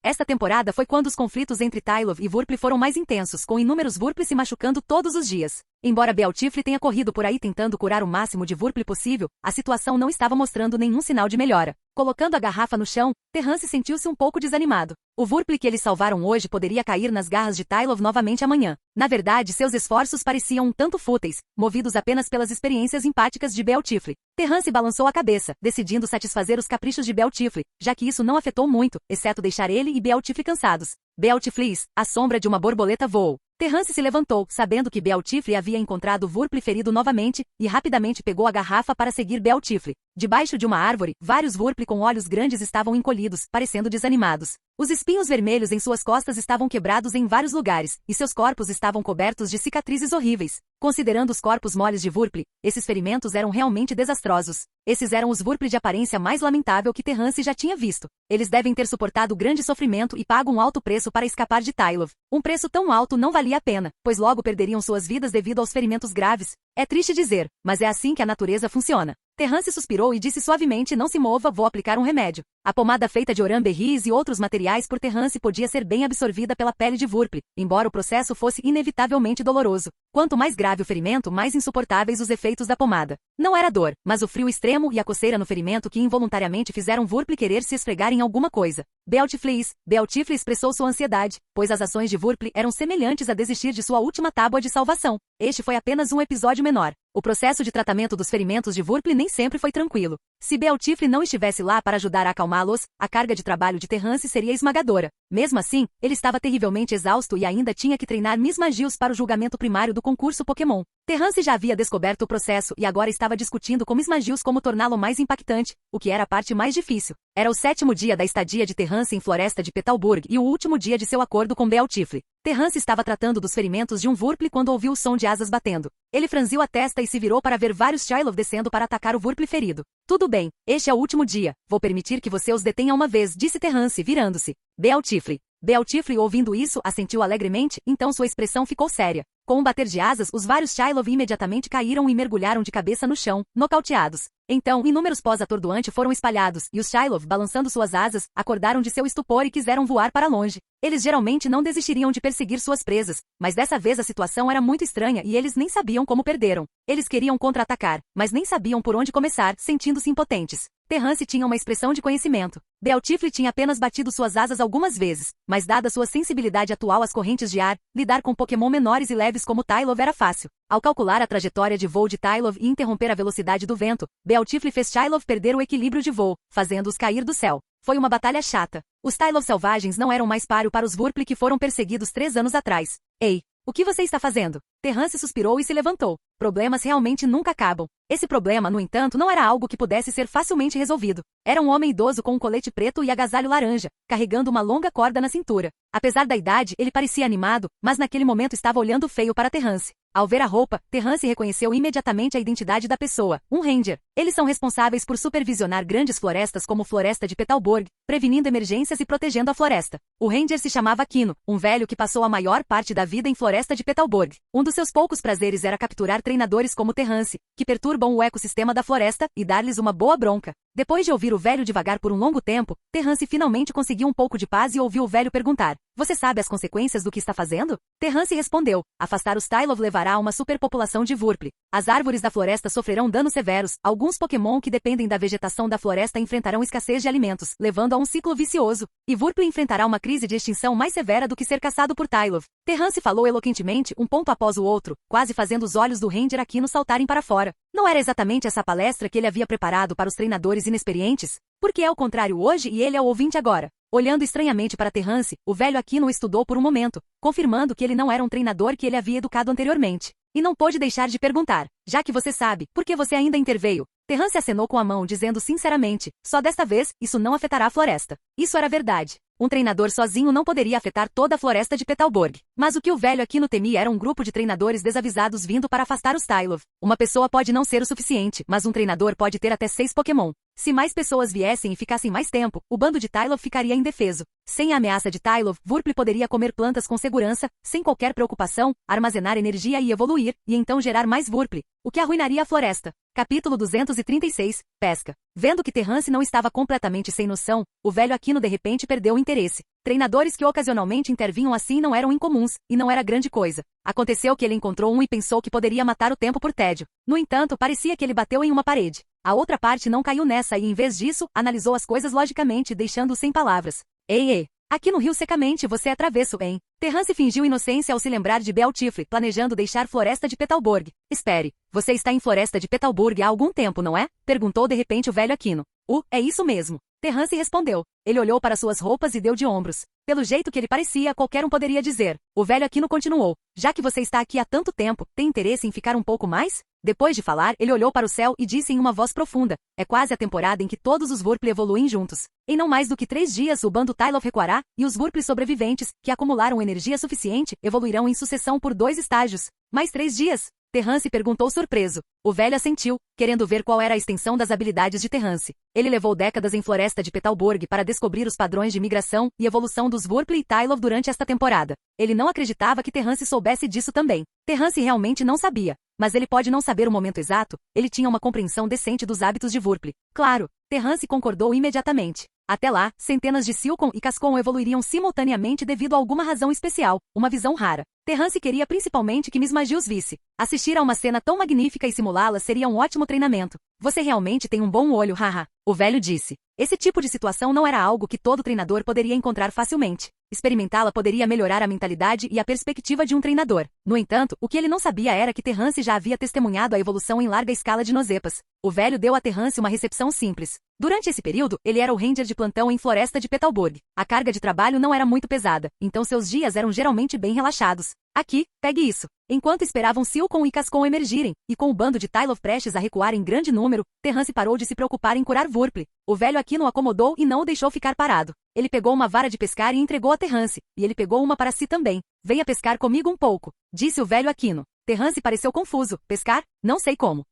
Esta temporada foi quando os conflitos entre Tylov e Wurpli foram mais intensos, com inúmeros Wurpli se machucando todos os dias. Embora Bealtifre tenha corrido por aí tentando curar o máximo de Wurpli possível, a situação não estava mostrando nenhum sinal de melhora. Colocando a garrafa no chão, Terrance sentiu-se um pouco desanimado. O Wurpli que eles salvaram hoje poderia cair nas garras de Tylov novamente amanhã. Na verdade, seus esforços pareciam um tanto fúteis, movidos apenas pelas experiências empáticas de Bealtifre. Terrance balançou a cabeça, decidindo satisfazer os caprichos de Bealtifre, já que isso não afetou muito, exceto deixar ele e Bealtifre cansados. Bealtiflis, a sombra de uma borboleta voou. Terrance se levantou, sabendo que Bealtifre havia encontrado Wurpli ferido novamente, e rapidamente pegou a garrafa para seguir Bealtifre. Debaixo de uma árvore, vários Wurpli com olhos grandes estavam encolhidos, parecendo desanimados. Os espinhos vermelhos em suas costas estavam quebrados em vários lugares, e seus corpos estavam cobertos de cicatrizes horríveis. Considerando os corpos moles de Wurpli, esses ferimentos eram realmente desastrosos. Esses eram os Wurpli de aparência mais lamentável que Terrance já tinha visto. Eles devem ter suportado grande sofrimento e pago um alto preço para escapar de Tylov. Um preço tão alto não valia a pena, pois logo perderiam suas vidas devido aos ferimentos graves. É triste dizer, mas é assim que a natureza funciona. Terrance suspirou e disse suavemente, não se mova, vou aplicar um remédio. A pomada feita de Oran-Berries e outros materiais por Terrance podia ser bem absorvida pela pele de Wurpli, embora o processo fosse inevitavelmente doloroso. Quanto mais grave o ferimento, mais insuportáveis os efeitos da pomada. Não era dor, mas o frio extremo e a coceira no ferimento que involuntariamente fizeram Wurpli querer se esfregar em alguma coisa. Bealtifre expressou sua ansiedade, pois as ações de Wurpli eram semelhantes a desistir de sua última tábua de salvação. Este foi apenas um episódio menor. O processo de tratamento dos ferimentos de Wurpli nem sempre foi tranquilo. Se Bealtifre não estivesse lá para ajudar a acalmá-los, a carga de trabalho de Terrance seria esmagadora. Mesmo assim, ele estava terrivelmente exausto e ainda tinha que treinar Miss Magius para o julgamento primário do concurso Pokémon. Terrance já havia descoberto o processo e agora estava discutindo com Miss Magius como torná-lo mais impactante, o que era a parte mais difícil. Era o 7º dia da estadia de Terrance em Floresta de Petalburg e o último dia de seu acordo com Bealtifre. Terrance estava tratando dos ferimentos de um Wurple quando ouviu o som de asas batendo. Ele franziu a testa e se virou para ver vários Shylov descendo para atacar o Wurple ferido. Tudo bem, este é o último dia. Vou permitir que você os detenha uma vez, disse Terrance, virando-se. Bealtifre, ouvindo isso, assentiu alegremente, então sua expressão ficou séria. Com um bater de asas, os vários Shylov imediatamente caíram e mergulharam de cabeça no chão, nocauteados. Então, inúmeros pós atordoante foram espalhados, e os Shylov, balançando suas asas, acordaram de seu estupor e quiseram voar para longe. Eles geralmente não desistiriam de perseguir suas presas, mas dessa vez a situação era muito estranha e eles nem sabiam como perderam. Eles queriam contra-atacar, mas nem sabiam por onde começar, sentindo-se impotentes. Terrance tinha uma expressão de conhecimento. Bealtifre tinha apenas batido suas asas algumas vezes, mas dada sua sensibilidade atual às correntes de ar, lidar com Pokémon menores e leves como Tylov era fácil. Ao calcular a trajetória de voo de Tylov e interromper a velocidade do vento, Bealtifre fez Shylov perder o equilíbrio de voo, fazendo-os cair do céu. Foi uma batalha chata. Os Tylov selvagens não eram mais páreo para os Wurple que foram perseguidos 3 anos atrás. Ei, o que você está fazendo? Terrance suspirou e se levantou. Problemas realmente nunca acabam. Esse problema, no entanto, não era algo que pudesse ser facilmente resolvido. Era um homem idoso com um colete preto e agasalho laranja, carregando uma longa corda na cintura. Apesar da idade, ele parecia animado, mas naquele momento estava olhando feio para Terrance. Ao ver a roupa, Terrance reconheceu imediatamente a identidade da pessoa, um Ranger. Eles são responsáveis por supervisionar grandes florestas como Floresta de Petalburg, prevenindo emergências e protegendo a floresta. O Ranger se chamava Kino, um velho que passou a maior parte da vida em Floresta de Petalburg. Um dos seus poucos prazeres era capturar treinadores como Terrance, que perturbam o ecossistema da floresta, e dar-lhes uma boa bronca. Depois de ouvir o velho devagar por um longo tempo, Terrance finalmente conseguiu um pouco de paz e ouviu o velho perguntar: "Você sabe as consequências do que está fazendo?" Terrance respondeu: "Afastar os Tylov levará a uma superpopulação de Wurple. As árvores da floresta sofrerão danos severos, alguns Pokémon que dependem da vegetação da floresta enfrentarão escassez de alimentos, levando a um ciclo vicioso, e Wurple enfrentará uma crise de extinção mais severa do que ser caçado por Tylov." Terrance falou eloquentemente, um ponto após o outro, quase fazendo os olhos do Ranger Aquino saltarem para fora. Não era exatamente essa palestra que ele havia preparado para os treinadores inexperientes? Porque é o contrário hoje e ele é o ouvinte agora. Olhando estranhamente para Terrance, o velho Aquino o estudou por um momento, confirmando que ele não era um treinador que ele havia educado anteriormente. E não pôde deixar de perguntar: "Já que você sabe, por que você ainda interveio?" Terrance acenou com a mão dizendo sinceramente: "Só desta vez, isso não afetará a floresta." Isso era verdade. Um treinador sozinho não poderia afetar toda a floresta de Petalburg. Mas o que o velho Aquino temia era um grupo de treinadores desavisados vindo para afastar os Tylov. Uma pessoa pode não ser o suficiente, mas um treinador pode ter até 6 Pokémon. Se mais pessoas viessem e ficassem mais tempo, o bando de Tylov ficaria indefeso. Sem a ameaça de Tylov, Wurple poderia comer plantas com segurança, sem qualquer preocupação, armazenar energia e evoluir, e então gerar mais Wurple, o que arruinaria a floresta. Capítulo 236, Pesca. Vendo que Terrance não estava completamente sem noção, o velho Aquino de repente perdeu o interesse. Treinadores que ocasionalmente intervinham assim não eram incomuns, e não era grande coisa. Aconteceu que ele encontrou um e pensou que poderia matar o tempo por tédio. No entanto, parecia que ele bateu em uma parede. A outra parte não caiu nessa e, em vez disso, analisou as coisas logicamente, deixando-o sem palavras. Ei, aqui no rio secamente você é travesso, hein? Terrance fingiu inocência ao se lembrar de Bealtifre, planejando deixar Floresta de Petalburg. Espere, você está em Floresta de Petalburg há algum tempo, não é? Perguntou de repente o velho Aquino. É isso mesmo. Terrance respondeu. Ele olhou para suas roupas e deu de ombros. Pelo jeito que ele parecia, qualquer um poderia dizer. O velho Aquino continuou. Já que você está aqui há tanto tempo, tem interesse em ficar um pouco mais? Depois de falar, ele olhou para o céu e disse em uma voz profunda: "É quase a temporada em que todos os Wurple evoluem juntos. Em não mais do que 3 dias o bando Tylov recuará, e os Wurple sobreviventes, que acumularam energia suficiente, evoluirão em sucessão por 2 estágios. Mais 3 dias?" Terrance perguntou surpreso. O velho assentiu, querendo ver qual era a extensão das habilidades de Terrance. Ele levou décadas em Floresta de Petalburg para descobrir os padrões de migração e evolução dos Wurple e Tylov durante esta temporada. Ele não acreditava que Terrance soubesse disso também. Terrance realmente não sabia. Mas ele pode não saber o momento exato, ele tinha uma compreensão decente dos hábitos de Wurple. Claro, Terrance concordou imediatamente. Até lá, centenas de Silcon e Cascon evoluiriam simultaneamente devido a alguma razão especial, uma visão rara. Terrance queria principalmente que Miss Magius visse. Assistir a uma cena tão magnífica e simulá-la seria um ótimo treinamento. Você realmente tem um bom olho, haha. O velho disse. Esse tipo de situação não era algo que todo treinador poderia encontrar facilmente. Experimentá-la poderia melhorar a mentalidade e a perspectiva de um treinador. No entanto, o que ele não sabia era que Terrance já havia testemunhado a evolução em larga escala de Nozepas. O velho deu a Terrance uma recepção simples. Durante esse período, ele era o Ranger de plantão em Floresta de Petalburg. A carga de trabalho não era muito pesada, então seus dias eram geralmente bem relaxados. Aqui, pegue isso. Enquanto esperavam Silcon e Cascon emergirem, e com o bando de Tylov prestes a recuar em grande número, Terrance parou de se preocupar em curar Wurple. O velho Aquino o acomodou e não o deixou ficar parado. Ele pegou uma vara de pescar e entregou a Terrance, e ele pegou uma para si também. Venha pescar comigo um pouco, disse o velho Aquino. Terrance pareceu confuso. Pescar? Não sei como.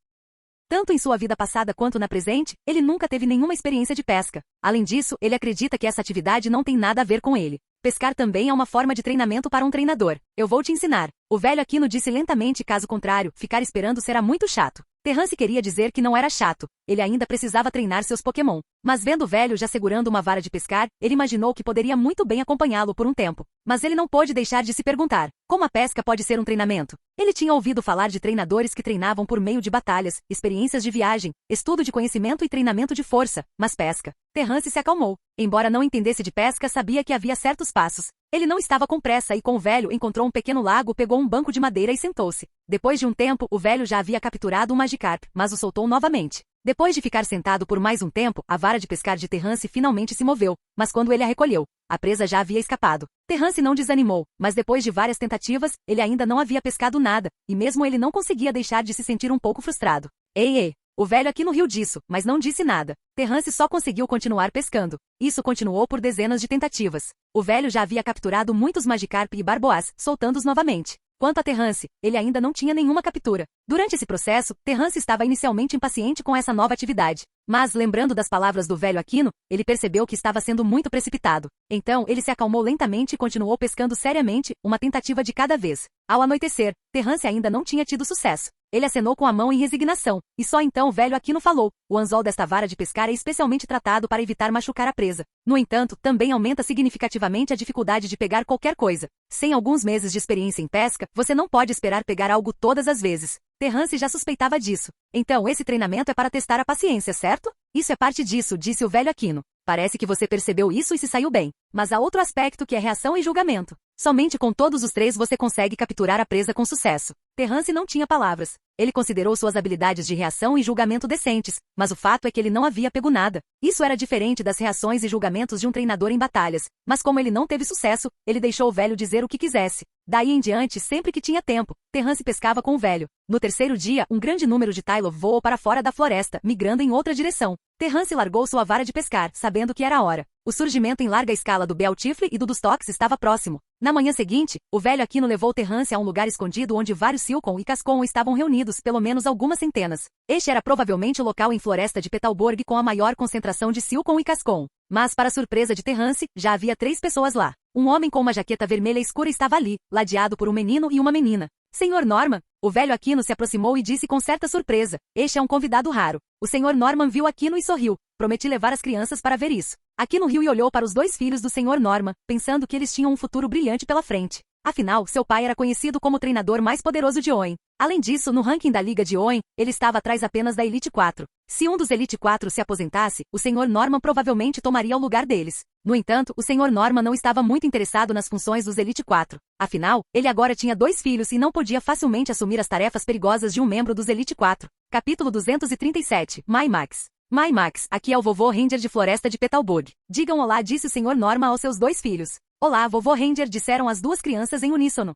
Tanto em sua vida passada quanto na presente, ele nunca teve nenhuma experiência de pesca. Além disso, ele acredita que essa atividade não tem nada a ver com ele. Pescar também é uma forma de treinamento para um treinador. Eu vou te ensinar. O velho Aquino disse lentamente, caso contrário, ficar esperando será muito chato. Terrance queria dizer que não era chato. Ele ainda precisava treinar seus Pokémon. Mas vendo o velho já segurando uma vara de pescar, ele imaginou que poderia muito bem acompanhá-lo por um tempo. Mas ele não pôde deixar de se perguntar, como a pesca pode ser um treinamento? Ele tinha ouvido falar de treinadores que treinavam por meio de batalhas, experiências de viagem, estudo de conhecimento e treinamento de força, mas pesca. Terrance se acalmou. Embora não entendesse de pesca, sabia que havia certos passos. Ele não estava com pressa e com o velho encontrou um pequeno lago, pegou um banco de madeira e sentou-se. Depois de um tempo, o velho já havia capturado um Magikarp, mas o soltou novamente. Depois de ficar sentado por mais um tempo, a vara de pescar de Terrance finalmente se moveu, mas quando ele a recolheu, a presa já havia escapado. Terrance não desanimou, mas depois de várias tentativas, ele ainda não havia pescado nada, e mesmo ele não conseguia deixar de se sentir um pouco frustrado. Ei! O velho Aquino riu disso, mas não disse nada. Terrance só conseguiu continuar pescando. Isso continuou por dezenas de tentativas. O velho já havia capturado muitos Magikarp e Barboás, soltando-os novamente. Quanto a Terrance, ele ainda não tinha nenhuma captura. Durante esse processo, Terrance estava inicialmente impaciente com essa nova atividade. Mas, lembrando das palavras do velho Aquino, ele percebeu que estava sendo muito precipitado. Então, ele se acalmou lentamente e continuou pescando seriamente, uma tentativa de cada vez. Ao anoitecer, Terrance ainda não tinha tido sucesso. Ele acenou com a mão em resignação, e só então o velho Aquino falou. O anzol desta vara de pescar é especialmente tratado para evitar machucar a presa. No entanto, também aumenta significativamente a dificuldade de pegar qualquer coisa. Sem alguns meses de experiência em pesca, você não pode esperar pegar algo todas as vezes. Terrance já suspeitava disso. Então esse treinamento é para testar a paciência, certo? Isso é parte disso, disse o velho Aquino. Parece que você percebeu isso e se saiu bem. Mas há outro aspecto que é reação e julgamento. Somente com todos os três você consegue capturar a presa com sucesso. Terrance não tinha palavras. Ele considerou suas habilidades de reação e julgamento decentes, mas o fato é que ele não havia pego nada. Isso era diferente das reações e julgamentos de um treinador em batalhas. Mas como ele não teve sucesso, ele deixou o velho dizer o que quisesse. Daí em diante, sempre que tinha tempo, Terrance pescava com o velho. No terceiro dia, um grande número de Tylov voou para fora da floresta, migrando em outra direção. Terrance largou sua vara de pescar, sabendo que era a hora. O surgimento em larga escala do Bealtifle e do Dustox estava próximo. Na manhã seguinte, o velho Aquino levou Terrance a um lugar escondido onde vários Silcon e Cascon estavam reunidos, pelo menos algumas centenas. Este era provavelmente o local em floresta de Petalburg com a maior concentração de Silcon e Cascon. Mas, para surpresa de Terrance, já havia 3 pessoas lá. Um homem com uma jaqueta vermelha escura estava ali, ladeado por um menino e uma menina. Senhor Norman, o velho Aquino se aproximou e disse com certa surpresa, este é um convidado raro. O Sr. Norman viu Aquino e sorriu. Prometi levar as crianças para ver isso. Aquino riu e olhou para os 2 filhos do Sr. Norman, pensando que eles tinham um futuro brilhante pela frente. Afinal, seu pai era conhecido como o treinador mais poderoso de Hoenn. Além disso, no ranking da Liga de Hoenn, ele estava atrás apenas da Elite 4. Se um dos Elite 4 se aposentasse, o Sr. Norman provavelmente tomaria o lugar deles. No entanto, o Sr. Norman não estava muito interessado nas funções dos Elite 4. Afinal, ele agora tinha 2 filhos e não podia facilmente assumir as tarefas perigosas de um membro dos Elite 4. Capítulo 237, Max. Max, aqui é o vovô Ranger de Floresta de Petalburg. Digam olá, disse o Sr. Norman aos seus 2 filhos. Olá, vovô Ranger, disseram as 2 crianças em uníssono.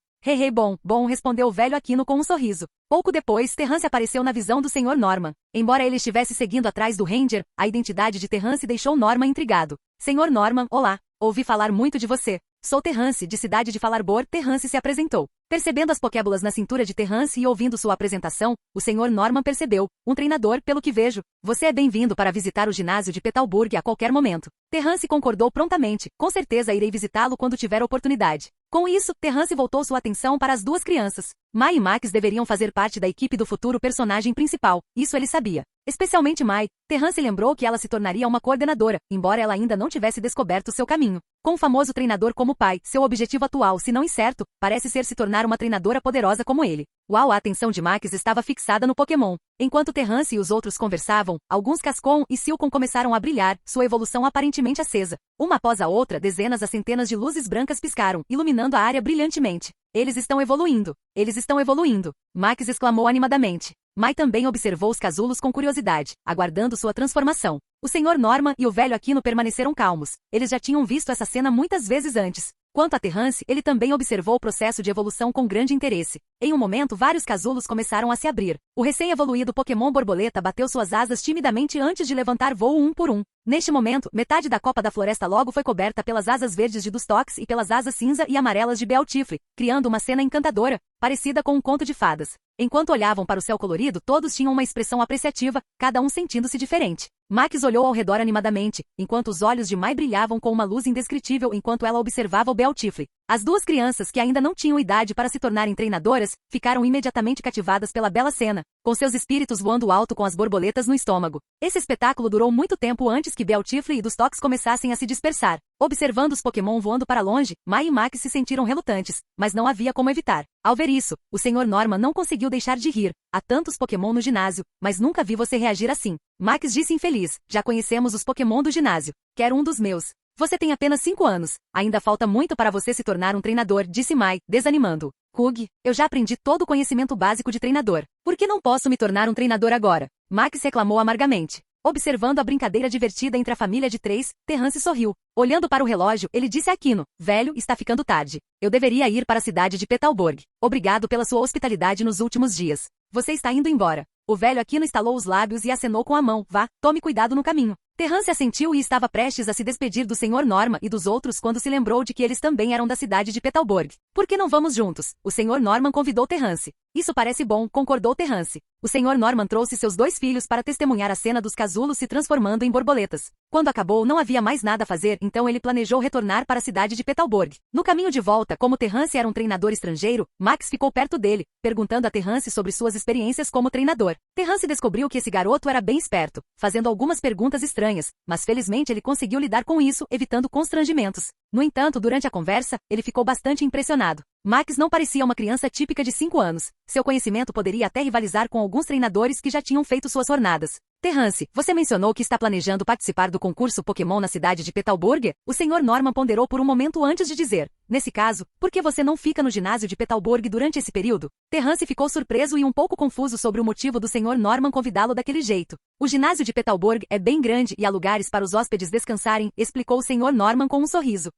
Bom, respondeu o velho Aquino com um sorriso. Pouco depois, Terrance apareceu na visão do Sr. Norman. Embora ele estivesse seguindo atrás do Ranger, a identidade de Terrance deixou Norman intrigado. Sr. Norman, olá. Ouvi falar muito de você. Sou Terrance, de cidade de Falarbor. Terrance se apresentou. Percebendo as pokébolas na cintura de Terrance e ouvindo sua apresentação, o Sr. Norman percebeu. Um treinador, pelo que vejo. Você é bem-vindo para visitar o ginásio de Petalburg a qualquer momento. Terrance concordou prontamente. Com certeza irei visitá-lo quando tiver oportunidade. Com isso, Terrance voltou sua atenção para as 2 crianças. Mai e Max deveriam fazer parte da equipe do futuro personagem principal. Isso ele sabia. Especialmente Mai. Terrance lembrou que ela se tornaria uma coordenadora, embora ela ainda não tivesse descoberto seu caminho. Com o famoso treinador como pai, seu objetivo atual, se não incerto, parece ser se tornar uma treinadora poderosa como ele. Uau, a atenção de Max estava fixada no Pokémon. Enquanto Terrance e os outros conversavam, alguns Cascon e Silcon começaram a brilhar, sua evolução aparentemente acesa. Uma após a outra, dezenas a centenas de luzes brancas piscaram, iluminando a área brilhantemente. Eles estão evoluindo. Eles estão evoluindo. Max exclamou animadamente. Mai também observou os casulos com curiosidade, aguardando sua transformação. O Sr. Norman e o velho Aquino permaneceram calmos. Eles já tinham visto essa cena muitas vezes antes. Quanto a Terrance, ele também observou o processo de evolução com grande interesse. Em um momento, vários casulos começaram a se abrir. O recém-evoluído Pokémon Borboleta bateu suas asas timidamente antes de levantar voo um por um. Neste momento, metade da copa da floresta logo foi coberta pelas asas verdes de Dustox e pelas asas cinza e amarelas de Bealtifre, criando uma cena encantadora, parecida com um conto de fadas. Enquanto olhavam para o céu colorido, todos tinham uma expressão apreciativa, cada um sentindo-se diferente. Max olhou ao redor animadamente, enquanto os olhos de Mai brilhavam com uma luz indescritível enquanto ela observava o Bealtifre. As duas crianças, que ainda não tinham idade para se tornarem treinadoras, ficaram imediatamente cativadas pela bela cena, com seus espíritos voando alto com as borboletas no estômago. Esse espetáculo durou muito tempo antes que Bealtifre e Dustox começassem a se dispersar. Observando os Pokémon voando para longe, Mai e Max se sentiram relutantes, mas não havia como evitar. Ao ver isso, o Sr. Norman não conseguiu deixar de rir. Há tantos Pokémon no ginásio, mas nunca vi você reagir assim. Max disse infeliz, já conhecemos os Pokémon do ginásio. Quero um dos meus. Você tem apenas 5 anos. Ainda falta muito para você se tornar um treinador, disse Mai, desanimando-o. Hugh, eu já aprendi todo o conhecimento básico de treinador. Por que não posso me tornar um treinador agora? Max reclamou amargamente. Observando a brincadeira divertida entre a família de 3, Terrance sorriu. Olhando para o relógio, ele disse a Aquino, velho, está ficando tarde. Eu deveria ir para a cidade de Petalburg. Obrigado pela sua hospitalidade nos últimos dias. Você está indo embora. O velho Aquino estalou os lábios e acenou com a mão. Vá, tome cuidado no caminho. Terrance assentiu e estava prestes a se despedir do Sr. Norman e dos outros quando se lembrou de que eles também eram da cidade de Petalburg. Por que não vamos juntos? O Sr. Norman convidou Terrance. Isso parece bom, concordou Terrance. O Sr. Norman trouxe seus 2 filhos para testemunhar a cena dos casulos se transformando em borboletas. Quando acabou, não havia mais nada a fazer, então ele planejou retornar para a cidade de Petalburg. No caminho de volta, como Terrance era um treinador estrangeiro, Max ficou perto dele, perguntando a Terrance sobre suas experiências como treinador. Terrance descobriu que esse garoto era bem esperto, fazendo algumas perguntas estranhas, mas felizmente ele conseguiu lidar com isso, evitando constrangimentos. No entanto, durante a conversa, ele ficou bastante impressionado. Max não parecia uma criança típica de 5 anos. Seu conhecimento poderia até rivalizar com alguns treinadores que já tinham feito suas jornadas. Terrance, você mencionou que está planejando participar do concurso Pokémon na cidade de Petalburg? O Sr. Norman ponderou por um momento antes de dizer. Nesse caso, por que você não fica no ginásio de Petalburg durante esse período? Terrance ficou surpreso e um pouco confuso sobre o motivo do Sr. Norman convidá-lo daquele jeito. O ginásio de Petalburg é bem grande e há lugares para os hóspedes descansarem, explicou o Sr. Norman com um sorriso.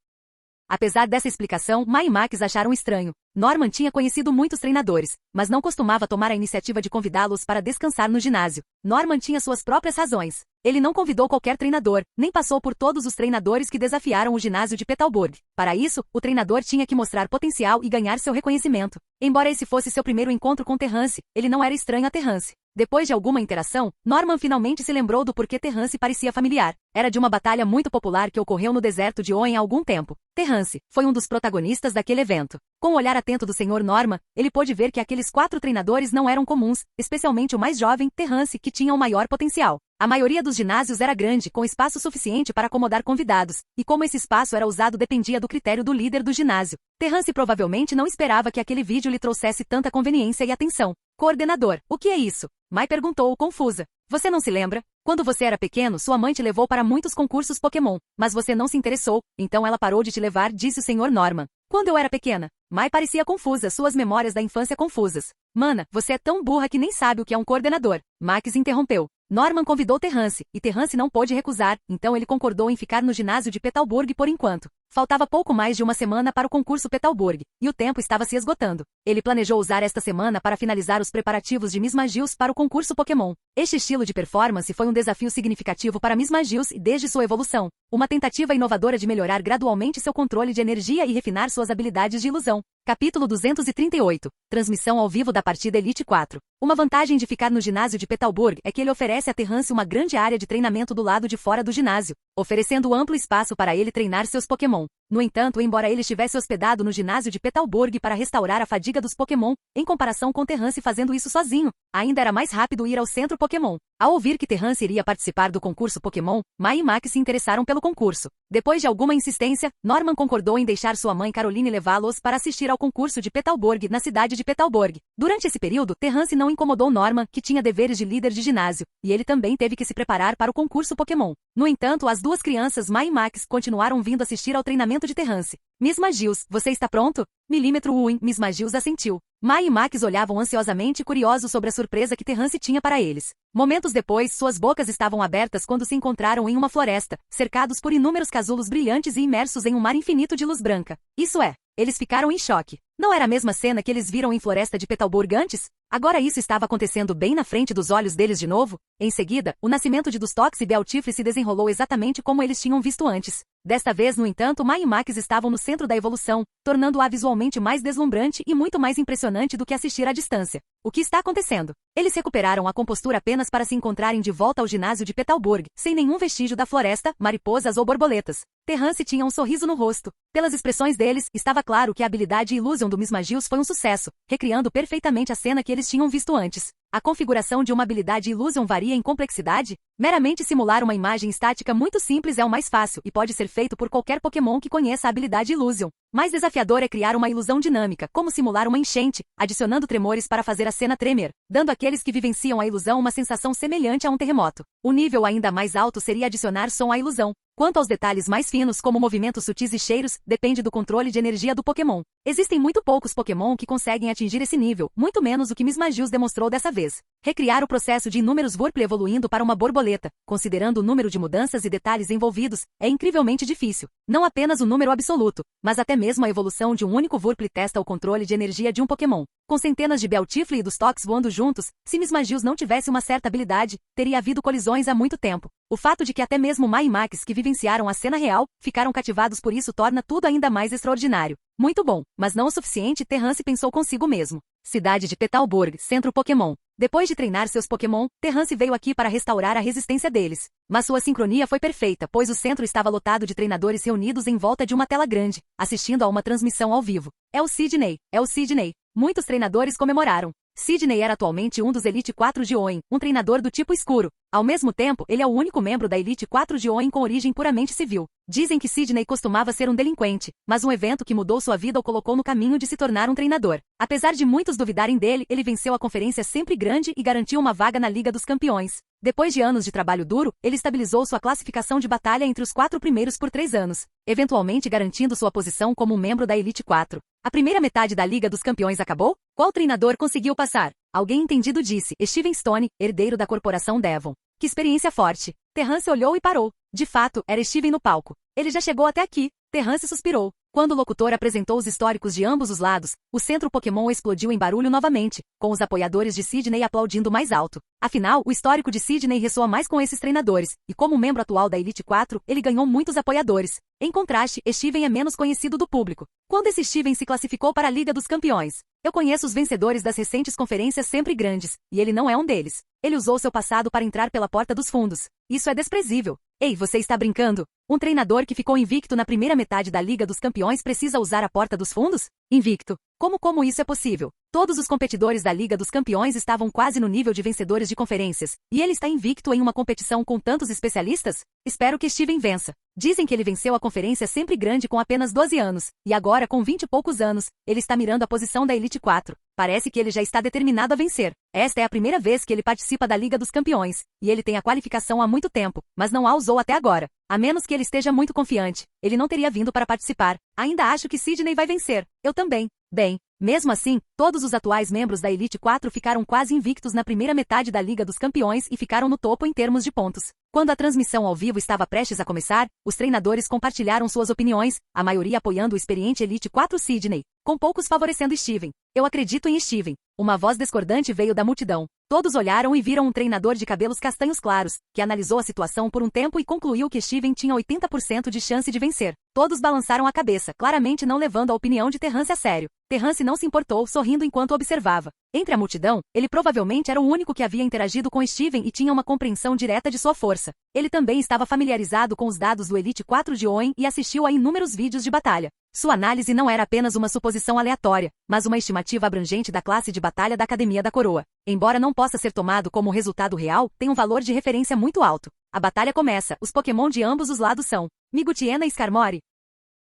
Apesar dessa explicação, Mai e Max acharam estranho. Norman tinha conhecido muitos treinadores, mas não costumava tomar a iniciativa de convidá-los para descansar no ginásio. Norman tinha suas próprias razões. Ele não convidou qualquer treinador, nem passou por todos os treinadores que desafiaram o ginásio de Petalburg. Para isso, o treinador tinha que mostrar potencial e ganhar seu reconhecimento. Embora esse fosse seu primeiro encontro com Terrance, ele não era estranho a Terrance. Depois de alguma interação, Norman finalmente se lembrou do porquê Terrance parecia familiar. Era de uma batalha muito popular que ocorreu no deserto de Hoenn há algum tempo. Terrance foi um dos protagonistas daquele evento. Com o olhar atento do Sr. Norman, ele pôde ver que aqueles 4 treinadores não eram comuns, especialmente o mais jovem, Terrance, que tinha o maior potencial. A maioria dos ginásios era grande, com espaço suficiente para acomodar convidados, e como esse espaço era usado dependia do critério do líder do ginásio. Terrance provavelmente não esperava que aquele vídeo lhe trouxesse tanta conveniência e atenção. Coordenador, o que é isso? Mai perguntou, confusa. Você não se lembra? Quando você era pequeno, sua mãe te levou para muitos concursos Pokémon, mas você não se interessou, então ela parou de te levar, disse o Sr. Norman. Quando eu era pequena, Mai parecia confusa, suas memórias da infância confusas. Mana, você é tão burra que nem sabe o que é um coordenador. Max interrompeu. Norman convidou Terrance, e Terrance não pôde recusar, então ele concordou em ficar no ginásio de Petalburg por enquanto. Faltava pouco mais de uma semana para o concurso Petalburg, e o tempo estava se esgotando. Ele planejou usar esta semana para finalizar os preparativos de Miss Magius para o concurso Pokémon. Este estilo de performance foi um desafio significativo para Miss Magius desde sua evolução, uma tentativa inovadora de melhorar gradualmente seu controle de energia e refinar suas habilidades de ilusão. Capítulo 238. Transmissão ao vivo da partida Elite 4. Uma vantagem de ficar no ginásio de Petalburg é que ele oferece a Terrance uma grande área de treinamento do lado de fora do ginásio, oferecendo amplo espaço para ele treinar seus Pokémon. No entanto, embora ele estivesse hospedado no ginásio de Petalburg para restaurar a fadiga dos Pokémon, em comparação com Terrance fazendo isso sozinho, ainda era mais rápido ir ao centro Pokémon. Ao ouvir que Terrance iria participar do concurso Pokémon, Mai e Max se interessaram pelo concurso. Depois de alguma insistência, Norman concordou em deixar sua mãe Caroline levá-los para assistir ao concurso de Petalburg na cidade de Petalburg. Durante esse período, Terrance não incomodou Norman, que tinha deveres de líder de ginásio, e ele também teve que se preparar para o concurso Pokémon. No entanto, as duas crianças, Mai e Max, continuaram vindo assistir ao treinamento de Terrance. Miss Magius, você está pronto? Milímetro Uin, Miss Magius assentiu. Mai e Max olhavam ansiosamente e curiosos sobre a surpresa que Terrance tinha para eles. Momentos depois, suas bocas estavam abertas quando se encontraram em uma floresta, cercados por inúmeros casulos brilhantes e imersos em um mar infinito de luz branca. Isso é, eles ficaram em choque. Não era a mesma cena que eles viram em Floresta de Petalburg antes? Agora isso estava acontecendo bem na frente dos olhos deles de novo. Em seguida, o nascimento de Dustox e Bealtifre se desenrolou exatamente como eles tinham visto antes. Desta vez, no entanto, Mai e Max estavam no centro da evolução, tornando-a visualmente mais deslumbrante e muito mais impressionante do que assistir à distância. O que está acontecendo? Eles recuperaram a compostura apenas para se encontrarem de volta ao ginásio de Petalburg, sem nenhum vestígio da floresta, mariposas ou borboletas. Terrance tinha um sorriso no rosto. Pelas expressões deles, estava claro que a habilidade Illusion do Miss Magius foi um sucesso, recriando perfeitamente a cena que eles tinham visto antes. A configuração de uma habilidade Illusion varia em complexidade? Meramente simular uma imagem estática muito simples é o mais fácil e pode ser feito por qualquer Pokémon que conheça a habilidade Illusion. Mais desafiador é criar uma ilusão dinâmica, como simular uma enchente, adicionando tremores para fazer a cena tremer, dando àqueles que vivenciam a ilusão uma sensação semelhante a um terremoto. O nível ainda mais alto seria adicionar som à ilusão. Quanto aos detalhes mais finos, como movimentos sutis e cheiros, depende do controle de energia do Pokémon. Existem muito poucos Pokémon que conseguem atingir esse nível, muito menos o que Miss Magius demonstrou dessa vez. Recriar o processo de inúmeros Wurple evoluindo para uma borboleta, considerando o número de mudanças e detalhes envolvidos, é incrivelmente difícil. Não apenas o número absoluto, mas até mesmo a evolução de um único Wurple testa o controle de energia de um Pokémon. Com centenas de Bealtifle e Dustox voando juntos, se Miss Magius não tivesse uma certa habilidade, teria havido colisões há muito tempo. O fato de que até mesmo Mai e Max, que vivenciaram a cena real, ficaram cativados por isso torna tudo ainda mais extraordinário. Muito bom, mas não o suficiente, Terrance pensou consigo mesmo. Cidade de Petalburg, centro Pokémon. Depois de treinar seus Pokémon, Terrance veio aqui para restaurar a resistência deles. Mas sua sincronia foi perfeita, pois o centro estava lotado de treinadores reunidos em volta de uma tela grande, assistindo a uma transmissão ao vivo. É o Sidney, é o Sidney. Muitos treinadores comemoraram. Sidney era atualmente um dos Elite 4 de Hoenn, um treinador do tipo escuro. Ao mesmo tempo, ele é o único membro da Elite 4 de Hoenn com origem puramente civil. Dizem que Sidney costumava ser um delinquente, mas um evento que mudou sua vida o colocou no caminho de se tornar um treinador. Apesar de muitos duvidarem dele, ele venceu a conferência sempre grande e garantiu uma vaga na Liga dos Campeões. Depois de anos de trabalho duro, ele estabilizou sua classificação de batalha entre os 4 primeiros por 3 anos, eventualmente garantindo sua posição como um membro da Elite 4. A primeira metade da Liga dos Campeões acabou? Qual treinador conseguiu passar? Alguém entendido disse, Steven Stone, herdeiro da corporação Devon. Que experiência forte. Terrance olhou e parou. De fato, era Steven no palco. Ele já chegou até aqui. Terrance suspirou. Quando o locutor apresentou os históricos de ambos os lados, o centro Pokémon explodiu em barulho novamente, com os apoiadores de Sidney aplaudindo mais alto. Afinal, o histórico de Sidney ressoa mais com esses treinadores, e como membro atual da Elite 4, ele ganhou muitos apoiadores. Em contraste, Steven é menos conhecido do público. Quando esse Steven se classificou para a Liga dos Campeões? Eu conheço os vencedores das recentes conferências sempre grandes, e ele não é um deles. Ele usou seu passado para entrar pela porta dos fundos. Isso é desprezível. Ei, você está brincando? Um treinador que ficou invicto na primeira metade da Liga dos Campeões precisa usar a porta dos fundos? Invicto. Como isso é possível? Todos os competidores da Liga dos Campeões estavam quase no nível de vencedores de conferências, e ele está invicto em uma competição com tantos especialistas? Espero que Steven vença. Dizem que ele venceu a conferência sempre grande com apenas 12 anos, e agora com 20 e poucos anos, ele está mirando a posição da Elite 4. Parece que ele já está determinado a vencer. Esta é a primeira vez que ele participa da Liga dos Campeões, e ele tem a qualificação há muito tempo, mas não a usou até agora. A menos que ele esteja muito confiante, ele não teria vindo para participar. Ainda acho que Sidney vai vencer. Eu também. Bem, mesmo assim, todos os atuais membros da Elite 4 ficaram quase invictos na primeira metade da Liga dos Campeões e ficaram no topo em termos de pontos. Quando a transmissão ao vivo estava prestes a começar, os treinadores compartilharam suas opiniões, a maioria apoiando o experiente Elite 4 Sidney, com poucos favorecendo Steven. Eu acredito em Steven. Uma voz discordante veio da multidão. Todos olharam e viram um treinador de cabelos castanhos claros, que analisou a situação por um tempo e concluiu que Steven tinha 80% de chance de vencer. Todos balançaram a cabeça, claramente não levando a opinião de Terrance a sério. Terrance não se importou, sorrindo enquanto observava. Entre a multidão, ele provavelmente era o único que havia interagido com Steven e tinha uma compreensão direta de sua força. Ele também estava familiarizado com os dados do Elite 4 de Hoenn e assistiu a inúmeros vídeos de batalha. Sua análise não era apenas uma suposição aleatória, mas uma estimativa abrangente da classe de batalha da Academia da Coroa. Embora não possa ser tomado como resultado real, tem um valor de referência muito alto. A batalha começa, os Pokémon de ambos os lados são Migutiena e Skarmory.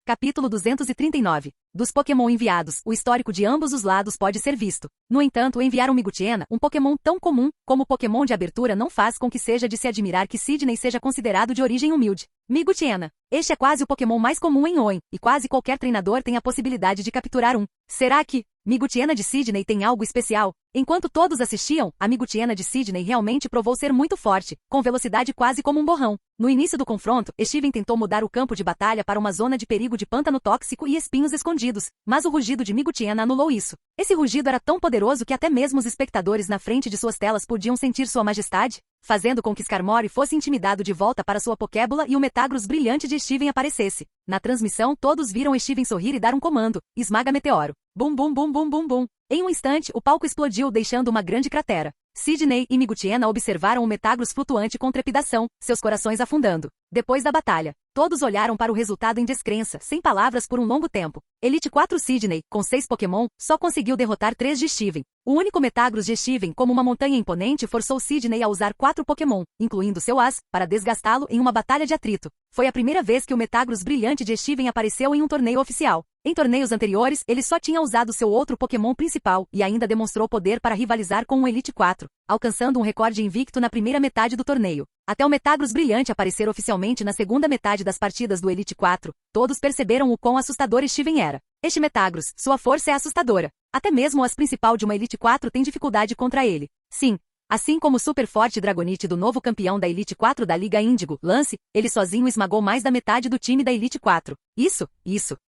Capítulo 239. Dos Pokémon enviados, o histórico de ambos os lados pode ser visto. No entanto, enviar um Migutiena, um Pokémon tão comum como o Pokémon de abertura, não faz com que seja de se admirar que Sidney seja considerado de origem humilde. Migutiena. Este é quase o Pokémon mais comum em Hoenn, e quase qualquer treinador tem a possibilidade de capturar um. Será que Migutiena de Sidney tem algo especial? Enquanto todos assistiam, a Migutiena de Sidney realmente provou ser muito forte, com velocidade quase como um borrão. No início do confronto, Steven tentou mudar o campo de batalha para uma zona de perigo de pântano tóxico e espinhos escondidos, mas o rugido de Migutiena anulou isso. Esse rugido era tão poderoso que até mesmo os espectadores na frente de suas telas podiam sentir sua majestade, fazendo com que Skarmory fosse intimidado de volta para sua Pokébola e o Metagross brilhante de Steven aparecesse. Na transmissão, todos viram Steven sorrir e dar um comando: esmaga meteoro. Bum bum bum bum bum bum. Em um instante, o palco explodiu, deixando uma grande cratera. Sidney e Migutiena observaram o Metagross flutuante com trepidação, seus corações afundando. Depois da batalha, todos olharam para o resultado em descrença, sem palavras por um longo tempo. Elite 4 Sidney, com 6 Pokémon, só conseguiu derrotar 3 de Steven. O único Metagross de Steven, como uma montanha imponente, forçou Sidney a usar 4 Pokémon, incluindo seu As, para desgastá-lo em uma batalha de atrito. Foi a primeira vez que o Metagross brilhante de Steven apareceu em um torneio oficial. Em torneios anteriores, ele só tinha usado seu outro Pokémon principal e ainda demonstrou poder para rivalizar com o Elite 4, alcançando um recorde invicto na primeira metade do torneio. Até o Metagross brilhante aparecer oficialmente na segunda metade das partidas do Elite 4, todos perceberam o quão assustador Steven era. Este Metagross, sua força é assustadora. Até mesmo o As principal de uma Elite 4 tem dificuldade contra ele. Sim. Assim como o super forte Dragonite do novo campeão da Elite 4 da Liga Índigo, Lance, ele sozinho esmagou mais da metade do time da Elite 4. Isso.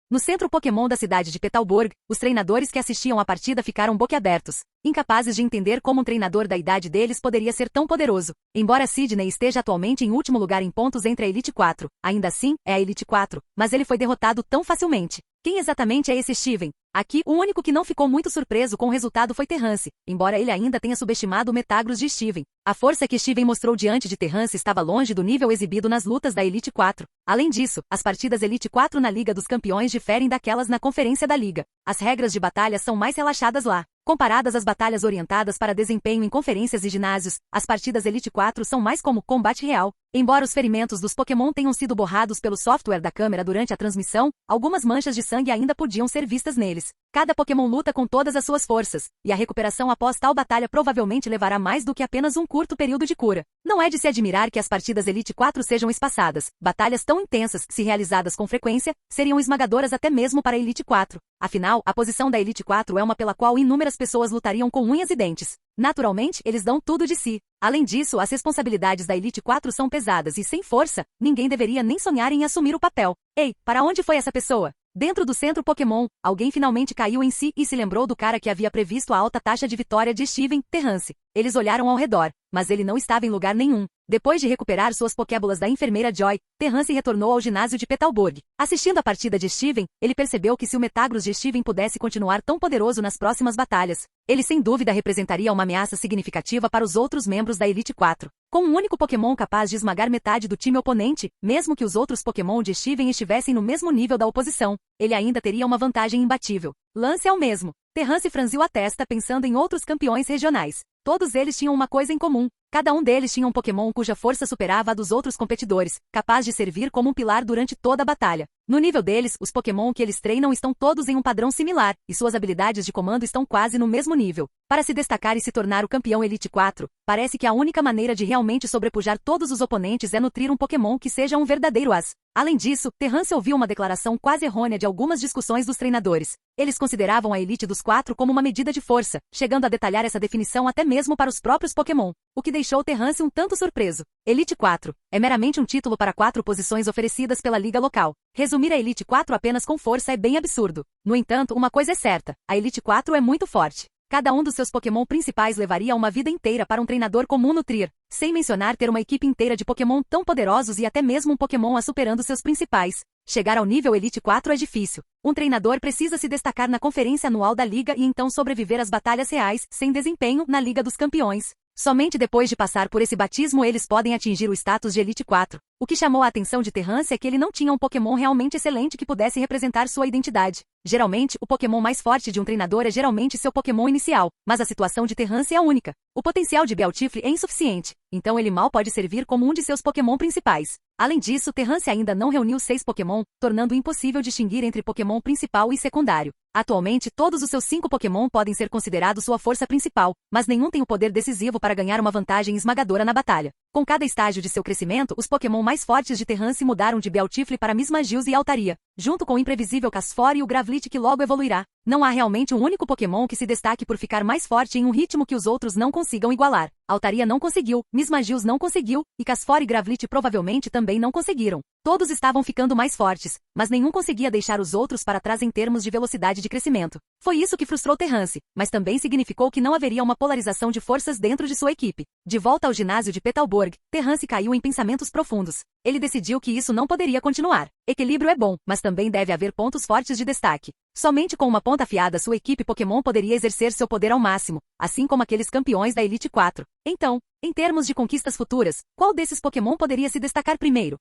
No centro Pokémon da cidade de Petalburg, os treinadores que assistiam à partida ficaram boquiabertos, incapazes de entender como um treinador da idade deles poderia ser tão poderoso. Embora Sidney esteja atualmente em último lugar em pontos entre a Elite 4, ainda assim, é a Elite 4, mas ele foi derrotado tão facilmente. Quem exatamente é esse Steven? Aqui, o único que não ficou muito surpreso com o resultado foi Terrance, embora ele ainda tenha subestimado o Metagross de Steven. A força que Steven mostrou diante de Terrance estava longe do nível exibido nas lutas da Elite 4. Além disso, as partidas Elite 4 na Liga dos Campeões diferem daquelas na Conferência da Liga. As regras de batalha são mais relaxadas lá. Comparadas às batalhas orientadas para desempenho em conferências e ginásios, as partidas Elite 4 são mais como combate real. Embora os ferimentos dos Pokémon tenham sido borrados pelo software da câmera durante a transmissão, algumas manchas de sangue ainda podiam ser vistas neles. Cada Pokémon luta com todas as suas forças, e a recuperação após tal batalha provavelmente levará mais do que apenas um curto período de cura. Não é de se admirar que as partidas Elite 4 sejam espaçadas. Batalhas tão intensas, se realizadas com frequência, seriam esmagadoras até mesmo para a Elite 4. Afinal, a posição da Elite 4 é uma pela qual inúmeras pessoas lutariam com unhas e dentes. Naturalmente, eles dão tudo de si. Além disso, as responsabilidades da Elite 4 são pesadas e, sem força, ninguém deveria nem sonhar em assumir o papel. Ei, para onde foi essa pessoa? Dentro do centro Pokémon, alguém finalmente caiu em si e se lembrou do cara que havia previsto a alta taxa de vitória de Steven, Terrance. Eles olharam ao redor, mas ele não estava em lugar nenhum. Depois de recuperar suas Pokébolas da enfermeira Joy, Terrance retornou ao ginásio de Petalburg. Assistindo a partida de Steven, ele percebeu que se o Metagross de Steven pudesse continuar tão poderoso nas próximas batalhas, ele sem dúvida representaria uma ameaça significativa para os outros membros da Elite 4. Com um único Pokémon capaz de esmagar metade do time oponente, mesmo que os outros Pokémon de Steven estivessem no mesmo nível da oposição, ele ainda teria uma vantagem imbatível. Lance é o mesmo. Terrance franziu a testa pensando em outros campeões regionais. Todos eles tinham uma coisa em comum. Cada um deles tinha um Pokémon cuja força superava a dos outros competidores, capaz de servir como um pilar durante toda a batalha. No nível deles, os Pokémon que eles treinam estão todos em um padrão similar, e suas habilidades de comando estão quase no mesmo nível. Para se destacar e se tornar o campeão Elite 4, parece que a única maneira de realmente sobrepujar todos os oponentes é nutrir um Pokémon que seja um verdadeiro as. Além disso, Terrance ouviu uma declaração quase errônea de algumas discussões dos treinadores. Eles consideravam a Elite dos 4 como uma medida de força, chegando a detalhar essa definição até mesmo para os próprios Pokémon, o que deixou Terrance um tanto surpreso. Elite 4 é meramente um título para 4 posições oferecidas pela liga local. Resumir a Elite 4 apenas com força é bem absurdo. No entanto, uma coisa é certa, a Elite 4 é muito forte. Cada um dos seus Pokémon principais levaria uma vida inteira para um treinador comum nutrir, sem mencionar ter uma equipe inteira de Pokémon tão poderosos e até mesmo um Pokémon a superando seus principais. Chegar ao nível Elite 4 é difícil. Um treinador precisa se destacar na conferência anual da liga e então sobreviver às batalhas reais, sem desempenho, na Liga dos Campeões. Somente depois de passar por esse batismo eles podem atingir o status de Elite 4. O que chamou a atenção de Terrance é que ele não tinha um Pokémon realmente excelente que pudesse representar sua identidade. Geralmente, o Pokémon mais forte de um treinador é geralmente seu Pokémon inicial, mas a situação de Terrance é única. O potencial de Bealtifre é insuficiente, então ele mal pode servir como um de seus Pokémon principais. Além disso, Terrance ainda não reuniu 6 Pokémon, tornando impossível distinguir entre Pokémon principal e secundário. Atualmente, todos os seus 5 Pokémon podem ser considerados sua força principal, mas nenhum tem o poder decisivo para ganhar uma vantagem esmagadora na batalha. Com cada estágio de seu crescimento, os Pokémon mais fortes de Terrance mudaram de Bealtifre para Mismagius e Altaria, junto com o imprevisível Casfor e o Gravlit que logo evoluirá. Não há realmente um único Pokémon que se destaque por ficar mais forte em um ritmo que os outros não consigam igualar. Altaria não conseguiu, Mismagius não conseguiu, e Casfor e Gravlit provavelmente também não conseguiram. Todos estavam ficando mais fortes, mas nenhum conseguia deixar os outros para trás em termos de velocidade de crescimento. Foi isso que frustrou Terrance, mas também significou que não haveria uma polarização de forças dentro de sua equipe. De volta ao ginásio de Petalburg, Terrance caiu em pensamentos profundos. Ele decidiu que isso não poderia continuar. Equilíbrio é bom, mas também deve haver pontos fortes de destaque. Somente com uma ponta afiada sua equipe Pokémon poderia exercer seu poder ao máximo, assim como aqueles campeões da Elite 4. Então, em termos de conquistas futuras, qual desses Pokémon poderia se destacar primeiro?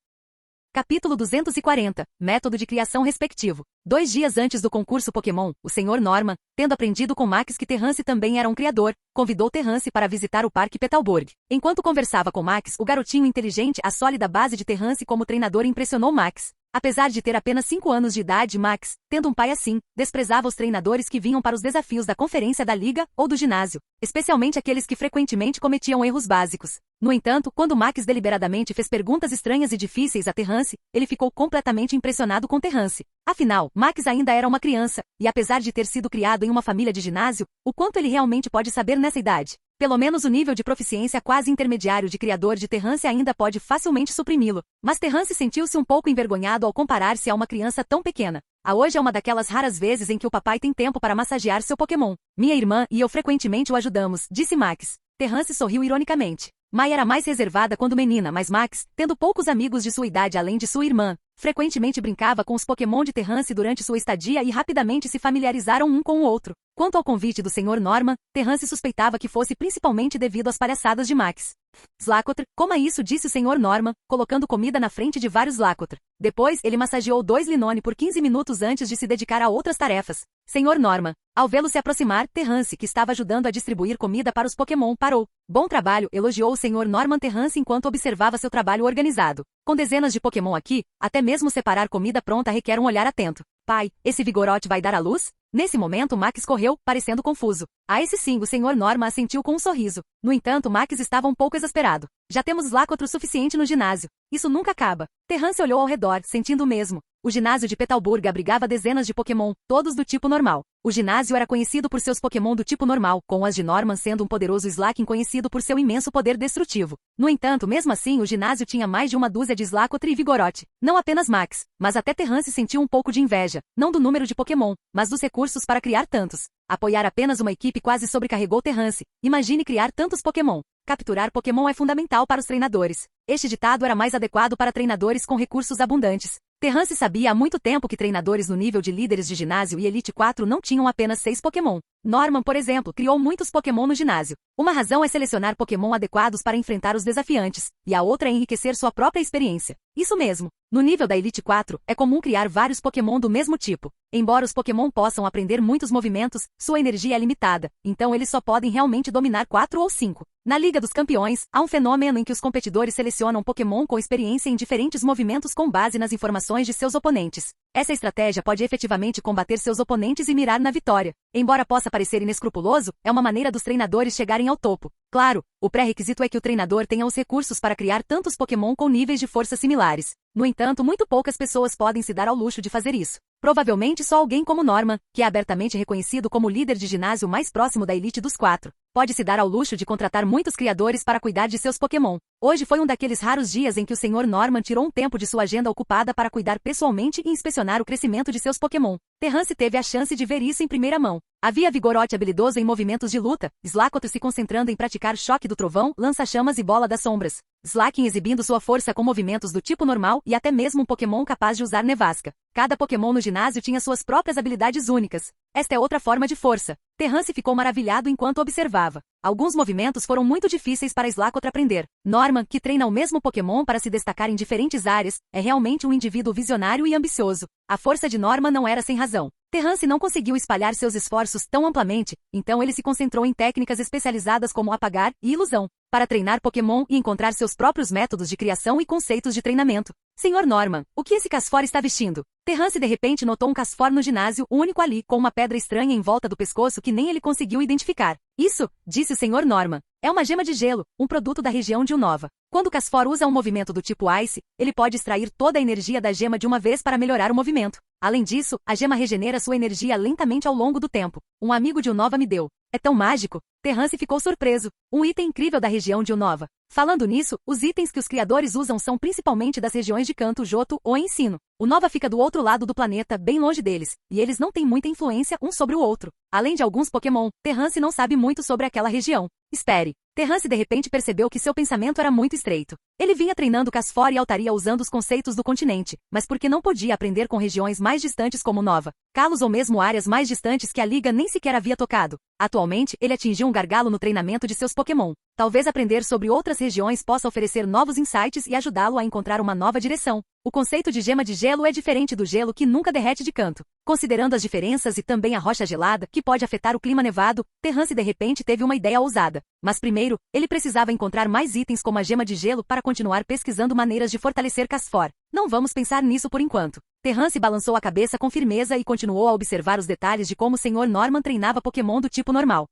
Capítulo 240, Método de criação respectivo. 2 dias antes do concurso Pokémon, o Sr. Norman, tendo aprendido com Max que Terrance também era um criador, convidou Terrance para visitar o Parque Petalburg. Enquanto conversava com Max, o garotinho inteligente, a sólida base de Terrance como treinador impressionou Max. Apesar de ter apenas 5 anos de idade, Max, tendo um pai assim, desprezava os treinadores que vinham para os desafios da conferência da liga ou do ginásio, especialmente aqueles que frequentemente cometiam erros básicos. No entanto, quando Max deliberadamente fez perguntas estranhas e difíceis a Terrance, ele ficou completamente impressionado com Terrance. Afinal, Max ainda era uma criança, e apesar de ter sido criado em uma família de ginásio, o quanto ele realmente pode saber nessa idade? Pelo menos o nível de proficiência quase intermediário de criador de Terrance ainda pode facilmente suprimi-lo. Mas Terrance sentiu-se um pouco envergonhado ao comparar-se a uma criança tão pequena. A hoje é uma daquelas raras vezes em que o papai tem tempo para massagear seu Pokémon. Minha irmã e eu frequentemente o ajudamos, disse Max. Terrance sorriu ironicamente. Mai era mais reservada quando menina, mas Max, tendo poucos amigos de sua idade além de sua irmã, frequentemente brincava com os Pokémon de Terrance durante sua estadia e rapidamente se familiarizaram um com o outro. Quanto ao convite do Sr. Norman, Terrance suspeitava que fosse principalmente devido às palhaçadas de Max. Slacotr, coma isso, disse o Sr. Norman, colocando comida na frente de vários Slacotr. Depois, ele massageou 2 Linone por 15 minutos antes de se dedicar a outras tarefas. Sr. Norman, ao vê-lo se aproximar, Terrance, que estava ajudando a distribuir comida para os Pokémon, parou. Bom trabalho, elogiou o Sr. Norman Terrance enquanto observava seu trabalho organizado. Com dezenas de Pokémon aqui, até mesmo separar comida pronta requer um olhar atento. Pai, esse Vigoroth vai dar à luz? Nesse momento Max correu, parecendo confuso. A esse sim, o Sr. Norman assentiu com um sorriso. No entanto, Max estava um pouco exasperado. Já temos Slacotr o suficiente no ginásio. Isso nunca acaba. Terrance olhou ao redor, sentindo o mesmo. O ginásio de Petalburg abrigava dezenas de Pokémon, todos do tipo normal. O ginásio era conhecido por seus Pokémon do tipo normal, com as de Norman sendo um poderoso Slaking conhecido por seu imenso poder destrutivo. No entanto, mesmo assim, o ginásio tinha mais de uma dúzia de Slacotr e Vigoroth. Não apenas Max, mas até Terrance sentiu um pouco de inveja, não do número de Pokémon, mas dos recursos para criar tantos. Apoiar apenas uma equipe quase sobrecarregou Terrance. Imagine criar tantos Pokémon. Capturar Pokémon é fundamental para os treinadores. Este ditado era mais adequado para treinadores com recursos abundantes. Terrance sabia há muito tempo que treinadores no nível de líderes de ginásio e Elite 4 não tinham apenas 6 Pokémon. Norman, por exemplo, criou muitos Pokémon no ginásio. Uma razão é selecionar Pokémon adequados para enfrentar os desafiantes, e a outra é enriquecer sua própria experiência. Isso mesmo. No nível da Elite 4, é comum criar vários Pokémon do mesmo tipo. Embora os Pokémon possam aprender muitos movimentos, sua energia é limitada, então eles só podem realmente dominar 4 ou 5. Na Liga dos Campeões, há um fenômeno em que os competidores selecionam Pokémon com experiência em diferentes movimentos com base nas informações de seus oponentes. Essa estratégia pode efetivamente combater seus oponentes e mirar na vitória. Embora possa parecer inescrupuloso, é uma maneira dos treinadores chegarem ao topo. Claro, o pré-requisito é que o treinador tenha os recursos para criar tantos Pokémon com níveis de força similares. No entanto, muito poucas pessoas podem se dar ao luxo de fazer isso. Provavelmente só alguém como Norman, que é abertamente reconhecido como o líder de ginásio mais próximo da elite dos 4, pode se dar ao luxo de contratar muitos criadores para cuidar de seus Pokémon. Hoje foi um daqueles raros dias em que o Sr. Norman tirou um tempo de sua agenda ocupada para cuidar pessoalmente e inspecionar o crescimento de seus Pokémon. Terrance teve a chance de ver isso em primeira mão. Havia Vigoroth habilidoso em movimentos de luta, Slacotr se concentrando em praticar choque do trovão, lança-chamas e bola das sombras, Slaking exibindo sua força com movimentos do tipo normal e até mesmo um Pokémon capaz de usar nevasca. Cada Pokémon no ginásio tinha suas próprias habilidades únicas. Esta é outra forma de força. Terrance ficou maravilhado enquanto observava. Alguns movimentos foram muito difíceis para Slakoth aprender. Norman, que treina o mesmo Pokémon para se destacar em diferentes áreas, é realmente um indivíduo visionário e ambicioso. A força de Norman não era sem razão. Terrance não conseguiu espalhar seus esforços tão amplamente, então ele se concentrou em técnicas especializadas como apagar e ilusão, para treinar Pokémon e encontrar seus próprios métodos de criação e conceitos de treinamento. Senhor Norman, o que esse Casfor está vestindo? Terrance de repente notou um Casfor no ginásio, único ali, com uma pedra estranha em volta do pescoço que nem ele conseguiu identificar. Isso, disse o Sr. Norman, é uma gema de gelo, um produto da região de Unova. Quando o Casfor usa um movimento do tipo Ice, ele pode extrair toda a energia da gema de uma vez para melhorar o movimento. Além disso, a gema regenera sua energia lentamente ao longo do tempo. Um amigo de Unova me deu. É tão mágico. Terrance ficou surpreso. Um item incrível da região de Unova. Falando nisso, os itens que os criadores usam são principalmente das regiões de Kanto, Johto ou Ensino. Unova fica do outro lado do planeta, bem longe deles, e eles não têm muita influência um sobre o outro. Além de alguns Pokémon, Terrance não sabe muito sobre aquela região. Espere. Terrance de repente percebeu que seu pensamento era muito estreito. Ele vinha treinando Casfor e Altaria usando os conceitos do continente, mas porque não podia aprender com regiões mais distantes como Nova, Kalos ou mesmo áreas mais distantes que a Liga nem sequer havia tocado. Atualmente, ele atingiu um gargalo no treinamento de seus Pokémon. Talvez aprender sobre outras regiões possa oferecer novos insights e ajudá-lo a encontrar uma nova direção. O conceito de gema de gelo é diferente do gelo que nunca derrete de canto. Considerando as diferenças e também a rocha gelada, que pode afetar o clima nevado, Terrance de repente teve uma ideia ousada. Mas primeiro, ele precisava encontrar mais itens como a gema de gelo para continuar pesquisando maneiras de fortalecer Casfor. Não vamos pensar nisso por enquanto. Terrance balançou a cabeça com firmeza e continuou a observar os detalhes de como o Sr. Norman treinava Pokémon do tipo normal.